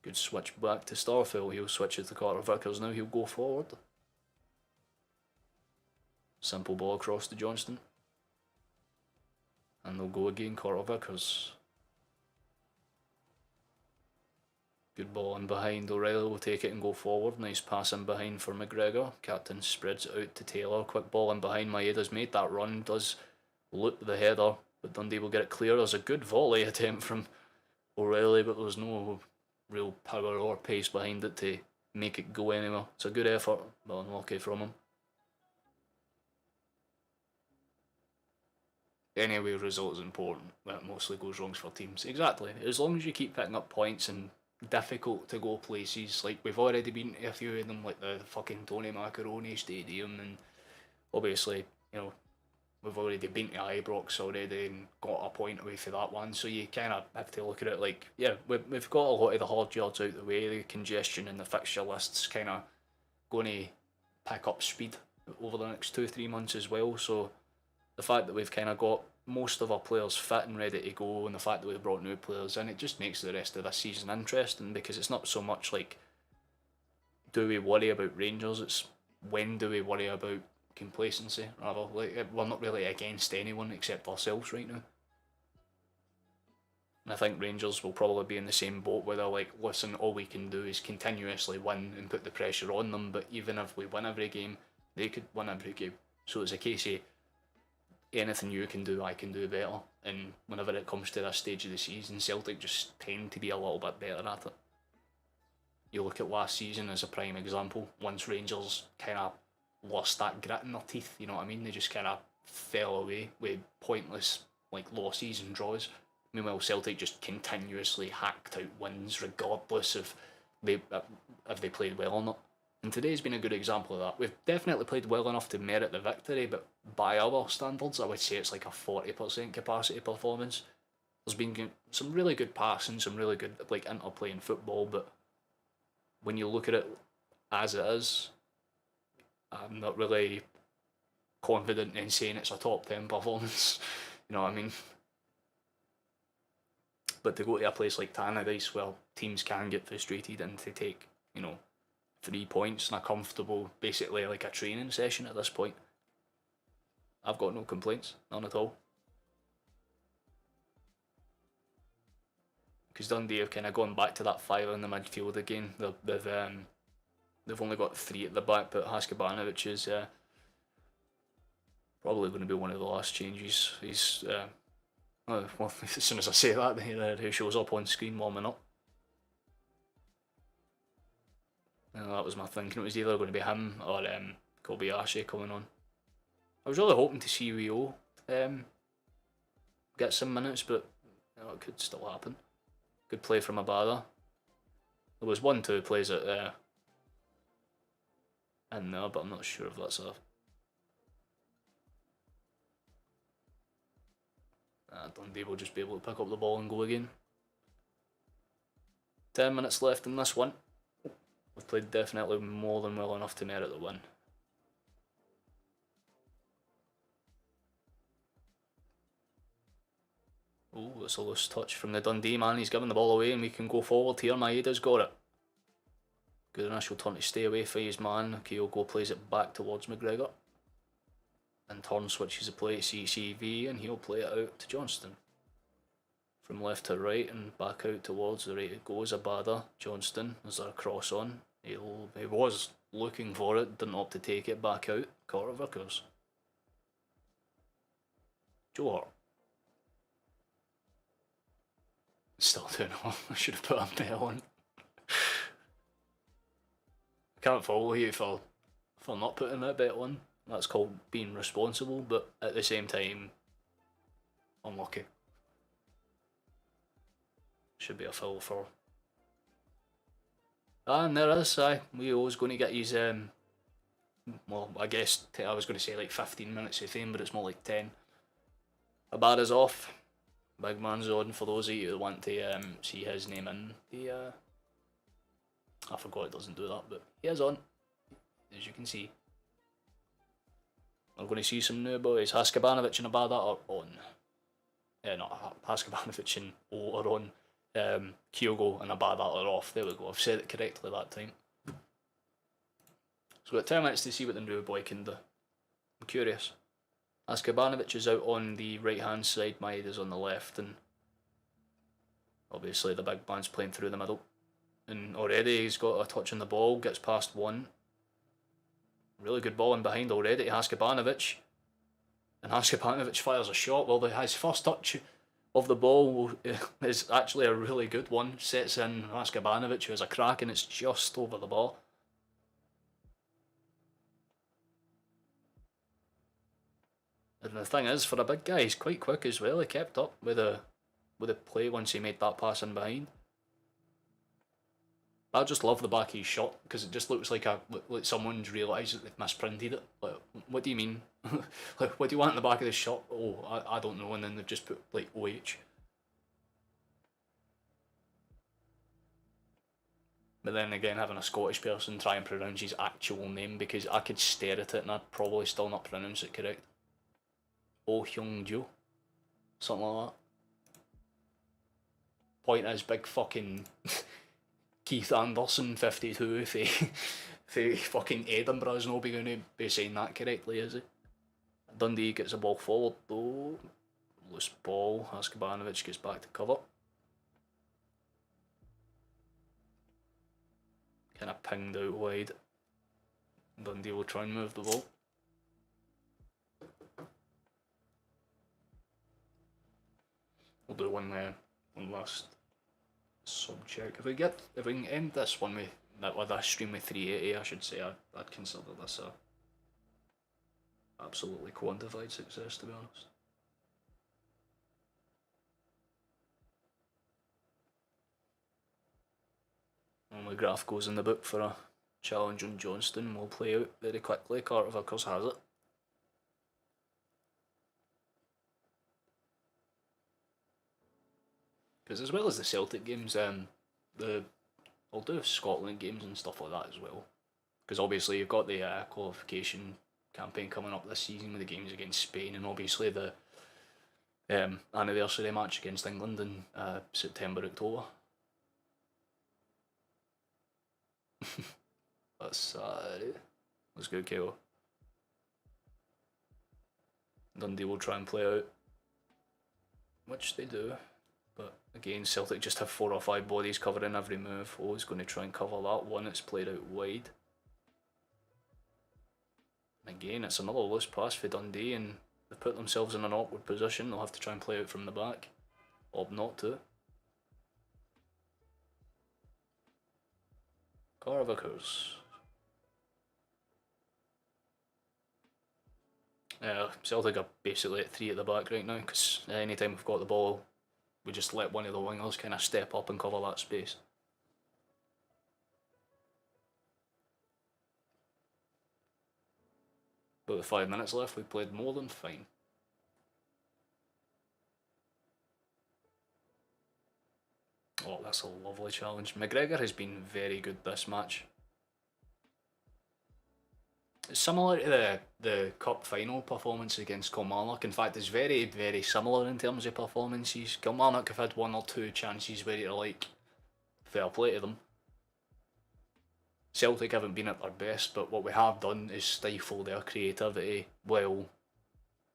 Good switch back to Starfelt. He'll switch it to Carter Vickers now. He'll go forward. Simple ball across to Johnston. And they'll go again, Carter Vickers. Good ball in behind. O'Reilly will take it and go forward. Nice pass in behind for McGregor. Captain spreads it out to Taylor. Quick ball in behind. Maeda's made that run. Does loop the header, but Dundee will get it clear. There's a good volley attempt from O'Reilly, but there's no real power or pace behind it to make it go anywhere. It's a good effort, but unlucky from him. Anyway, result is important. That mostly goes wrong for teams. Exactly. As long as you keep picking up points and difficult to go places, like we've already been to a few of them, like the fucking Tony Macaroni Stadium, and obviously, you know, we've already been to Ibrox already and got a point away for that one. So you kind of have to look at it like, yeah, we've got a lot of the hard yards out the way. The congestion in the fixture list's kind of going to pick up speed over the next 2-3 months as well. So the fact that we've kind of got most of our players fit and ready to go, and the fact that we've brought new players in, it just makes the rest of this season interesting, because it's not so much like, do we worry about Rangers, it's when do we worry about complacency, rather. Like, we're not really against anyone except ourselves right now. And I think Rangers will probably be in the same boat where they're like, listen, all we can do is continuously win and put the pressure on them, but even if we win every game, they could win every game. So it's a case of, anything you can do, I can do better. And whenever it comes to this stage of the season, Celtic just tend to be a little bit better at it. You look at last season as a prime example. Once Rangers kind of lost that grit in their teeth, you know what I mean? They just kind of fell away with pointless like losses and draws. Meanwhile, Celtic just continuously hacked out wins regardless if they played well or not. And today's been a good example of that. We've definitely played well enough to merit the victory, but by our standards, I would say it's like a 40% capacity performance. There's been some really good passing, some really good like interplay in football, but when you look at it as it is, I'm not really confident in saying it's a top 10 performance. You know what I mean? But to go to a place like Tannadice where teams can get frustrated and to take, you know, 3 points in a comfortable, basically like a training session at this point, I've got no complaints, none at all. Because Dundee have kind of gone back to that 5 in the midfield again. They've only got 3 at the back, but Haskabana, which is probably going to be one of the last changes. He's well, as soon as I say that, he shows up on screen warming up. That was my thinking. It was either going to be him or Kobayashi coming on. I was really hoping to see Rio get some minutes, but you know, it could still happen. Good play from Abada. There was 1-2 plays at in there, but I'm not sure if that's a. Dundee will just be able to pick up the ball and go again. 10 minutes left in this one. We've played definitely more than well enough to merit the win. it's a loose touch from the Dundee man. He's giving the ball away and we can go forward here. Maeda's got it. Good initial turn to stay away for his man. Kyogo plays it back towards McGregor. And Torn switches the play to CCV and he'll play it out to Johnston. From left to right and back out towards the right it goes. Abada, Johnston, is there a cross on? He was looking for it, didn't opt to take it, back out. Carter Vickers. Joe Hart. Still doing it. I should have put a bell on. I can't follow you for not putting that bet on. That's called being responsible, but at the same time, unlucky. Should be a foul for. And there is, Leo's going to get his, well, I guess I was going to say like 15 minutes of fame, but it's more like 10. Abada's off. Big man's on for those of you who want to see his name in the. I forgot it doesn't do that, but he is on, as you can see. We're going to see some new boys. Haskabanovic and Abada are on. Not Haskabanovic and O are on. Kyogo and Abada are off. There we go. I've said it correctly that time. So we've got 10 minutes to see what the new boy can do. I'm curious. Haskabanovic is out on the right hand side. Maeda's on the left, and obviously the big man's playing through the middle. And already he's got a touch on the ball. Gets past one. Really good ball in behind already to Haskabanovic. And Haskabanovic fires a shot. Well, his first touch of the ball is actually a really good one. Sets in Haskabanovic, who has a crack, and it's just over the ball. And the thing is, for a big guy, he's quite quick as well. He kept up with the play once he made that pass in behind. I just love the back of his shot because it just looks like someone's realised that they've misprinted it. Like, what do you mean? Like, what do you want in the back of this shot? Oh, I don't know, and then they've just put like OH. But then again, having a Scottish person try and pronounce his actual name, because I could stare at it and I'd probably still not pronounce it correct. Oh Hyung Jo, something like that. Point is, big fucking Keith Anderson 52 if he fucking Edinburgh is not going to be saying that correctly, is he? Dundee gets the ball forward though. Loose ball. Haskabanovic gets back to cover. Kind of pinged out wide. Dundee will try and move the ball. We'll do one last sub check. If we can end this one with a stream with 380, I should say I'd consider this a absolutely quantified success, to be honest. And the graph goes in the book for a challenge on Johnston. We'll play out very quickly. Carter Vickers has it. Because as well as the Celtic games, I'll do Scotland games and stuff like that as well. Because obviously you've got the qualification campaign coming up this season with the games against Spain, and obviously the anniversary match against England in September, October. That's let's go, KO. Dundee will try and play out, which they do. But again, Celtic just have 4 or 5 bodies covering every move. O's going to try and cover that one. It's played out wide. And again, it's another loose pass for Dundee, and they've put themselves in an awkward position. They'll have to try and play out from the back. Opt not to. Carter Vickers. Celtic are basically at 3 at the back right now, because anytime we've got the ball, we just let one of the wingers kind of step up and cover that space. But with 5 minutes left, we played more than fine. Oh, that's a lovely challenge. McGregor has been very good this match. It's similar to the cup final performance against Kilmarnock. In fact, it's very, very similar in terms of performances. Kilmarnock have had one or two chances where you're like, fair play to them. Celtic haven't been at their best, but what we have done is stifle their creativity while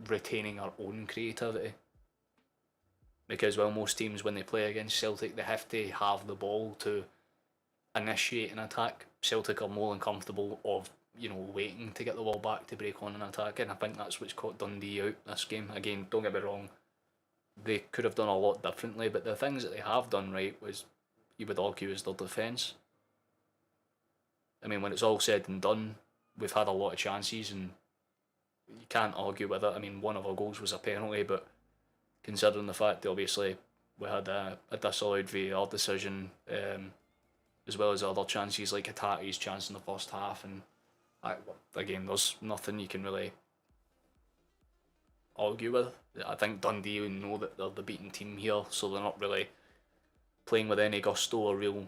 retaining our own creativity. Because while most teams, when they play against Celtic, they have to have the ball to initiate an attack, Celtic are more than comfortable of, waiting to get the ball back to break on an attack, and I think that's what's caught Dundee out this game. Again, don't get me wrong, they could have done a lot differently, but the things that they have done right was, you would argue, is their defence. I mean, when it's all said and done, we've had a lot of chances, and you can't argue with it. I mean, one of our goals was a penalty, but considering the fact that obviously we had a disallowed VAR decision, as well as other chances like Tannadice's chance in the first half, and again, there's nothing you can really argue with. I think Dundee know that they're the beaten team here, so they're not really playing with any gusto or real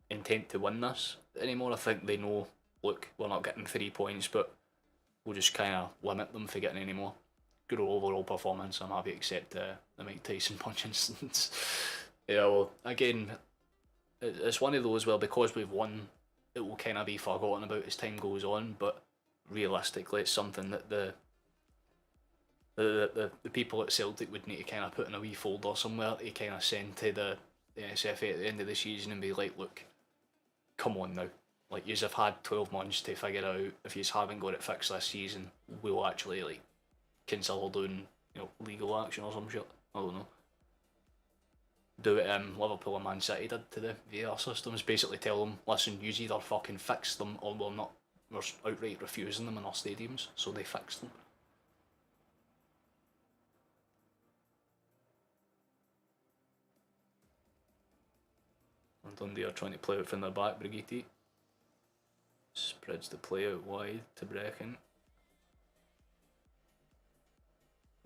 intent to win this anymore. I think they know, look, we're not getting 3 points, but we'll just kind of limit them for getting any more. Good overall performance. I'm happy to accept the Mike Tyson punch instance. Yeah, well, again, it's one of those where because we've won, it will kind of be forgotten about as time goes on, but realistically it's something that the people at Celtic would need to kind of put in a wee folder somewhere to kind of send to the SFA at the end of the season and be like, look, come on now. Like, yous have had 12 months to figure out. If yous haven't got it fixed this season, we'll actually consider doing legal action or some shit. I don't know. Do it Liverpool and Man City did to the VAR systems. Basically tell them, listen, you either fucking fix them or we're outright refusing them in our stadiums. So they fixed them. And Dundee are trying to play out from their back. Brigitte spreads the play out wide to Brecken.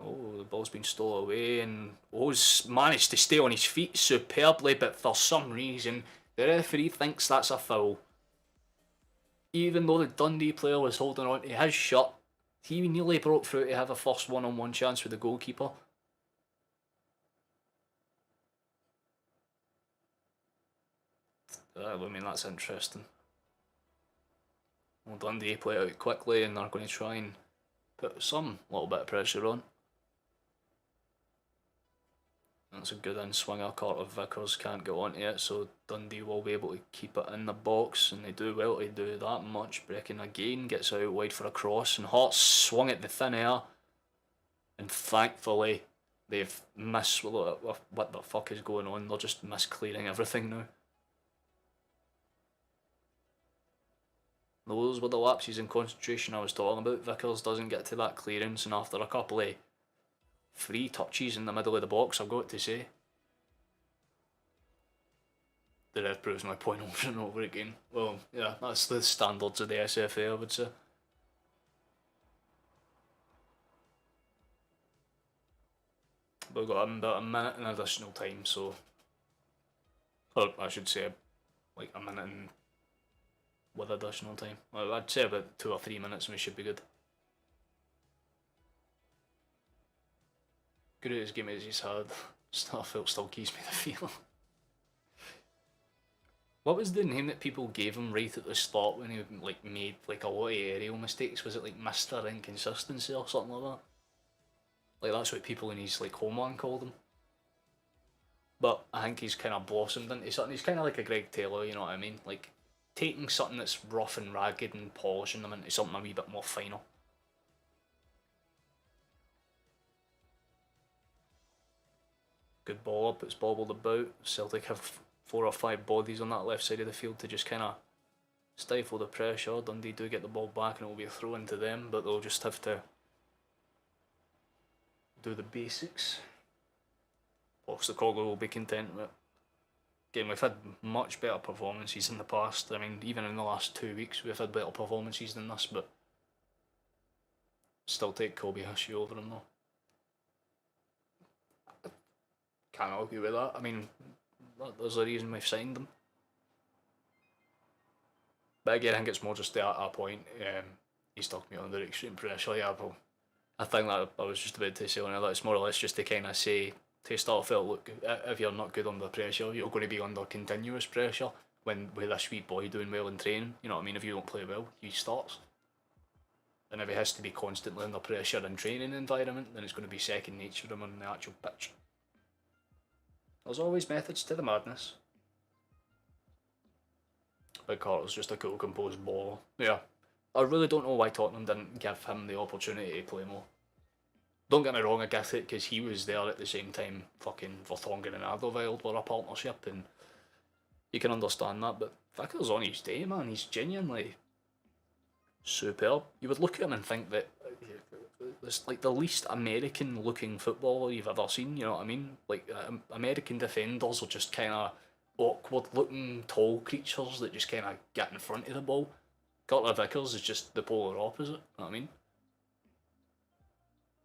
Oh, the ball's been stole away, and O's managed to stay on his feet superbly, but for some reason the referee thinks that's a foul. Even though the Dundee player was holding on to his shirt, he nearly broke through to have a first one-on-one chance with the goalkeeper. I mean, that's interesting. Well, Dundee play it out quickly, and they're going to try and put some little bit of pressure on. That's a good in-swinger. Carter Vickers can't get onto it, so Dundee will be able to keep it in the box, and they do well to do that much. Brecken again gets out wide for a cross, and Hart swung at the thin air, and thankfully they've missed. What the fuck is going on? They're just misclearing everything now. Those were the lapses in concentration I was talking about. Vickers doesn't get to that clearance, and after a couple of free touches in the middle of the box, I've got to say, the ref proves my point over and over again. Well, yeah, that's the standards of the SFA, I would say. We've got about a minute in additional time, so, or I should say, like a minute and with additional time. I'd say about 2 or 3 minutes and we should be good. Good at his game as he's had, Starfield still gives me the feel. What was the name that people gave him right at the start when he made a lot of aerial mistakes? Was it Mr. Inconsistency or something like that? That's what people in his homeland called him. But I think he's kind of blossomed into something. He's kind of like a Greg Taylor, you know what I mean? Taking something that's rough and ragged and polishing them into something a wee bit more final. Good ball up, it's bobbled about. Celtic have 4 or 5 bodies on that left side of the field to just kind of stifle the pressure. Dundee do get the ball back and it will be a throw into them, but they'll just have to do the basics. Postecoglou will be content with it. Again, we've had much better performances in the past. I mean, even in the last 2 weeks, we've had better performances than this, but still take Kobe Hashi over him though. Can't argue with that. I mean, there's a reason we've signed them. But again, I think it's more just at a point. He's talking me under extreme pressure. Yeah, well, I think that I was just about to say on that. It's more or less just to kind of say to start off, look, if you're not good under pressure, you're going to be under continuous pressure. When with this wee boy doing well in training, you know what I mean. If you don't play well, he starts. And if he has to be constantly under pressure in training environment, then it's going to be second nature to him on the actual pitch. There's always methods to the madness. But Carter's just a cool, composed baller. Yeah. I really don't know why Tottenham didn't give him the opportunity to play more. Don't get me wrong, I get it, because he was there at the same time fucking Vertonghen and Alderweireld were a partnership, and you can understand that, but Vickers on his day, man, he's genuinely superb. You would look at him and think that it's like the least American looking footballer you've ever seen, you know what I mean? Like, American defenders are just kind of awkward looking tall creatures that just kind of get in front of the ball. Carter Vickers is just the polar opposite, you know what I mean?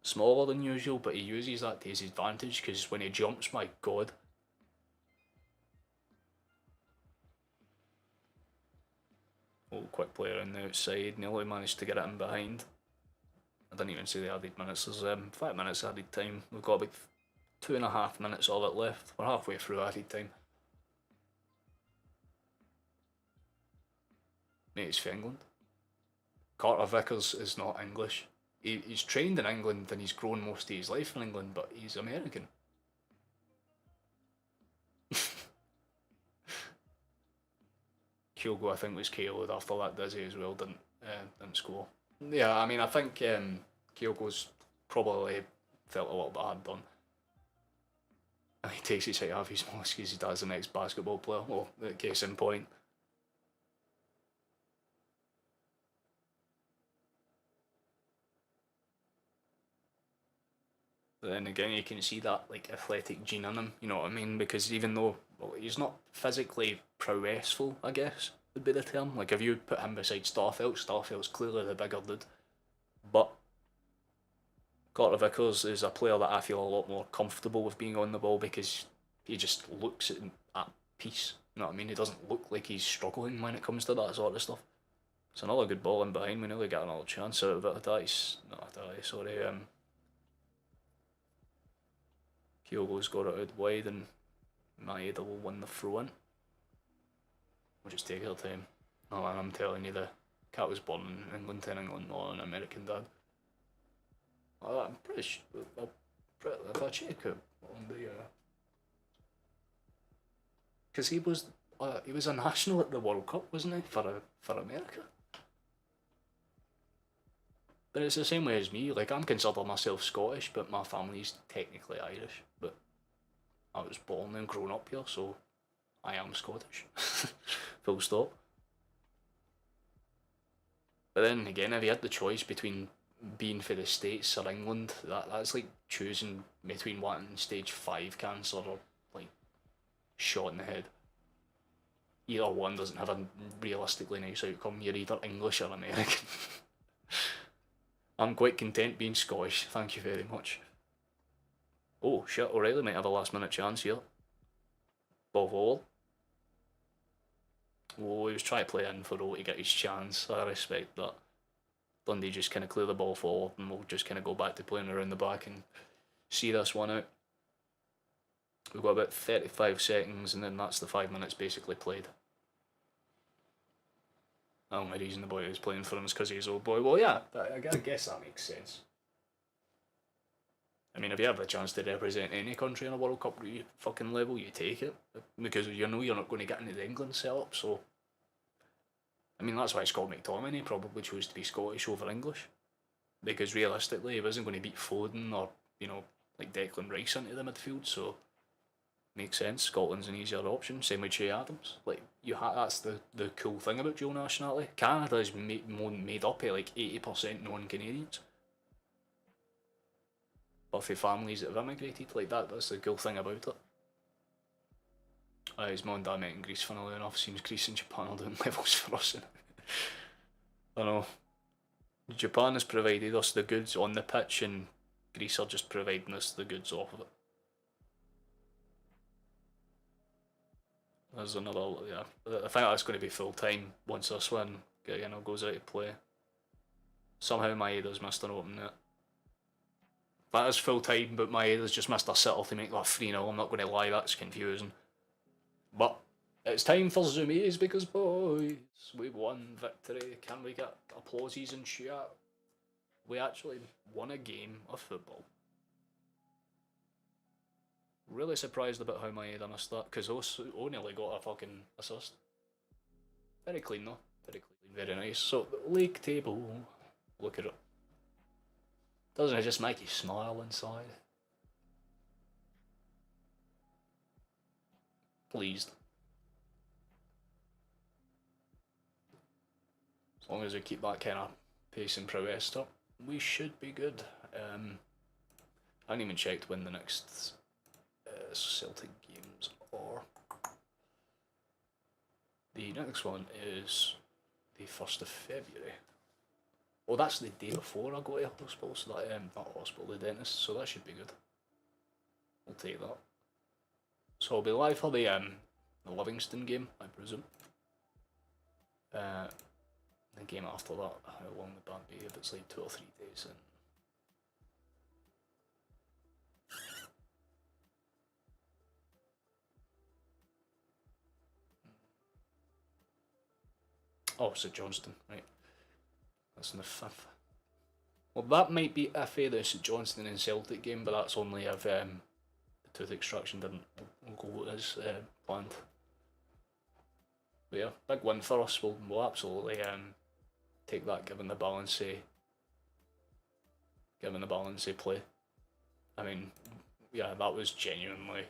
Smaller than usual, but he uses that to his advantage, because when he jumps, my god. Oh, quick player on the outside, nearly managed to get it in behind. I didn't even see the added minutes. There's 5 minutes added time. We've got about 2.5 minutes of it left. We're halfway through added time. Mate, it's for England. Carter Vickers is not English. He's trained in England and he's grown most of his life in England, but he's American. Kyogo, I think, was KO'd after that dizzy as well, didn't score. Yeah, I mean, I think Kyogo's probably felt a little bit hard done. And he takes his height off his mask because he does the next basketball player. Well, case in point. But then again, you can see that like athletic gene in him, you know what I mean? Because even though he's not physically prowessful, I guess would be the term. Like if you put him beside Starfelt's clearly the bigger dude. But Carter Vickers is a player that I feel a lot more comfortable with being on the ball because he just looks at peace. You know what I mean? He doesn't look like he's struggling when it comes to that sort of stuff. It's another good ball in behind. We nearly got another chance out of it. Sorry. Kyogo's got it out wide and Maeda will win the throw in. We'll just take our time. Oh man, I'm telling you, the cat was born in England, not an American dad. I'm pretty sure. If I check it on the. Because he was a national at the World Cup, wasn't he, for America? But it's the same way as me. Like, I'm consider myself Scottish, but my family's technically Irish. But I was born and grown up here, so I am Scottish. Full stop. But then again, if you had the choice between being for the States or England, that's like choosing between wanting stage 5 cancer or like shot in the head. Either one doesn't have a realistically nice outcome. You're either English or American. I'm quite content being Scottish, thank you very much. Oh shit, O'Reilly might have a last minute chance here. Ball forward. Oh, he was trying to play in for O to get his chance, I respect that. Dundee just kind of clear the ball forward and we'll just kind of go back to playing around the back and see this one out. We've got about 35 seconds and then that's the 5 minutes basically played. The only reason the boy is playing for him is because he's old boy. Well, yeah, I guess that makes sense. I mean, if you have the chance to represent any country in a World Cup fucking level, you take it. Because you know you're not going to get into the England setup, so... I mean, that's why Scott McTominay probably chose to be Scottish over English. Because realistically, he wasn't going to beat Foden or, you know, like Declan Rice into the midfield, so... Makes sense. Scotland's an easier option. Same with Che Adams. Like that's the cool thing about dual nationality. Canada is made up of like 80% non-Canadians. But for families that have immigrated, like that's the cool thing about it. His mum and dad met in Greece, funnily enough. Seems Greece and Japan are doing levels for us. I know. Japan has provided us the goods on the pitch and Greece are just providing us the goods off of it. There's another, yeah. I think that's going to be full time once this one goes out of play. Somehow Maeda's missed an open net. That is full time, but Maeda's just missed a sitter to make that 3-0. I'm not going to lie, that's confusing. But it's time for zoomies because, boys, we won victory. Can we get applauses and chat? We actually won a game of football. Really surprised about how Maeda missed that, because only got a fucking assist. Very clean though, very clean, very nice. So, the league table, look at it. Doesn't it just make you smile inside? Pleased. As long as we keep that kind of pace and prowess up, we should be good. I haven't even checked when the next Celtic games are. The next one is the 1st of February. Oh, that's the day before I go to hospital, so that, not hospital, the dentist, so that should be good. We'll take that. So I'll be live for the Livingston game, I presume. The game after that, how long would that be? If it's like 2 or 3 days in. Oh, so Johnston, right. That's in the 5th. Well, that might be iffy, the St Johnstone and Celtic game, but that's only if the tooth extraction didn't go as planned. But yeah, big win for us. We'll absolutely take that given the balance of play. I mean, yeah, that was genuinely.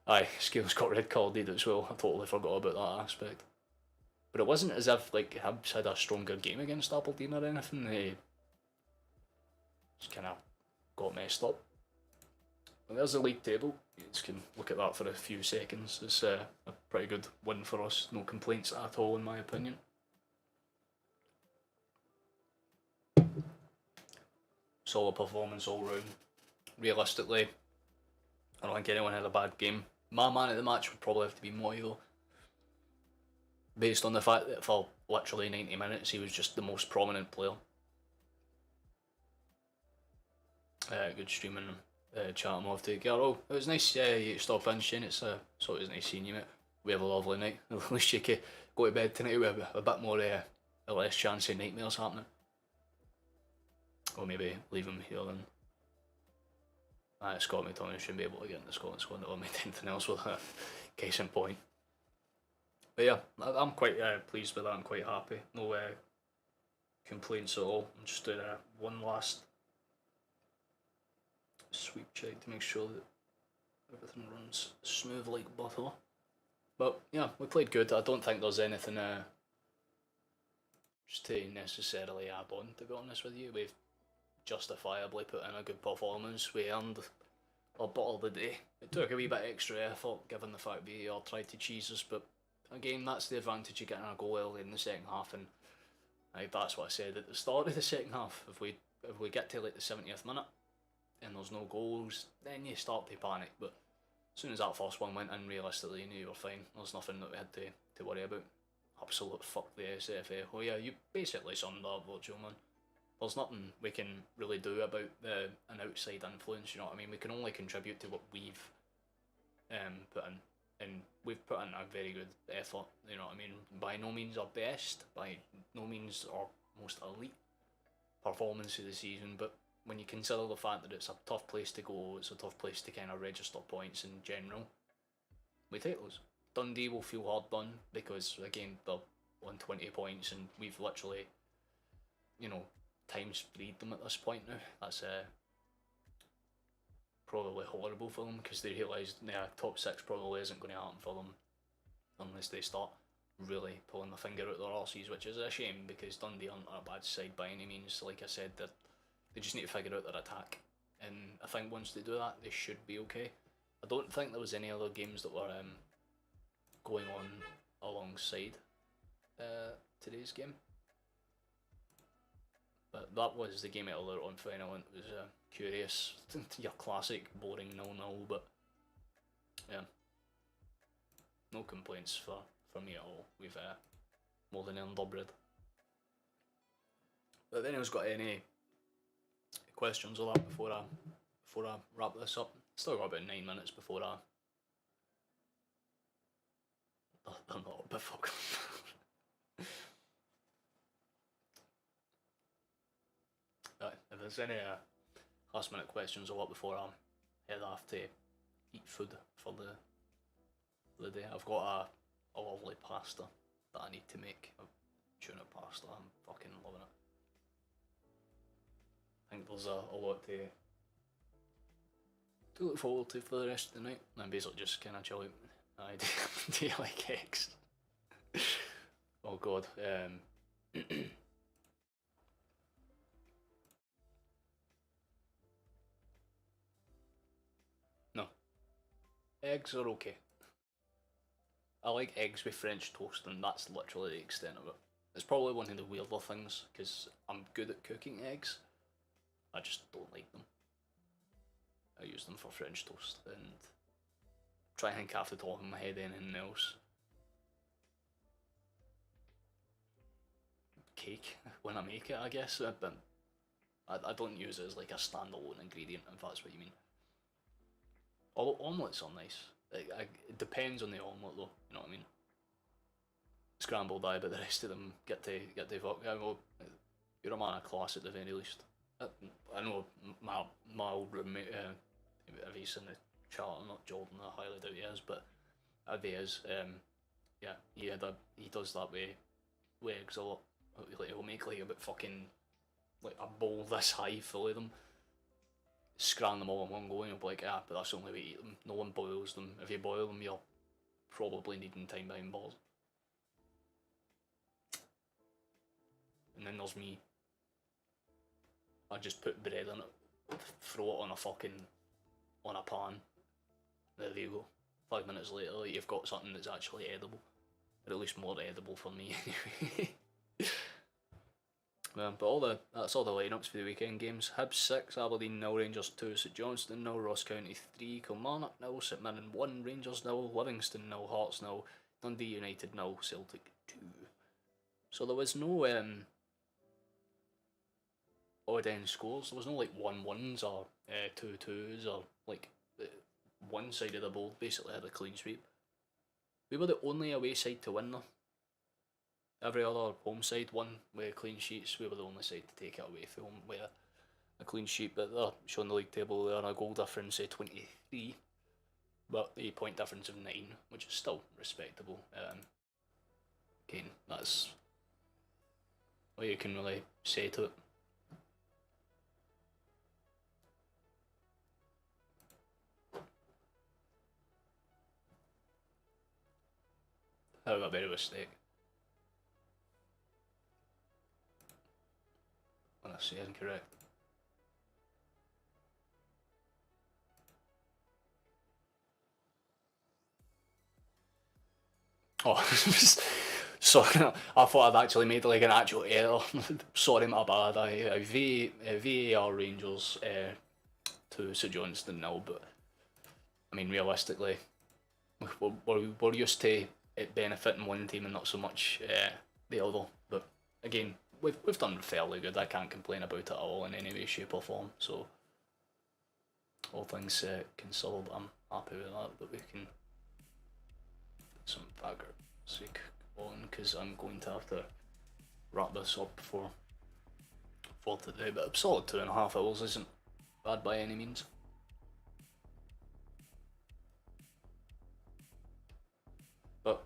Aye, Scales got red carded as well. I totally forgot about that aspect. But it wasn't as if like Hibs had a stronger game against Aberdeen or anything. They just kind of got messed up. And there's the league table. You just can look at that for a few seconds. It's a pretty good win for us. No complaints at all, in my opinion. Solid performance all round. Realistically, I don't think anyone had a bad game. My man of the match would probably have to be Moy though. Based on the fact that for literally 90 minutes he was just the most prominent player. Good streaming. Chat him off to Carol. It was nice you to stop in, Shane. So it was nice seeing you, mate. We have a lovely night. At least you can go to bed tonight with a bit more, a less chance of nightmares happening. Or maybe leave him here then. Scott McTominay shouldn't be able to get in the Scotland squad or make anything else with a case in point. But yeah, I'm quite pleased with that. I'm quite happy. No complaints at all. I'm just doing one last sweep check to make sure that everything runs smooth like butter. But yeah, we played good. I don't think there's anything just to necessarily add on, to be honest with you. We've justifiably put in a good performance. We earned our bottle of the day. It took a wee bit extra effort given the fact VAR tried to cheese us, but again, that's the advantage of getting a goal early in the second half, and that's what I said at the start of the second half. If we get to like the 70th minute and there's no goals, then you start to panic. But as soon as that first one went in, realistically, you knew you were fine. There's nothing that we had to worry about. Absolute fuck the SFA. Oh yeah, you basically summed up Virtual, man. There's nothing we can really do about an outside influence, you know what I mean? We can only contribute to what we've put in. And we've put in a very good effort, you know what I mean? By no means our best, by no means our most elite performance of the season, but when you consider the fact that it's a tough place to go, it's a tough place to kind of register points in general, we take those. Dundee will feel hard done because, again, they're on 20 points and we've literally, you know, times 3'd them at this point now. That's probably horrible for them because they realise top 6 probably isn't going to happen for them unless they start really pulling the finger out their arses, which is a shame because Dundee aren't a bad side by any means. Like I said, they just need to figure out their attack, and I think once they do that, they should be okay. I don't think there was any other games that were going on alongside today's game. But that was the game earlier on final, and it was curious. Your classic boring 0-0, but yeah, no complaints for me at all. We've more than earned our bread. But if anyone's got any questions or that before I wrap this up, still got about 9 minutes before I'm not before. If there's any last minute questions or what before I head off to eat food for the day, I've got a lovely pasta that I need to make. A tuna pasta, I'm fucking loving it. I think there's a lot to look forward to for the rest of the night. And basically just kind of chill out. Do you like eggs? Oh god. No. Eggs are okay. I like eggs with French toast, and that's literally the extent of it. It's probably one of the weirder things, because I'm good at cooking eggs. I just don't like them. I use them for French toast, and try and think off the top of my head anything else. Cake, when I make it, I guess, but I don't use it as like a standalone ingredient, if that's what you mean. Although omelettes are nice. It depends on the omelette though, you know what I mean? Scrambled eye, but the rest of them get to fuck. Well, you're a man of class at the very least. I know my old roommate, if he's in the chat, I'm not Jordan, I highly doubt he is, but if he is, yeah, he does that with eggs a lot. Like, he'll make like about fucking, like a bowl this high full of them, scran them all in one go, and you'll be like, ah, but that's the only way to eat them. No one boils them. If you boil them, you're probably needing time behind bars. And then there's me. I just put bread in it, throw it on a pan. There you go. 5 minutes later, like, you've got something that's actually edible, or at least more edible for me anyway. But that's all the lineups for the weekend games. Hibs 6, Aberdeen 0, Rangers 2, St Johnstone 0, Ross County 3, Kilmarnock 0, St Mirren 1, Rangers 0, Livingston 0, Hearts 0, Dundee United 0, Celtic 2. So there was no odd end scores. There was no like 1-1s or 2-2s or like one side of the board basically had a clean sweep. We were the only away side to win though. Every other home side won with clean sheets. We were the only side to take it away from home with a clean sheet. But they're showing the league table there, a goal difference of 23, but a point difference of 9, which is still respectable. Again, that's what you can really say to it. How about a bit of a mistake? When I say incorrect. Oh, sorry, I thought I'd actually made like an actual error. Sorry, my bad. VAR Rangers to St Johnstone 0, but I mean realistically, we're used to it benefiting one team and not so much the other. But again, we've done fairly good. I can't complain about it at all in any way, shape or form. So all things considered, I'm happy with that. But we can put some background music on because I'm going to have to wrap this up for today. But a solid 2.5 hours isn't bad by any means. But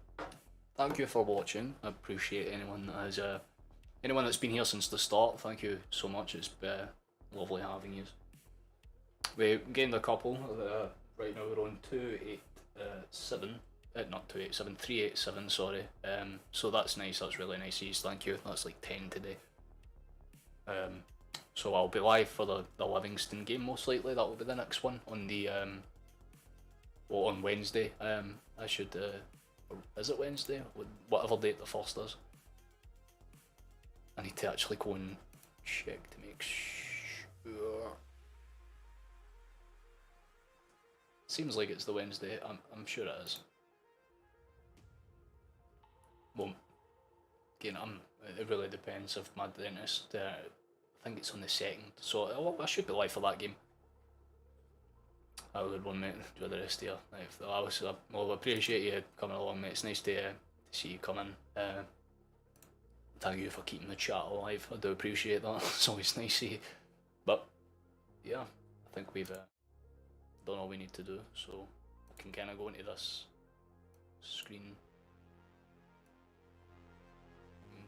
thank you for watching. I appreciate anyone that has anyone that's been here since the start. Thank you so much. It's lovely having you. We gained a couple. Right now we're on 287. Not 287, 387. Sorry. So that's nice. That's really nice. Thank you. That's like 10 today. So I'll be live for the Livingston game most likely. That will be the next one on the on Wednesday. I should. Is it Wednesday? Whatever date the first is. I need to actually go and check to make sure. Seems like it's the Wednesday. I'm sure it is. Well, again, I'm It really depends if my dentist. I think it's on the 2nd, so I should be live for that game. Have a good one, mate. Enjoy the rest of your night. I appreciate you coming along, mate. It's nice to see you coming. Thank you for keeping the chat alive. I do appreciate that. It's always nice to see you. But yeah, I think we've done all we need to do, so I can kind of go into this screen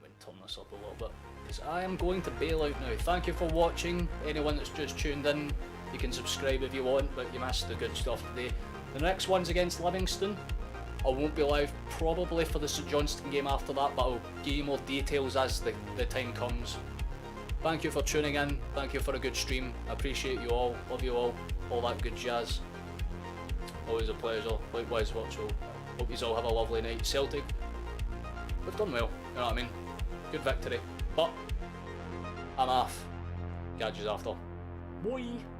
and turn this up a little bit, because I am going to bail out now. Thank you for watching. Anyone that's just tuned in, you can subscribe if you want, but you missed the good stuff today. The next one's against Livingston. I won't be live probably for the St Johnstone game after that, but I'll give you more details as the time comes. Thank you for tuning in. Thank you for a good stream. I appreciate you all. Love you all that good jazz. Always a pleasure. Likewise, Watchal. Hope you all have a lovely night. Celtic, we've done well, you know what I mean? Good victory. But I'm off. Catch you after. Bye.